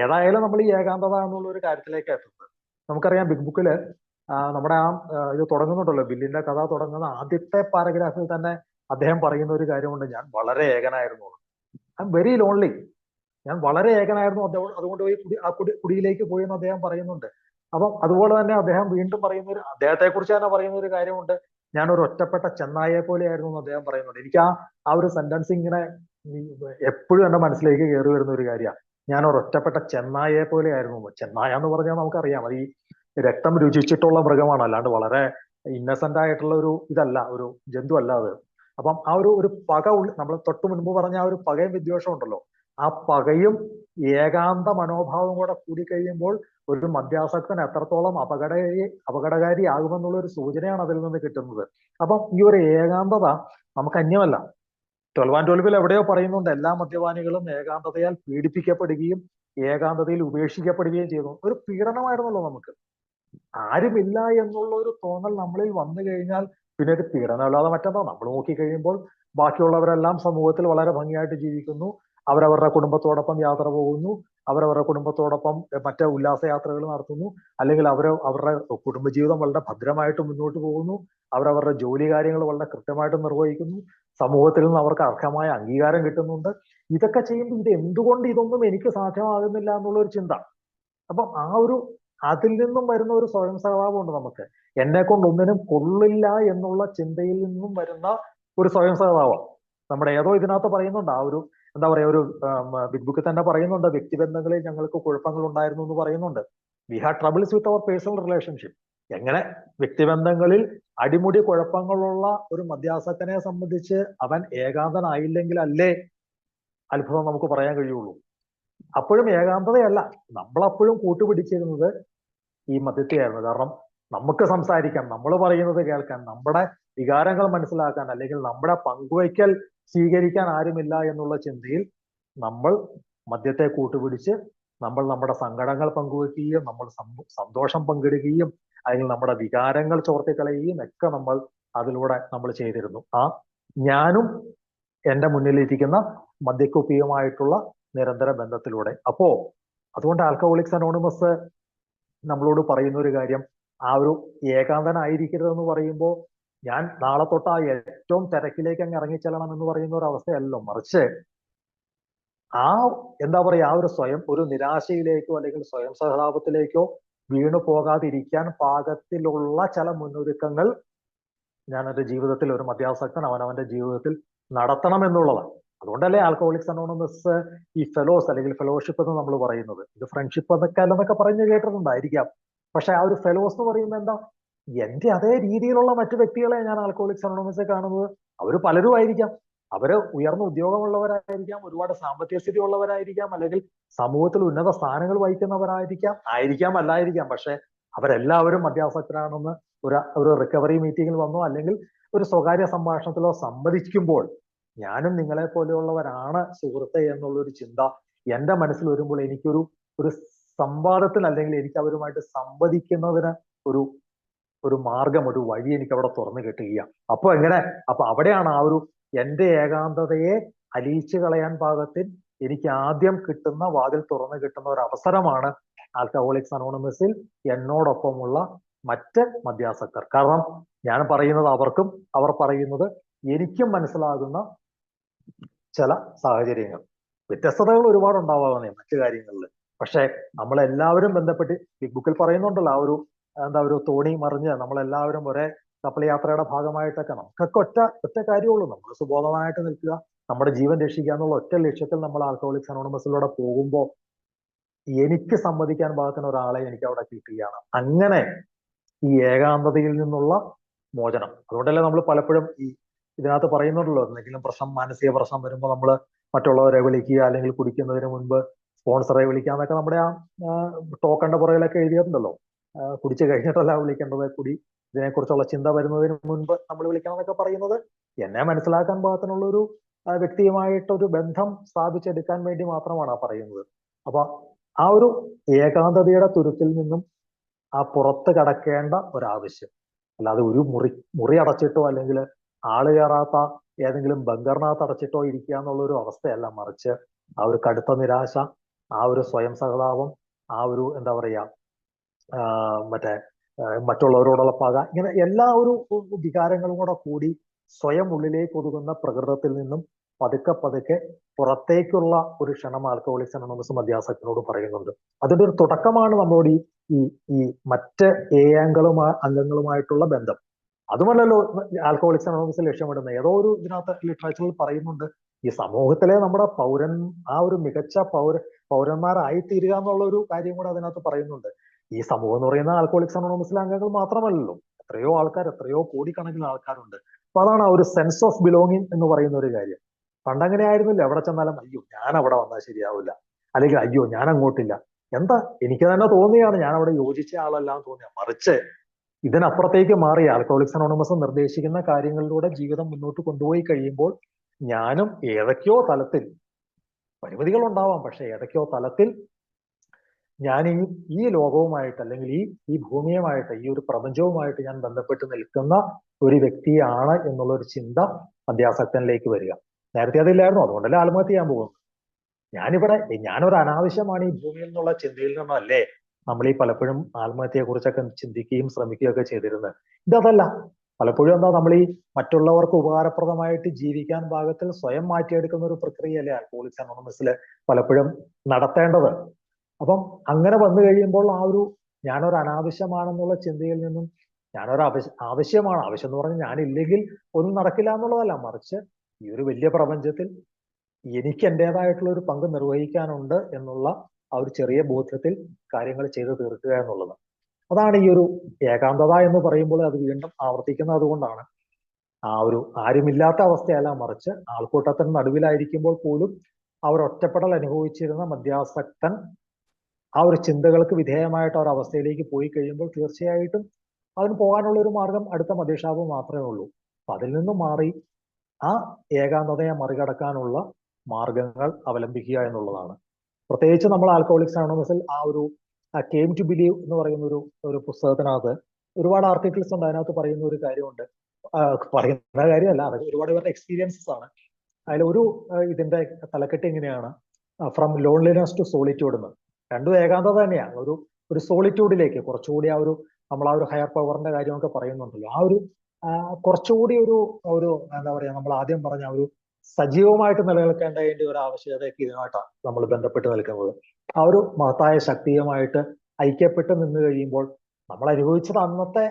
ഏതായാലും നമ്മൾ ഈ ഏകാന്തത എന്നുള്ള ഒരു കാര്യത്തിലേക്ക് എത്തുന്നത്. നമുക്കറിയാം ബിഗ് ബുക്കില് നമ്മുടെ ഇത് തുടങ്ങുന്നുണ്ടല്ലോ, ബില്ലിന്റെ കഥ തുടങ്ങുന്ന ആദ്യത്തെ പാരഗ്രാഫിൽ തന്നെ അദ്ദേഹം പറയുന്ന ഒരു കാര്യമുണ്ട്, ഞാൻ വളരെ ഏകനായിരുന്നു, ഐ എം വെരി ലോൺലി, ഞാൻ വളരെ ഏകനായിരുന്നു, അതുകൊണ്ട് കുടിയിലേക്ക് പോയി എന്ന് അദ്ദേഹം പറയുന്നുണ്ട്. അപ്പം അതുപോലെ തന്നെ അദ്ദേഹം വീണ്ടും അദ്ദേഹത്തെ കുറിച്ച് തന്നെ പറയുന്ന ഒരു കാര്യമുണ്ട്, ഞാൻ ഒരു ഒറ്റപ്പെട്ട ചെന്നായെ പോലെയായിരുന്നു എന്ന് അദ്ദേഹം പറയുന്നുണ്ട്. എനിക്ക് ആ ഒരു സെന്റൻസ് ഇങ്ങനെ എപ്പോഴും എന്റെ മനസ്സിലേക്ക് കയറി വരുന്ന ഒരു കാര്യമാണ്. ഞാൻ ഒരു ഒറ്റപ്പെട്ട ചെന്നായെ പോലെയായിരുന്നു. ചെന്നായ എന്ന് പറഞ്ഞാൽ നമുക്കറിയാം, അത് ഈ രക്തം രുചിച്ചിട്ടുള്ള മൃഗമാണ്, അല്ലാണ്ട് വളരെ ഇന്നസെന്റ് ആയിട്ടുള്ള ഒരു ഇതല്ല, ഒരു ജന്തു അല്ല അത്. അപ്പം ആ ഒരു പക നമ്മൾ തൊട്ട് മുൻപ് പറഞ്ഞ ആ ഒരു പകയും വിദ്വേഷവും ഉണ്ടല്ലോ, ആ പകയും ഏകാന്ത മനോഭാവം കൂടെ കൂടിക്കഴിയുമ്പോൾ ഒരു മദ്യാസക്തൻ എത്രത്തോളം അപകടകാരിയാകുമെന്നുള്ള ഒരു സൂചനയാണ് അതിൽ നിന്ന് കിട്ടുന്നത്. അപ്പം ഈ ഒരു ഏകാന്തത നമുക്ക് അന്യമല്ല. 12 എവിടെയോ പറയുന്നുണ്ട്, എല്ലാ മദ്യപാനികളും ഏകാന്തതയാൽ പീഡിപ്പിക്കപ്പെടുകയും ഏകാന്തതയിൽ ഉപേക്ഷിക്കപ്പെടുകയും ചെയ്യുന്നു. ഒരു പീഡനമായിരുന്നല്ലോ നമുക്ക്. ആരുമില്ല എന്നുള്ള ഒരു തോന്നൽ നമ്മളിൽ വന്നു കഴിഞ്ഞാൽ പിന്നെ ഒരു പീഡനമല്ലാതെ മറ്റെന്താ? നമ്മൾ നോക്കിക്കഴിയുമ്പോൾ ബാക്കിയുള്ളവരെല്ലാം സമൂഹത്തിൽ വളരെ ഭംഗിയായിട്ട് ജീവിക്കുന്നു, അവരവരുടെ കുടുംബത്തോടൊപ്പം യാത്ര പോകുന്നു, അവരവരുടെ കുടുംബത്തോടൊപ്പം മറ്റ് ഉല്ലാസയാത്രകൾ നടത്തുന്നു, അല്ലെങ്കിൽ അവരുടെ കുടുംബജീവിതം വളരെ ഭദ്രമായിട്ട് മുന്നോട്ട് പോകുന്നു, അവരവരുടെ ജോലി കാര്യങ്ങൾ വളരെ കൃത്യമായിട്ട് നിർവഹിക്കുന്നു, സമൂഹത്തിൽ നിന്ന് അവർക്ക് അർഹമായ അംഗീകാരം കിട്ടുന്നുണ്ട്. ഇതൊക്കെ ചെയ്യുമ്പോൾ ഇത് എന്തുകൊണ്ട് ഇതൊന്നും എനിക്ക് സാധ്യമാകുന്നില്ല എന്നുള്ള ഒരു ചിന്ത. അപ്പം അതിൽ നിന്നും വരുന്ന ഒരു സ്വയം സഹതാപമുണ്ട് നമുക്ക്. എന്നെ കൊണ്ട് ഒന്നിനും കൊള്ളില്ല എന്നുള്ള ചിന്തയിൽ നിന്നും വരുന്ന ഒരു സ്വയം സഹതാപം. നമ്മുടെ ഏതോ ഇതിനകത്ത് പറയുന്നുണ്ട്, എന്താ പറയാ, ഒരു ബിഗ് ബുക്കിൽ തന്നെ പറയുന്നുണ്ട്, വ്യക്തിബന്ധങ്ങളിൽ ഞങ്ങൾക്ക് കുഴപ്പങ്ങൾ ഉണ്ടായിരുന്നു എന്ന് പറയുന്നുണ്ട്. We had troubles with our personal relationship. എങ്ങനെ വ്യക്തിബന്ധങ്ങളിൽ അടിമുടി കുഴപ്പങ്ങളുള്ള ഒരു മദ്യാസക്തനെ സംബന്ധിച്ച് അവൻ ഏകാന്തനായില്ലെങ്കിൽ അല്ലേ അത്ഭുതം നമുക്ക് പറയാൻ കഴിയുള്ളൂ. അപ്പോഴും ഏകാന്തതയല്ല, നമ്മളപ്പോഴും കൂട്ടുപിടിച്ചിരുന്നത് ഈ മദ്യത്തെയായിരുന്നു. കാരണം നമുക്ക് സംസാരിക്കാൻ, നമ്മൾ പറയുന്നത് കേൾക്കാൻ, നമ്മുടെ വികാരങ്ങൾ മനസ്സിലാക്കാൻ, അല്ലെങ്കിൽ നമ്മുടെ പങ്കുവയ്ക്കൽ സ്വീകരിക്കാൻ ആരുമില്ല എന്നുള്ള ചിന്തയിൽ നമ്മൾ മദ്യത്തെ കൂട്ടുപിടിച്ച് നമ്മൾ നമ്മുടെ സങ്കടങ്ങൾ പങ്കുവെക്കുകയും നമ്മൾ സന്തോഷം പങ്കിടുകയും അല്ലെങ്കിൽ നമ്മുടെ വികാരങ്ങൾ ചോർത്തിക്കളയുകയും ഒക്കെ അതിലൂടെ നമ്മൾ ചെയ്തിരുന്നു. ഞാനും എൻ്റെ മുന്നിലിരിക്കുന്ന മദ്യക്കുപ്പിയുമായിട്ടുള്ള നിരന്തര ബന്ധത്തിലൂടെ. അതുകൊണ്ട് ആൽക്കഹോളിക്സ് അനോണിമസ് നമ്മളോട് പറയുന്ന ഒരു കാര്യം, ഒരു ഏകാന്തനായിരിക്കരുതെന്ന് പറയുമ്പോൾ ഞാൻ നാളെ തൊട്ട് ഏറ്റവും തിരക്കിലേക്ക് അങ്ങ് ഇറങ്ങിച്ചെല്ലണം എന്ന് പറയുന്ന ഒരു അവസ്ഥയല്ലോ, മറിച്ച് എന്താ പറയാ, ഒരു നിരാശയിലേക്കോ അല്ലെങ്കിൽ സ്വയം സഹതാപത്തിലേക്കോ വീണു പോകാതിരിക്കാൻ പാകത്തിലുള്ള ചില മുന്നൊരുക്കങ്ങൾ ഞാൻ എൻ്റെ ജീവിതത്തിൽ, ഒരു മദ്യാസക്തൻ അവനവന്റെ ജീവിതത്തിൽ നടത്തണം എന്നുള്ളതാണ്. അതുകൊണ്ടല്ലേ ആൽക്കഹോളിക്സ് അനോണിമസ് ഈ ഫെലോസ് അല്ലെങ്കിൽ ഫെലോഷിപ്പ് എന്ന് നമ്മൾ പറയുന്നത്. ഇത് ഫ്രണ്ട്ഷിപ്പ് എന്നൊക്കെ പറഞ്ഞു കേട്ടിട്ടുണ്ടായിരിക്കാം. പക്ഷെ ഒരു ഫെലോസ് എന്ന് പറയുന്നത് എന്താ? എന്റെ അതേ രീതിയിലുള്ള മറ്റു വ്യക്തികളെ ഞാൻ ആൽക്കഹോളിക്സ് അനോണിമസിൽ കാണുന്നത്. അവർ പലരും ആയിരിക്കാം, അവര് ഉയർന്ന ഉദ്യോഗമുള്ളവരായിരിക്കാം, ഒരുപാട് സാമ്പത്തിക സ്ഥിതി ഉള്ളവരായിരിക്കാം, അല്ലെങ്കിൽ സമൂഹത്തിൽ ഉന്നത സ്ഥാനങ്ങൾ വഹിക്കുന്നവരായിരിക്കാം, അല്ലായിരിക്കാം. പക്ഷെ അവരെല്ലാവരും മദ്യാസക്തരാണെന്ന് ഒരു റിക്കവറി മീറ്റിംഗിൽ വന്നോ അല്ലെങ്കിൽ ഒരു സ്വകാര്യ സംഭാഷണത്തിലോ സമ്മതിക്കുമ്പോൾ ഞാനും നിങ്ങളെ പോലെയുള്ളവരാണ് സുഹൃത്തെ എന്നുള്ളൊരു ചിന്ത എന്റെ മനസ്സിൽ വരുമ്പോൾ ഒരു സംവാദത്തിൽ അല്ലെങ്കിൽ എനിക്ക് അവരുമായിട്ട് സംവദിക്കുന്നതിന് ഒരു മാർഗം, ഒരു വഴി എനിക്ക് അവിടെ തുറന്നു കിട്ടുകയാണ്. അപ്പൊ അവിടെയാണ് എന്റെ ഏകാന്തതയെ അലിയിച്ചു കളയാൻ പാകത്തിൽ എനിക്ക് ആദ്യം കിട്ടുന്ന, വാതിൽ തുറന്നു കിട്ടുന്ന ഒരു അവസരമാണ് ആൽക്കഹോളിക്സ് അനോണിമസിൽ എന്നോടൊപ്പമുള്ള മറ്റ് മദ്യാസക്തർ. കാരണം ഞാൻ പറയുന്നത് അവർക്കും, അവർ പറയുന്നത് എനിക്കും മനസ്സിലാകുന്ന ചില സാഹചര്യങ്ങൾ. വ്യത്യസ്തതകൾ ഒരുപാട് ഉണ്ടാവാവുന്നേ മറ്റു കാര്യങ്ങളിൽ. പക്ഷെ നമ്മളെല്ലാവരും ബന്ധപ്പെട്ട് ബിഗ് ബുക്കിൽ പറയുന്നുണ്ടല്ലോ, ഒരു തോണി മറിഞ്ഞ് നമ്മളെല്ലാവരും ഒരേ കപ്പൽ യാത്രയുടെ ഭാഗമായിട്ടൊക്കെ നമുക്കൊക്കെ ഒറ്റ കാര്യമുള്ളൂ, നമ്മൾ സുബോധമായിട്ട് നിൽക്കുക, നമ്മുടെ ജീവൻ രക്ഷിക്കുക എന്നുള്ള ഒറ്റ ലക്ഷ്യത്തിൽ നമ്മൾ ആൽക്കഹോളിക്സ് അനോണിമസിലൂടെ പോകുമ്പോൾ എനിക്ക് സമ്മതിക്കാൻ പാകത്തിന് ഒരാളെ എനിക്ക് അവിടെ കിട്ടുകയാണ്. അങ്ങനെ ഈ ഏകാന്തതയിൽ നിന്നുള്ള മോചനം. അതുകൊണ്ടല്ലേ നമ്മൾ പലപ്പോഴും ഇതിനകത്ത് പറയുന്നുണ്ടല്ലോ, എന്തെങ്കിലും മാനസിക പ്രശ്നം വരുമ്പോൾ നമ്മൾ മറ്റുള്ളവരെ വിളിക്കുക, അല്ലെങ്കിൽ കുടിക്കുന്നതിന് മുൻപ് സ്പോൺസറെ വിളിക്കാന്നൊക്കെ നമ്മുടെ ടോക്കന്റെ പുറകിലൊക്കെ എഴുതിയിട്ടുണ്ടല്ലോ. കുടിച്ചു കഴിഞ്ഞിട്ടല്ല വിളിക്കേണ്ടത്, ഇതിനെക്കുറിച്ചുള്ള ചിന്ത വരുന്നതിന് മുൻപ് നമ്മൾ വിളിക്കണം എന്നൊക്കെ പറയുന്നത് എന്നെ മനസ്സിലാക്കാൻ പാകത്തിനുള്ള ഒരു വ്യക്തിയുമായിട്ടൊരു ബന്ധം സ്ഥാപിച്ചെടുക്കാൻ വേണ്ടി മാത്രമാണ് പറയുന്നത്. അപ്പൊ ഒരു ഏകാന്തതയുടെ തുരുത്തിൽ നിന്നും പുറത്ത് കടക്കേണ്ട ഒരാവശ്യം, അല്ലാതെ ഒരു മുറി അടച്ചിട്ടോ അല്ലെങ്കിൽ ആള് കയറാത്ത ഏതെങ്കിലും ബങ്കറിനകത്ത് അടച്ചിട്ടോ ഇരിക്കുക എന്നുള്ള ഒരു അവസ്ഥയല്ല, മറിച്ച് ഒരു കടുത്ത നിരാശ, ഒരു സ്വയം സഹതാപം, എന്താ പറയാ, മറ്റുള്ളവരോടുള്ള പക, ഇങ്ങനെ എല്ലാ വികാരങ്ങളും കൂടി സ്വയം ഉള്ളിലേക്ക് ഒതുങ്ങുന്ന പ്രകൃതത്തിൽ നിന്നും പതുക്കെ പുറത്തേക്കുള്ള ഒരു ക്ഷണം ആൽക്കഹോളിക്സ് അനോണിമസ് മദ്യാസക്തനോട് പറയുന്നുണ്ട്. അതിന്റെ ഒരു തുടക്കമാണ് നമ്മളോട് ഈ മറ്റ് അംഗങ്ങളുമായിട്ടുള്ള ബന്ധം. അതുമല്ലല്ലോ ആൽക്കഹോളിക്സ് അനോണിമസ് ലക്ഷ്യമിടുന്നത്. ഏതോ ഒരു ഇതിനകത്ത് ലിറ്ററേച്ചറിൽ പറയുന്നുണ്ട്, ഈ സമൂഹത്തിലെ നമ്മുടെ ഒരു മികച്ച പൗരന്മാരായി തീരുക എന്നുള്ള ഒരു കാര്യം കൂടെ അതിനകത്ത് പറയുന്നുണ്ട്. ഈ സമൂഹം എന്ന് പറയുന്ന ആൽക്കഹോളിക്സ് അനോണിമസിലെ അംഗങ്ങൾ മാത്രമല്ലല്ലോ, എത്രയോ ആൾക്കാർ, എത്രയോ കോടിക്കണക്കിന് ആൾക്കാരുണ്ട്. അപ്പൊ അതാണ് ഒരു സെൻസ് ഓഫ് ബിലോങ്ങിങ് എന്ന് പറയുന്ന ഒരു കാര്യം. പണ്ടങ്ങനെ ആയിരുന്നില്ല, എവിടെ ചെന്നാലും അയ്യോ ഞാൻ അവിടെ വന്നാൽ ശരിയാവില്ല, അല്ലെങ്കിൽ അയ്യോ ഞാൻ അങ്ങോട്ടില്ല, എന്താ എനിക്ക് തന്നെ തോന്നിയാണ് ഞാൻ അവിടെ യോജിച്ച ആളല്ല എന്ന് തോന്നിയ. മറിച്ച് ഇതിനപ്പുറത്തേക്ക് മാറി ആൽക്കഹോളിക്സ് അനോണിമസ് നിർദ്ദേശിക്കുന്ന കാര്യങ്ങളിലൂടെ ജീവിതം മുന്നോട്ട് കൊണ്ടുപോയി കഴിയുമ്പോൾ ഞാനും ഏതൊക്കെയോ തലത്തിൽ, പരിമിതികൾ ഉണ്ടാവാം, പക്ഷെ ഏതൊക്കെയോ തലത്തിൽ ഞാൻ ഈ ലോകവുമായിട്ട് അല്ലെങ്കിൽ ഈ ഭൂമിയുമായിട്ട്, ഈ ഒരു പ്രപഞ്ചവുമായിട്ട് ഞാൻ ബന്ധപ്പെട്ട് നിൽക്കുന്ന ഒരു വ്യക്തിയാണ് എന്നുള്ള ഒരു ചിന്ത മദ്യാസക്തനിലേക്ക് വരിക. നേരത്തെ അതില്ലായിരുന്നു, അതുകൊണ്ടല്ലേ ആത്മഹത്യ ചെയ്യാൻ പോകുന്നത്. ഞാനൊരു അനാവശ്യമാണ് ഈ ഭൂമിയിൽ നിന്നുള്ള ചിന്തയിൽ നിന്നല്ലേ നമ്മൾ ഈ പലപ്പോഴും ആത്മഹത്യയെ കുറിച്ചൊക്കെ ചിന്തിക്കുകയും ശ്രമിക്കുകയൊക്കെ ചെയ്തിരുന്നത്. ഇതല്ല. പലപ്പോഴും എന്താ, നമ്മൾ ഈ മറ്റുള്ളവർക്ക് ഉപകാരപ്രദമായിട്ട് ജീവിക്കാൻ പാകത്തിൽ സ്വയം മാറ്റിയെടുക്കുന്ന ഒരു പ്രക്രിയയല്ലേ ആൽക്കഹോളിക്സ് അനോണിമസിൽ പലപ്പോഴും നടത്തേണ്ടത്. അപ്പം അങ്ങനെ വന്നു കഴിയുമ്പോൾ ഞാനൊരു അനാവശ്യമാണെന്നുള്ള ചിന്തയിൽ നിന്നും ഞാനൊരു ആവശ്യം എന്ന് പറഞ്ഞാൽ ഞാനില്ലെങ്കിൽ ഒന്നും നടക്കില്ല എന്നുള്ളതല്ല, മറിച്ച് ഈ ഒരു വലിയ പ്രപഞ്ചത്തിൽ എനിക്ക് എന്റേതായിട്ടുള്ള ഒരു പങ്ക് നിർവഹിക്കാനുണ്ട് എന്നുള്ള ആ ഒരു ചെറിയ ബോധ്യത്തിൽ കാര്യങ്ങൾ ചെയ്തു തീർക്കുക എന്നുള്ളത്. അതാണ് ഈ ഒരു ഏകാന്തത എന്ന് പറയുമ്പോൾ അത് വീണ്ടും ആവർത്തിക്കുന്നത്. അതുകൊണ്ടാണ് ആരുമില്ലാത്ത അവസ്ഥയല്ല, മറിച്ച് ആൾക്കൂട്ടത്തിന് നടുവിലായിരിക്കുമ്പോൾ പോലും ആ ഒരു ഒറ്റപ്പെടൽ അനുഭവിച്ചിരുന്ന മദ്യാസക്തൻ ആ ഒരു ചിന്തകൾക്ക് വിധേയമായിട്ട് ഒരു അവസ്ഥയിലേക്ക് പോയി കഴിയുമ്പോൾ തീർച്ചയായിട്ടും അതിന് പോകാനുള്ള ഒരു മാർഗം അടുത്ത മദ്യഷാപ്പ് മാത്രമേ ഉള്ളൂ. അപ്പൊ അതിൽ നിന്നും മാറി ആ ഏകാന്തതയെ മറികടക്കാനുള്ള മാർഗങ്ങൾ അവലംബിക്കുക എന്നുള്ളതാണ്. പ്രത്യേകിച്ച് നമ്മൾ ആൽക്കഹോളിക്സ് അനോണിമസിൽ കെയിം ടു ബിലീവ് എന്ന് പറയുന്ന ഒരു പുസ്തകത്തിനകത്ത് ഒരുപാട് ആർട്ടിക്കിൾസ് ഉണ്ട്. അതിനകത്ത് പറയുന്ന ഒരു കാര്യമുണ്ട്, പറയുന്ന കാര്യമല്ല, അതൊക്കെ ഒരുപാട് പേരുടെ എക്സ്പീരിയൻസസ് ആണ്. അതിൽ ഇതിന്റെ തലക്കെട്ട് എങ്ങനെയാണ്, ഫ്രം ലോൺലിനെസ് ടു സോളിറ്റ്യൂഡ് എന്ന്. രണ്ടും ഏകാന്തത തന്നെയാണ്. ഒരു സോളിറ്റ്യൂഡിലേക്ക് കുറച്ചുകൂടി നമ്മൾ ആ ഒരു ഹയർ പവറിന്റെ കാര്യമൊക്കെ പറയുന്നുണ്ടല്ലോ, കുറച്ചുകൂടി ഒരു എന്താ പറയാ, നമ്മൾ ആദ്യം പറഞ്ഞ സജീവമായിട്ട് നിലനിൽക്കേണ്ടതിന്റെ ഒരു ആവശ്യകതയൊക്കെ ഇതിനായിട്ടാണ് നമ്മൾ ബന്ധപ്പെട്ട് നിൽക്കുന്നത്. ആ ഒരു മഹത്തായ ശക്തിയുമായിട്ട് ഐക്യപ്പെട്ട് നിന്ന് കഴിയുമ്പോൾ നമ്മൾ അനുഭവിച്ചത് അന്നത്തെ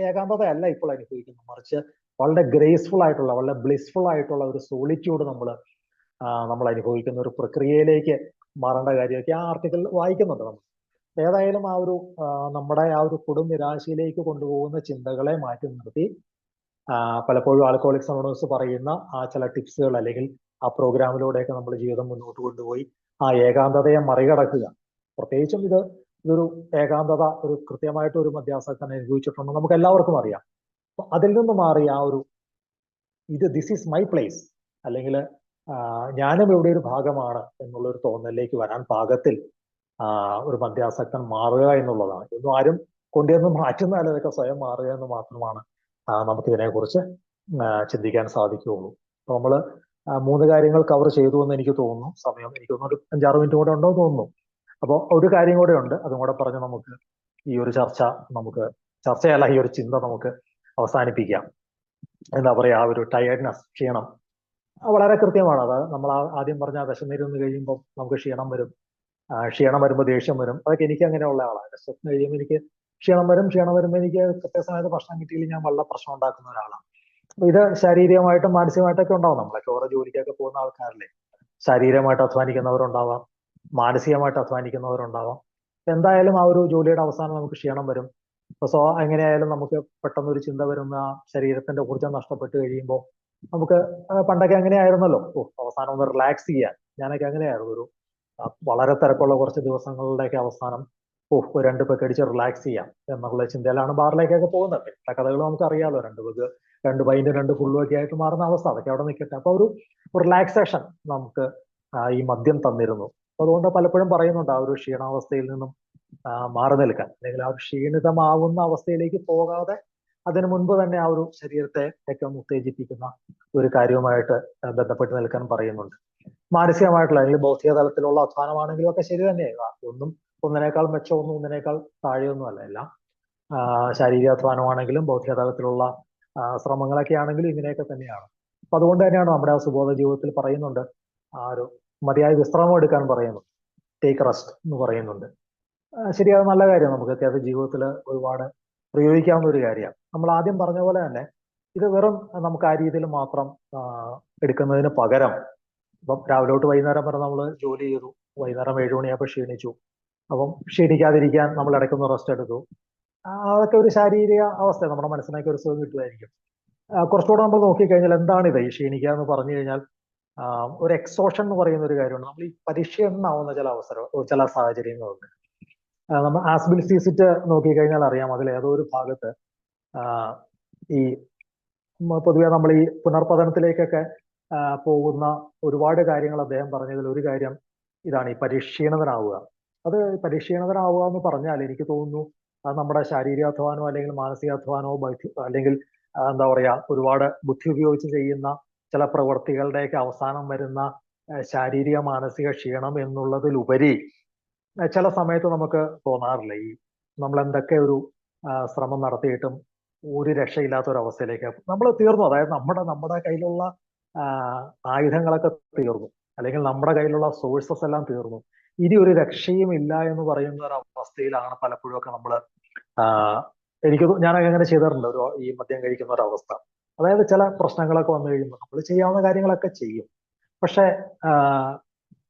ഏകാന്തതയല്ല ഇപ്പോൾ അനുഭവിക്കുന്നത്, മറിച്ച് വളരെ ഗ്രേസ്ഫുൾ ആയിട്ടുള്ള, വളരെ ബ്ലിസ്ഫുൾ ആയിട്ടുള്ള ഒരു സോളിറ്റ്യൂഡ് നമ്മൾ അനുഭവിക്കുന്ന ഒരു പ്രക്രിയയിലേക്ക് മാറേണ്ട കാര്യമൊക്കെ ആ ആർട്ടിക്കിൾ വായിക്കുന്നുണ്ട് നമ്മൾ. ഏതായാലും നമ്മുടെ ആ ഒരു കൊടും നിരാശയിലേക്ക് കൊണ്ടുപോകുന്ന ചിന്തകളെ മാറ്റി നിർത്തി പലപ്പോഴും ആൽക്കഹോളിക്സ് അനോണിമസ് പറയുന്ന ആ ചില ടിപ്സുകൾ അല്ലെങ്കിൽ ആ പ്രോഗ്രാമിലൂടെയൊക്കെ നമ്മൾ ജീവിതം മുന്നോട്ട് കൊണ്ടുപോയി ആ ഏകാന്തതയെ മറികടക്കുക. പ്രത്യേകിച്ചും ഇതൊരു ഏകാന്തത കൃത്യമായിട്ട് ഒരു മദ്യാസക്തൻ അനുഭവിച്ചിട്ടുണ്ടെന്ന് നമുക്ക് എല്ലാവർക്കും അറിയാം. അപ്പൊ അതിൽ നിന്ന് മാറി ദിസ് ഈസ് മൈ പ്ലേസ്, അല്ലെങ്കിൽ ഞാനും ഇവിടെ ഒരു ഭാഗമാണ് എന്നുള്ളൊരു തോന്നലിലേക്ക് വരാൻ പാകത്തിൽ ഒരു മദ്യാസക്തൻ മാറുക എന്നുള്ളതാണ്. ഒന്നും ആരും കൊണ്ടുവന്ന് മാറ്റുന്നതല്ല, ഇതൊക്കെ സ്വയം മാറുക എന്ന് മാത്രമാണ് നമുക്ക് ഇതിനെക്കുറിച്ച് ചിന്തിക്കാൻ സാധിക്കുകയുള്ളൂ. അപ്പൊ നമ്മള് 3 കാര്യങ്ങൾ കവർ ചെയ്തു എന്ന് എനിക്ക് തോന്നുന്നു. സമയം എനിക്ക് തോന്നുന്നു 5-6 മിനിറ്റ് കൂടെ ഉണ്ടോ തോന്നുന്നു. അപ്പോൾ ഒരു കാര്യം കൂടെ ഉണ്ട്, അതും കൂടെ പറഞ്ഞ് നമുക്ക് ഈ ഒരു ചർച്ചയല്ല, ഈ ഒരു ചിന്ത നമുക്ക് അവസാനിപ്പിക്കാം. എന്താ പറയാ, ആ ഒരു ടയർഡ്നെസ്, ക്ഷീണം വളരെ കൃത്യമാണ്. അത് നമ്മൾ ആദ്യം പറഞ്ഞ വിശന്നിരുന്ന് കഴിയുമ്പോൾ നമുക്ക് ക്ഷീണം വരും, ക്ഷീണം വരുമ്പോൾ ദേഷ്യം വരും. അതൊക്കെ എനിക്ക് അങ്ങനെയുള്ള ആളാണ്. വിശന്ന് കഴിയുമ്പോൾ എനിക്ക് ക്ഷീണം വരുമ്പോൾ എനിക്ക് കൃത്യസമയത്ത് ഭക്ഷണം കിട്ടിയില്ലെങ്കിൽ ഞാൻ വളരെ പ്രശ്നം ഉണ്ടാക്കുന്ന ഒരാളാണ്. അപ്പൊ ഇത് ശാരീരികമായിട്ടും മാനസികമായിട്ടൊക്കെ ഉണ്ടാവും. നമ്മളൊക്കെ ഓരോ ജോലിക്കൊക്കെ പോകുന്ന ആൾക്കാരല്ലേ, ശാരീരികമായിട്ട് അധ്വാനിക്കുന്നവരുണ്ടാവാം, മാനസികമായിട്ട് അധ്വാനിക്കുന്നവരുണ്ടാവാം. എന്തായാലും ആ ഒരു ജോലിയുടെ അവസാനം നമുക്ക് ക്ഷീണം വരും. അപ്പൊ എങ്ങനെയായാലും നമുക്ക് പെട്ടെന്ന് ഒരു ചിന്ത വരുന്ന ശരീരത്തിന്റെ ഊർജ്ജം നഷ്ടപ്പെട്ട് കഴിയുമ്പോൾ നമുക്ക് പണ്ടൊക്കെ അങ്ങനെയായിരുന്നല്ലോ, അവസാനം ഒന്ന് റിലാക്സ് ചെയ്യാൻ. ഞാനൊക്കെ അങ്ങനെയായിരുന്നു. വളരെ തിരക്കുള്ള കുറച്ച് ദിവസങ്ങളുടെയൊക്കെ അവസാനം 2 പെഗ് അടിച്ച് റിലാക്സ് ചെയ്യാം എന്നുള്ള ചിന്തയിലാണ് ബാറിലേക്കൊക്കെ പോകുന്നത്. പിന്നെ കഥകൾ നമുക്ക് അറിയാലോ, 2 പൈന്റ് 2 ഫുള്ളും ഒക്കെ ആയിട്ട് മാറുന്ന അവസ്ഥ. അതൊക്കെ അവിടെ നിൽക്കട്ടെ. അപ്പൊ ഒരു റിലാക്സേഷൻ നമുക്ക് ഈ മദ്യം തന്നിരുന്നു. അപ്പൊ അതുകൊണ്ട് പലപ്പോഴും പറയുന്നുണ്ട്, ആ ഒരു ക്ഷീണാവസ്ഥയിൽ നിന്നും മാറി നിൽക്കാൻ, അല്ലെങ്കിൽ ആ ഒരു ക്ഷീണിതമാവുന്ന അവസ്ഥയിലേക്ക് പോകാതെ അതിനു മുൻപ് തന്നെ ആ ഒരു ശരീരത്തെ ഏറ്റവും ഉത്തേജിപ്പിക്കുന്ന ഒരു കാര്യവുമായിട്ട് ബന്ധപ്പെട്ട് നിൽക്കാൻ പറയുന്നുണ്ട്. മാനസികമായിട്ടുള്ള അല്ലെങ്കിൽ ഭൗതിക തലത്തിലുള്ള അധ്വാനമാണെങ്കിലും ഒക്കെ ശരി തന്നെയാണ്. ഒന്നിനേക്കാൾ മെച്ചമൊന്നും ഒന്നിനേക്കാൾ താഴെയൊന്നും അല്ല. എല്ലാം ശാരീരിക അധ്വാനമാണെങ്കിലും ഭൗതിക തലത്തിലുള്ള ശ്രമങ്ങളൊക്കെ ആണെങ്കിലും ഇങ്ങനെയൊക്കെ തന്നെയാണ്. അപ്പൊ അതുകൊണ്ട് തന്നെയാണ് നമ്മുടെ ആ സുബോധ ജീവിതത്തിൽ പറയുന്നുണ്ട്, ആ ഒരു മതിയായ വിശ്രമം എടുക്കാൻ പറയുന്നു, ടേക്ക് റെസ്റ്റ് എന്ന് പറയുന്നുണ്ട്. ശരിയായ നല്ല കാര്യം, നമുക്കൊക്കെ അത് ജീവിതത്തിൽ ഒരുപാട് പ്രയോഗിക്കാവുന്ന ഒരു കാര്യമാണ്. നമ്മൾ ആദ്യം പറഞ്ഞ പോലെ തന്നെ ഇത് വെറും നമുക്ക് ആ രീതിയിൽ മാത്രം എടുക്കുന്നതിന് പകരം, ഇപ്പം രാവിലെ തൊട്ട് വൈകുന്നേരം വരെ നമ്മൾ ജോലി ചെയ്തു, വൈകുന്നേരം 7 മണിയായപ്പോൾ ക്ഷീണിച്ചു. അപ്പം ക്ഷീണിക്കാതിരിക്കാൻ നമ്മൾ ഇടയ്ക്കൊന്ന് റെസ്റ്റ് എടുത്തു. അതൊക്കെ ഒരു ശാരീരിക അവസ്ഥ, നമ്മുടെ മനസ്സിനൊക്കെ ഒരു സുഖം കിട്ടുമായിരിക്കും. കുറച്ചുകൂടെ നമ്മൾ നോക്കിക്കഴിഞ്ഞാൽ എന്താണിത് ഈ ക്ഷീണിക്കുക എന്ന് പറഞ്ഞു കഴിഞ്ഞാൽ, ഒരു എക്സോഷൻ എന്ന് പറയുന്ന ഒരു കാര്യമുണ്ട്. നമ്മൾ ഈ പരിശീലനമാവുന്ന ചില സാഹചര്യങ്ങളുണ്ട്. നമ്മൾ ആസ്ബിലിസിറ്റ് നോക്കിക്കഴിഞ്ഞാൽ അറിയാം, അതിൽ ഏതോ ഒരു ഭാഗത്ത് ഈ പൊതുവെ നമ്മൾ ഈ പുനർപതനത്തിലേക്കൊക്കെ പോകുന്ന ഒരുപാട് കാര്യങ്ങൾ അദ്ദേഹം പറഞ്ഞതിൽ ഒരു കാര്യം ഇതാണ്, ഈ പരിശീലനത്തിനാവുക. അത് പരിശീലനത്തിനാവുക എന്ന് പറഞ്ഞാൽ എനിക്ക് തോന്നുന്നു അത് നമ്മുടെ ശാരീരികാധ്വാനമോ അല്ലെങ്കിൽ മാനസികാധ്വാനമോ അല്ലെങ്കിൽ എന്താ പറയാ ഒരുപാട് ബുദ്ധി ഉപയോഗിച്ച് ചെയ്യുന്ന ചില പ്രവർത്തികളുടെയൊക്കെ അവസാനം വരുന്ന ശാരീരിക മാനസിക ക്ഷീണം എന്നുള്ളതിലുപരി ചില സമയത്ത് നമുക്ക് തോന്നാറില്ല, ഈ നമ്മൾ എന്തൊക്കെ ഒരു ശ്രമം നടത്തിയിട്ടും ഒരു രക്ഷയില്ലാത്ത ഒരു അവസ്ഥയിലേക്ക് നമ്മൾ തീർന്നു. അതായത് നമ്മുടെ കയ്യിലുള്ള ആയുധങ്ങളൊക്കെ തീർന്നു, അല്ലെങ്കിൽ നമ്മുടെ കയ്യിലുള്ള സോഴ്സസ് എല്ലാം തീർന്നു, ഇനി ഒരു രക്ഷയും ഇല്ല എന്ന് പറയുന്ന ഒരു അവസ്ഥയിലാണ് പലപ്പോഴും ഒക്കെ നമ്മൾ ഞാൻ അങ്ങനെ ചെയ്തിട്ടുണ്ട് ഈ മദ്യം കഴിക്കുന്ന ഒരു അവസ്ഥ. അതായത് ചില പ്രശ്നങ്ങളൊക്കെ വന്നു കഴിയുമ്പോൾ നമ്മൾ ചെയ്യാവുന്ന കാര്യങ്ങളൊക്കെ ചെയ്യും, പക്ഷെ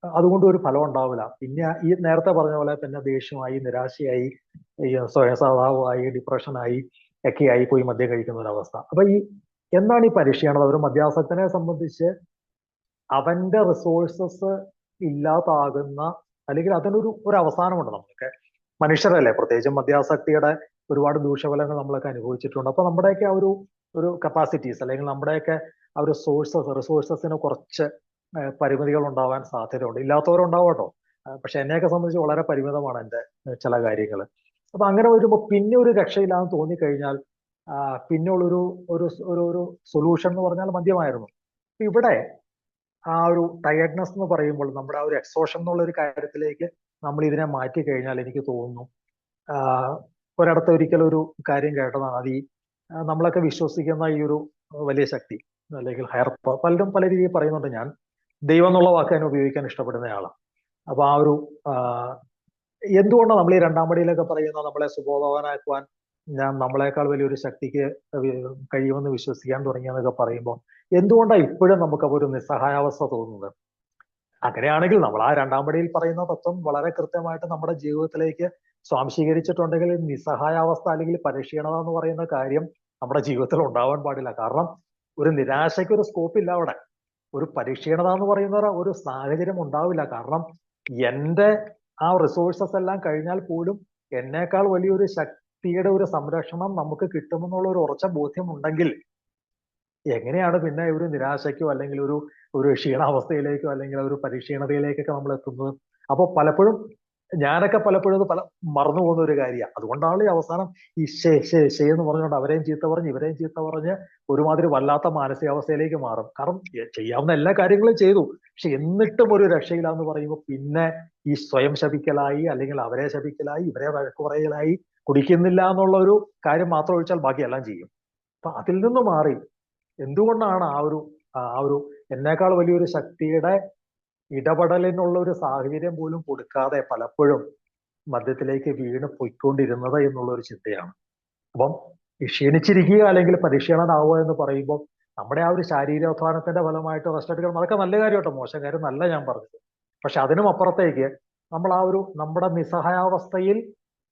അതുകൊണ്ട് ഒരു ഫലം ഉണ്ടാവില്ല. പിന്നെ ഈ നേരത്തെ പറഞ്ഞ പോലെ പിന്നെ ദേഷ്യമായി, നിരാശയായി, സ്വയം സ്വഭാവമായി, ഡിപ്രഷനായി ഒക്കെ ആയി പോയി മദ്യം കഴിക്കുന്ന ഒരു അവസ്ഥ. അപ്പൊ എന്താണ് ഈ പരിശീലനം? ഒരു മദ്യാസക്തനെ സംബന്ധിച്ച് അവന്റെ റിസോഴ്സസ് ഇല്ലാതാകുന്ന, അല്ലെങ്കിൽ അതിനൊരു അവസാനമുണ്ട്. നമ്മളൊക്കെ മനുഷ്യരല്ലേ, പ്രത്യേകിച്ചും മദ്യാസക്തിയുടെ ഒരുപാട് ദൂഷ്യഫലങ്ങൾ നമ്മളൊക്കെ അനുഭവിച്ചിട്ടുണ്ട്. അപ്പൊ നമ്മുടെയൊക്കെ ആ ഒരു കപ്പാസിറ്റീസ്, അല്ലെങ്കിൽ നമ്മുടെയൊക്കെ ആ ഒരു റിസോഴ്സസിന് കുറച്ച് പരിമിതികൾ ഉണ്ടാവാൻ സാധ്യതയുണ്ട്. ഇല്ലാത്തവരുണ്ടാവും കേട്ടോ, പക്ഷെ എന്നെയൊക്കെ സംബന്ധിച്ച് വളരെ പരിമിതമാണ് എൻ്റെ ചില കാര്യങ്ങൾ. അപ്പൊ അങ്ങനെ വരുമ്പോൾ പിന്നെ ഒരു രക്ഷയില്ലാന്ന് തോന്നിക്കഴിഞ്ഞാൽ പിന്നെയുള്ളൊരു ഒരു സൊല്യൂഷൻ എന്ന് പറഞ്ഞാൽ മദ്യമായിരുന്നു. അപ്പൊ ഇവിടെ ആ ഒരു ടയർഡ്നെസ് എന്ന് പറയുമ്പോൾ നമ്മുടെ ആ ഒരു എക്സോഷൻ എന്നുള്ള ഒരു കാര്യത്തിലേക്ക് നമ്മൾ ഇതിനെ മാറ്റി കഴിഞ്ഞാൽ എനിക്ക് തോന്നുന്നു, ഒരിടത്ത് ഒരിക്കലും ഒരു കാര്യം കേട്ടതാണ്, അത് നമ്മളൊക്കെ വിശ്വസിക്കുന്ന ഈ ഒരു വലിയ ശക്തി അല്ലെങ്കിൽ ഹയർ പവർ, പലരും പല രീതിയിൽ പറയുന്നുണ്ട്. ഞാൻ ദൈവം എന്നുള്ള വാക്ക് തന്നെ ഉപയോഗിക്കാൻ ഇഷ്ടപ്പെടുന്നയാളാണ്. അപ്പൊ ആ ഒരു എന്തുകൊണ്ടാണ് നമ്മൾ ഈ രണ്ടാം പടിയിലൊക്കെ പറയുന്ന നമ്മളെ സുബോധവാനാക്കുവാൻ നമ്മളെക്കാൾ വലിയൊരു ശക്തിക്ക് കഴിയുമെന്ന് വിശ്വസിക്കാൻ തുടങ്ങിയെന്നൊക്കെ പറയുമ്പോൾ എന്തുകൊണ്ടാണ് ഇപ്പോഴും നമുക്ക് ഒരു നിസ്സഹായാവസ്ഥ തോന്നുന്നത്? അങ്ങനെയാണെങ്കിൽ നമ്മൾ ആ രണ്ടാം പടിയിൽ പറയുന്ന തത്വം വളരെ കൃത്യമായിട്ട് നമ്മുടെ ജീവിതത്തിലേക്ക് സ്വാംശീകരിച്ചിട്ടുണ്ടെങ്കിൽ നിസ്സഹായാവസ്ഥ അല്ലെങ്കിൽ പരിക്ഷീണത എന്ന് പറയുന്ന കാര്യം നമ്മുടെ ജീവിതത്തിൽ ഉണ്ടാവാൻ പാടില്ല. കാരണം ഒരു നിരാശയ്ക്ക് ഒരു സ്കോപ്പ് ഇല്ല അവിടെ. ഒരു പരിക്ഷീണത എന്ന് പറയുന്ന ഒരു സാഹചര്യം ഉണ്ടാവില്ല. കാരണം എൻ്റെ ആ റിസോഴ്സസ് എല്ലാം കഴിഞ്ഞാൽ പോലും എന്നേക്കാൾ വലിയൊരു ശക്തിയുടെ ഒരു സംരക്ഷണം നമുക്ക് കിട്ടുമെന്നുള്ള ഒരു ഉറച്ച ബോധ്യം ഉണ്ടെങ്കിൽ എങ്ങനെയാണ് പിന്നെ ഒരു നിരാശയ്ക്കോ അല്ലെങ്കിൽ ഒരു ക്ഷീണാവസ്ഥയിലേക്കോ അല്ലെങ്കിൽ ഒരു പരിക്ഷീണതയിലേക്കൊക്കെ നമ്മൾ എത്തുന്നത്? അപ്പോൾ പലപ്പോഴും ഞാനൊക്കെ പലപ്പോഴും മറന്നു പോകുന്ന ഒരു കാര്യമാണ്. അതുകൊണ്ടാണ് ഈ അവസാനം ഈ ഷേ എന്ന് പറഞ്ഞുകൊണ്ട് അവരെയും ചീത്ത പറഞ്ഞ് ഇവരെയും ചീത്ത പറഞ്ഞ് ഒരുമാതിരി വല്ലാത്ത മാനസികാവസ്ഥയിലേക്ക് മാറും. കാരണം ചെയ്യാവുന്ന എല്ലാ കാര്യങ്ങളും ചെയ്തു, പക്ഷെ എന്നിട്ടും ഒരു രക്ഷയില്ല എന്ന് പറയുമ്പോൾ പിന്നെ ഈ സ്വയം ശപിക്കലായി, അല്ലെങ്കിൽ അവരെ ശപിക്കലായി, ഇവരെ വഴക്ക് പറയലായി, കുടിക്കുന്നില്ല എന്നുള്ള ഒരു കാര്യം മാത്രം ഒഴിച്ചാൽ ബാക്കിയെല്ലാം ചെയ്യും. അപ്പൊ അതിൽ നിന്ന് മാറി എന്തുകൊണ്ടാണ് ആ ഒരു എന്നേക്കാൾ വലിയൊരു ശക്തിയുടെ ഇടപെടലിനുള്ള ഒരു സാഹചര്യം പോലും കൊടുക്കാതെ പലപ്പോഴും മദ്യത്തിലേക്ക് വീണ് പൊയ്ക്കൊണ്ടിരുന്നത് എന്നുള്ള ഒരു ചിന്തയാണ്. അപ്പം ക്ഷീണിച്ചിരിക്കുക അല്ലെങ്കിൽ പരിശീലനാവുക എന്ന് പറയുമ്പോൾ നമ്മുടെ ആ ഒരു ശാരീരികാധ്വാനത്തിന്റെ ഫലമായിട്ട് റെസ്റ്റ് എടുക്കണം, അതൊക്കെ നല്ല കാര്യം കേട്ടോ, മോശം കാര്യം നല്ല ഞാൻ പറഞ്ഞത്. പക്ഷെ അതിനും അപ്പുറത്തേക്ക് നമ്മൾ നമ്മുടെ നിസ്സഹായാവസ്ഥയിൽ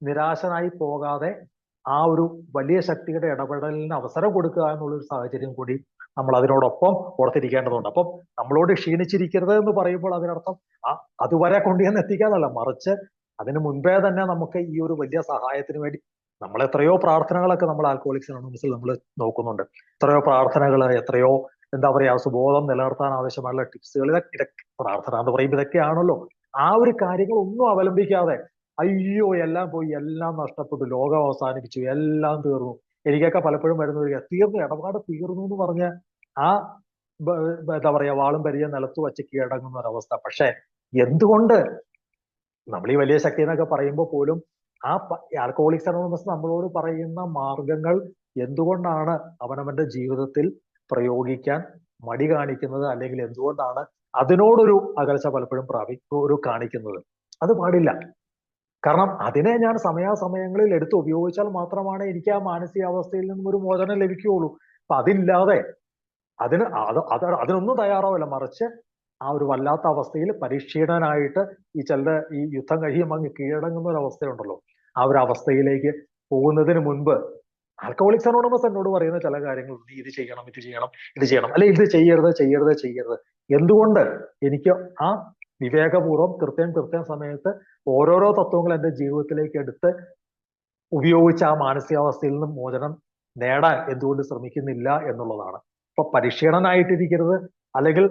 നിരാശനായി പോകാതെ ആ ഒരു വലിയ ശക്തിയുടെ ഇടപെടലിന് അവസരം കൊടുക്കുക എന്നുള്ളൊരു സാഹചര്യം കൂടി നമ്മൾ അതിനോടൊപ്പം ഓർത്തിരിക്കേണ്ടതുണ്ട്. അപ്പം നമ്മളോട് ക്ഷീണിച്ചിരിക്കരുത് എന്ന് പറയുമ്പോൾ അതിനർത്ഥം അതുവരെ കൊണ്ടുവന്ന് എത്തിക്കാന്നല്ല, മറിച്ച് അതിന് മുൻപേ തന്നെ നമുക്ക് ഈ ഒരു വലിയ സഹായത്തിന് വേണ്ടി നമ്മൾ എത്രയോ പ്രാർത്ഥനകളൊക്കെ നമ്മൾ ആൽക്കഹോളിക്സ് അനോണിമസിൽ നമ്മൾ നോക്കുന്നുണ്ട്. എത്രയോ പ്രാർത്ഥനകൾ, എത്രയോ എന്താ പറയാ സുബോധം നിലനിർത്താൻ ആവശ്യമായുള്ള ടിപ്സുകൾ, ഇതൊക്കെ പ്രാർത്ഥന എന്ന് പറയുമ്പോൾ ഇതൊക്കെയാണല്ലോ. ആ ഒരു കാര്യങ്ങളൊന്നും അവലംബിക്കാതെ അയ്യോ എല്ലാം പോയി, എല്ലാം നഷ്ടപ്പെട്ടു, ലോകം അവസാനിപ്പിച്ചു, എല്ലാം തീർന്നു, എനിക്കൊക്കെ പലപ്പോഴും വരുന്ന ഒരു തീർന്നു, ഇടപാട് തീർന്നു എന്ന് പറഞ്ഞ് ആ എന്താ പറയാ വാളും പരിചയം നിലത്ത് വച്ച് കീഴടങ്ങുന്ന ഒരവസ്ഥ. പക്ഷെ എന്തുകൊണ്ട് നമ്മൾ ഈ വലിയ ശക്തി എന്നൊക്കെ പറയുമ്പോൾ പോലും ആൽക്കഹോളിക്സ് അനോണിമസ് നമ്മളോട് പറയുന്ന മാർഗങ്ങൾ എന്തുകൊണ്ടാണ് അവനവന്റെ ജീവിതത്തിൽ പ്രയോഗിക്കാൻ മടി കാണിക്കുന്നത്, അല്ലെങ്കിൽ എന്തുകൊണ്ടാണ് അതിനോടൊരു അകൽച്ച പലപ്പോഴും കാണിക്കുന്നത്? അത് പാടില്ല. കാരണം അതിനെ ഞാൻ സമയാസമയങ്ങളിൽ എടുത്ത് ഉപയോഗിച്ചാൽ മാത്രമാണ് എനിക്ക് ആ മാനസികാവസ്ഥയിൽ നിന്നും ഒരു മോചനം ലഭിക്കുകയുള്ളൂ. അപ്പൊ അതില്ലാതെ അതിനൊന്നും തയ്യാറാവില്ല, മറിച്ച് ആ ഒരു വല്ലാത്ത അവസ്ഥയിൽ പരിക്ഷീണനായിട്ട് ഈ യുദ്ധം കഴിയുമ്പോൾ അങ്ങ് കീഴടങ്ങുന്ന ഒരു അവസ്ഥയുണ്ടല്ലോ, ആ ഒരു അവസ്ഥയിലേക്ക് പോകുന്നതിന് മുൻപ് ആൽക്കഹോളിക്സ് അനോണിമസ് എന്നോട് പറയുന്ന ചില കാര്യങ്ങൾ, നീ ഇത് ചെയ്യണം, ഇത് ചെയ്യണം, ഇത് ചെയ്യണം, അല്ലെ ഇത് ചെയ്യരുത്, ചെയ്യരുത്, ചെയ്യരുത്. എന്തുകൊണ്ട് എനിക്ക് ആ വിവേകപൂർവ്വം കൃത്യം സമയത്ത് ഓരോരോ തത്വങ്ങൾ എന്റെ ജീവിതത്തിലേക്ക് എടുത്ത് ഉപയോഗിച്ച് ആ മാനസികാവസ്ഥയിൽ നിന്നും മോചനം നേടാൻ എന്തുകൊണ്ട് ശ്രമിക്കുന്നില്ല എന്നുള്ളതാണ്. ഇപ്പൊ പരിക്ഷീണനായിട്ടിരിക്കരുത്, അല്ലെങ്കിൽ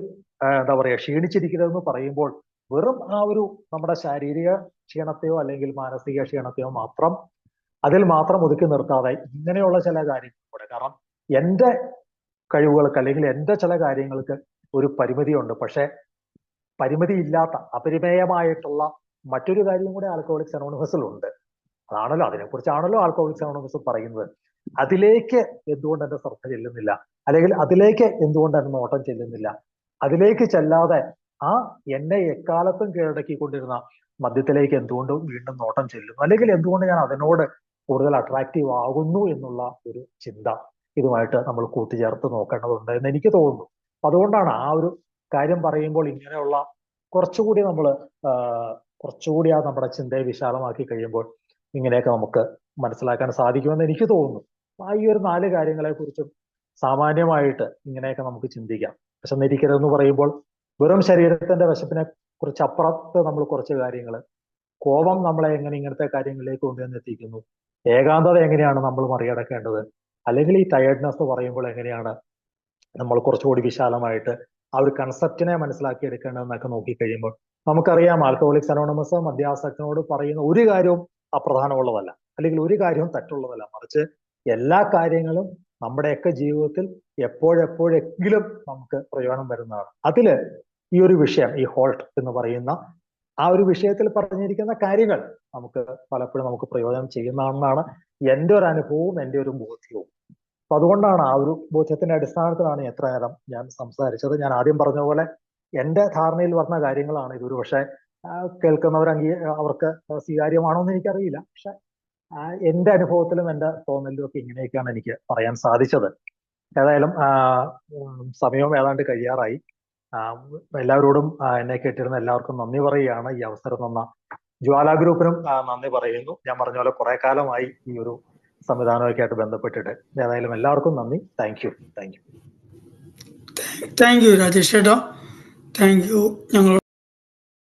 എന്താ പറയാ ക്ഷീണിച്ചിരിക്കരുതെന്ന് പറയുമ്പോൾ വെറും ആ ഒരു നമ്മുടെ ശാരീരിക ക്ഷീണത്തെയോ അല്ലെങ്കിൽ മാനസിക ക്ഷീണത്തെയോ മാത്രം അതിൽ മാത്രം ഒതുക്കി നിർത്താതെ ഇങ്ങനെയുള്ള ചില കാര്യങ്ങൾ കൂടെ, കാരണം എന്റെ കഴിവുകൾക്ക് അല്ലെങ്കിൽ എന്റെ ചില കാര്യങ്ങൾക്ക് ഒരു പരിമിതിയുണ്ട്. പക്ഷെ പരിമിതി ഇല്ലാത്ത അപരിമേയമായിട്ടുള്ള മറ്റൊരു കാര്യം കൂടെ ആൽക്കഹോളിക്സ് അനോണിമസിലുണ്ട്. അതാണല്ലോ, അതിനെക്കുറിച്ചാണല്ലോ ആൽക്കഹോളിക്സ് അനോണിമസ് പറയുന്നത്. അതിലേക്ക് എന്തുകൊണ്ട് എന്റെ ശ്രദ്ധ ചെല്ലുന്നില്ല, അല്ലെങ്കിൽ അതിലേക്ക് എന്തുകൊണ്ട് എന്റെ നോട്ടം ചെല്ലുന്നില്ല? അതിലേക്ക് ചെല്ലാതെ ആ എന്നെ എക്കാലത്തും കീഴടക്കിക്കൊണ്ടിരുന്ന മദ്യത്തിലേക്ക് എന്തുകൊണ്ട് വീണ്ടും നോട്ടം ചെല്ലുന്നു, അല്ലെങ്കിൽ എന്തുകൊണ്ട് ഞാൻ അതിനോട് കൂടുതൽ അട്രാക്റ്റീവ് ആകുന്നു എന്നുള്ള ഒരു ചിന്ത ഇതുമായിട്ട് നമ്മൾ കൂട്ടിച്ചേർത്ത് നോക്കേണ്ടതുണ്ട് എന്ന് എനിക്ക് തോന്നുന്നു. അതുകൊണ്ടാണ് ആ ഒരു കാര്യം പറയുമ്പോൾ ഇങ്ങനെയുള്ള കുറച്ചുകൂടി നമ്മൾ കുറച്ചുകൂടി ആ നമ്മുടെ ചിന്തയെ വിശാലമാക്കി കഴിയുമ്പോൾ ഇങ്ങനെയൊക്കെ നമുക്ക് മനസ്സിലാക്കാൻ സാധിക്കുമെന്ന് എനിക്ക് തോന്നുന്നു. ആ ഈ ഒരു 4 കാര്യങ്ങളെ കുറിച്ചും സാമാന്യമായിട്ട് ഇങ്ങനെയൊക്കെ നമുക്ക് ചിന്തിക്കാം. വിശന്നിരിക്കരുതെന്ന് പറയുമ്പോൾ വെറും ശരീരത്തിന്റെ വിശപ്പിനെ കുറിച്ച് അപ്പുറത്ത് നമ്മൾ കുറച്ച് കാര്യങ്ങൾ, കോപം നമ്മളെ എങ്ങനെ ഇങ്ങനത്തെ കാര്യങ്ങളിലേക്ക് കൊണ്ടുവന്ന് എത്തിക്കുന്നു, ഏകാന്തത എങ്ങനെയാണ് നമ്മൾ മറികടക്കേണ്ടത്, അല്ലെങ്കിൽ ഈ ടയർഡ്നെസ് പറയുമ്പോൾ എങ്ങനെയാണ് നമ്മൾ കുറച്ചുകൂടി വിശാലമായിട്ട് ആ ഒരു കൺസെപ്റ്റിനെ മനസ്സിലാക്കി എടുക്കേണ്ടതെന്നൊക്കെ നോക്കിക്കഴിയുമ്പോൾ നമുക്കറിയാം ആൽക്കഹോളിക്സ് അനോണിമസ് മദ്യാസക്തനോട് പറയുന്ന ഒരു കാര്യവും അപ്രധാനമുള്ളതല്ല, അല്ലെങ്കിൽ ഒരു കാര്യവും തെറ്റുള്ളതല്ല. മറിച്ച് എല്ലാ കാര്യങ്ങളും നമ്മുടെയൊക്കെ ജീവിതത്തിൽ എപ്പോഴെപ്പോഴെങ്കിലും നമുക്ക് പ്രയോജനം വരുന്നതാണ്. അതില് ഈ ഒരു വിഷയം, ഈ ഹോൾട്ട് എന്ന് പറയുന്ന ആ ഒരു വിഷയത്തിൽ പറഞ്ഞിരിക്കുന്ന കാര്യങ്ങൾ നമുക്ക് പലപ്പോഴും നമുക്ക് പ്രയോജനം ചെയ്യുന്നതാണെന്നാണ് എൻ്റെ ഒരു അനുഭവവും എൻ്റെ ഒരു ബോധ്യവും. അപ്പൊ അതുകൊണ്ടാണ് ആ ഒരു ബോധ്യത്തിന്റെ അടിസ്ഥാനത്തിലാണ് എത്ര നേരം ഞാൻ സംസാരിച്ചത്. ഞാൻ ആദ്യം പറഞ്ഞ പോലെ എൻ്റെ ധാരണയിൽ വന്ന കാര്യങ്ങളാണ് ഇതൊരു പക്ഷെ കേൾക്കുന്നവർ അവർക്ക് സ്വീകാര്യമാണോ എന്ന് എനിക്കറിയില്ല. പക്ഷെ എൻ്റെ അനുഭവത്തിലും എൻ്റെ തോന്നലിലും ഒക്കെ ഇങ്ങനെയൊക്കെയാണ് എനിക്ക് പറയാൻ സാധിച്ചത്. ഏതായാലും സമയവും ഏതാണ്ട് കഴിയാറായി. എല്ലാവരോടും എന്നെ കേട്ടിരുന്ന എല്ലാവർക്കും നന്ദി പറയുകയാണ്. ഈ അവസരം തന്ന ജ്വാല ഗ്രൂപ്പിനും നന്ദി പറയുന്നു. ഞാൻ പറഞ്ഞ പോലെ കുറെ കാലമായി ഈ ഒരു സംവിധാനമൊക്കെ ആയിട്ട് ബന്ധപ്പെട്ടിട്ട്. ഏതായാലും എല്ലാവർക്കും നന്ദി. Thank you. Thank you Rajesh ചേട്ടാ. Thank you. ഞങ്ങൾ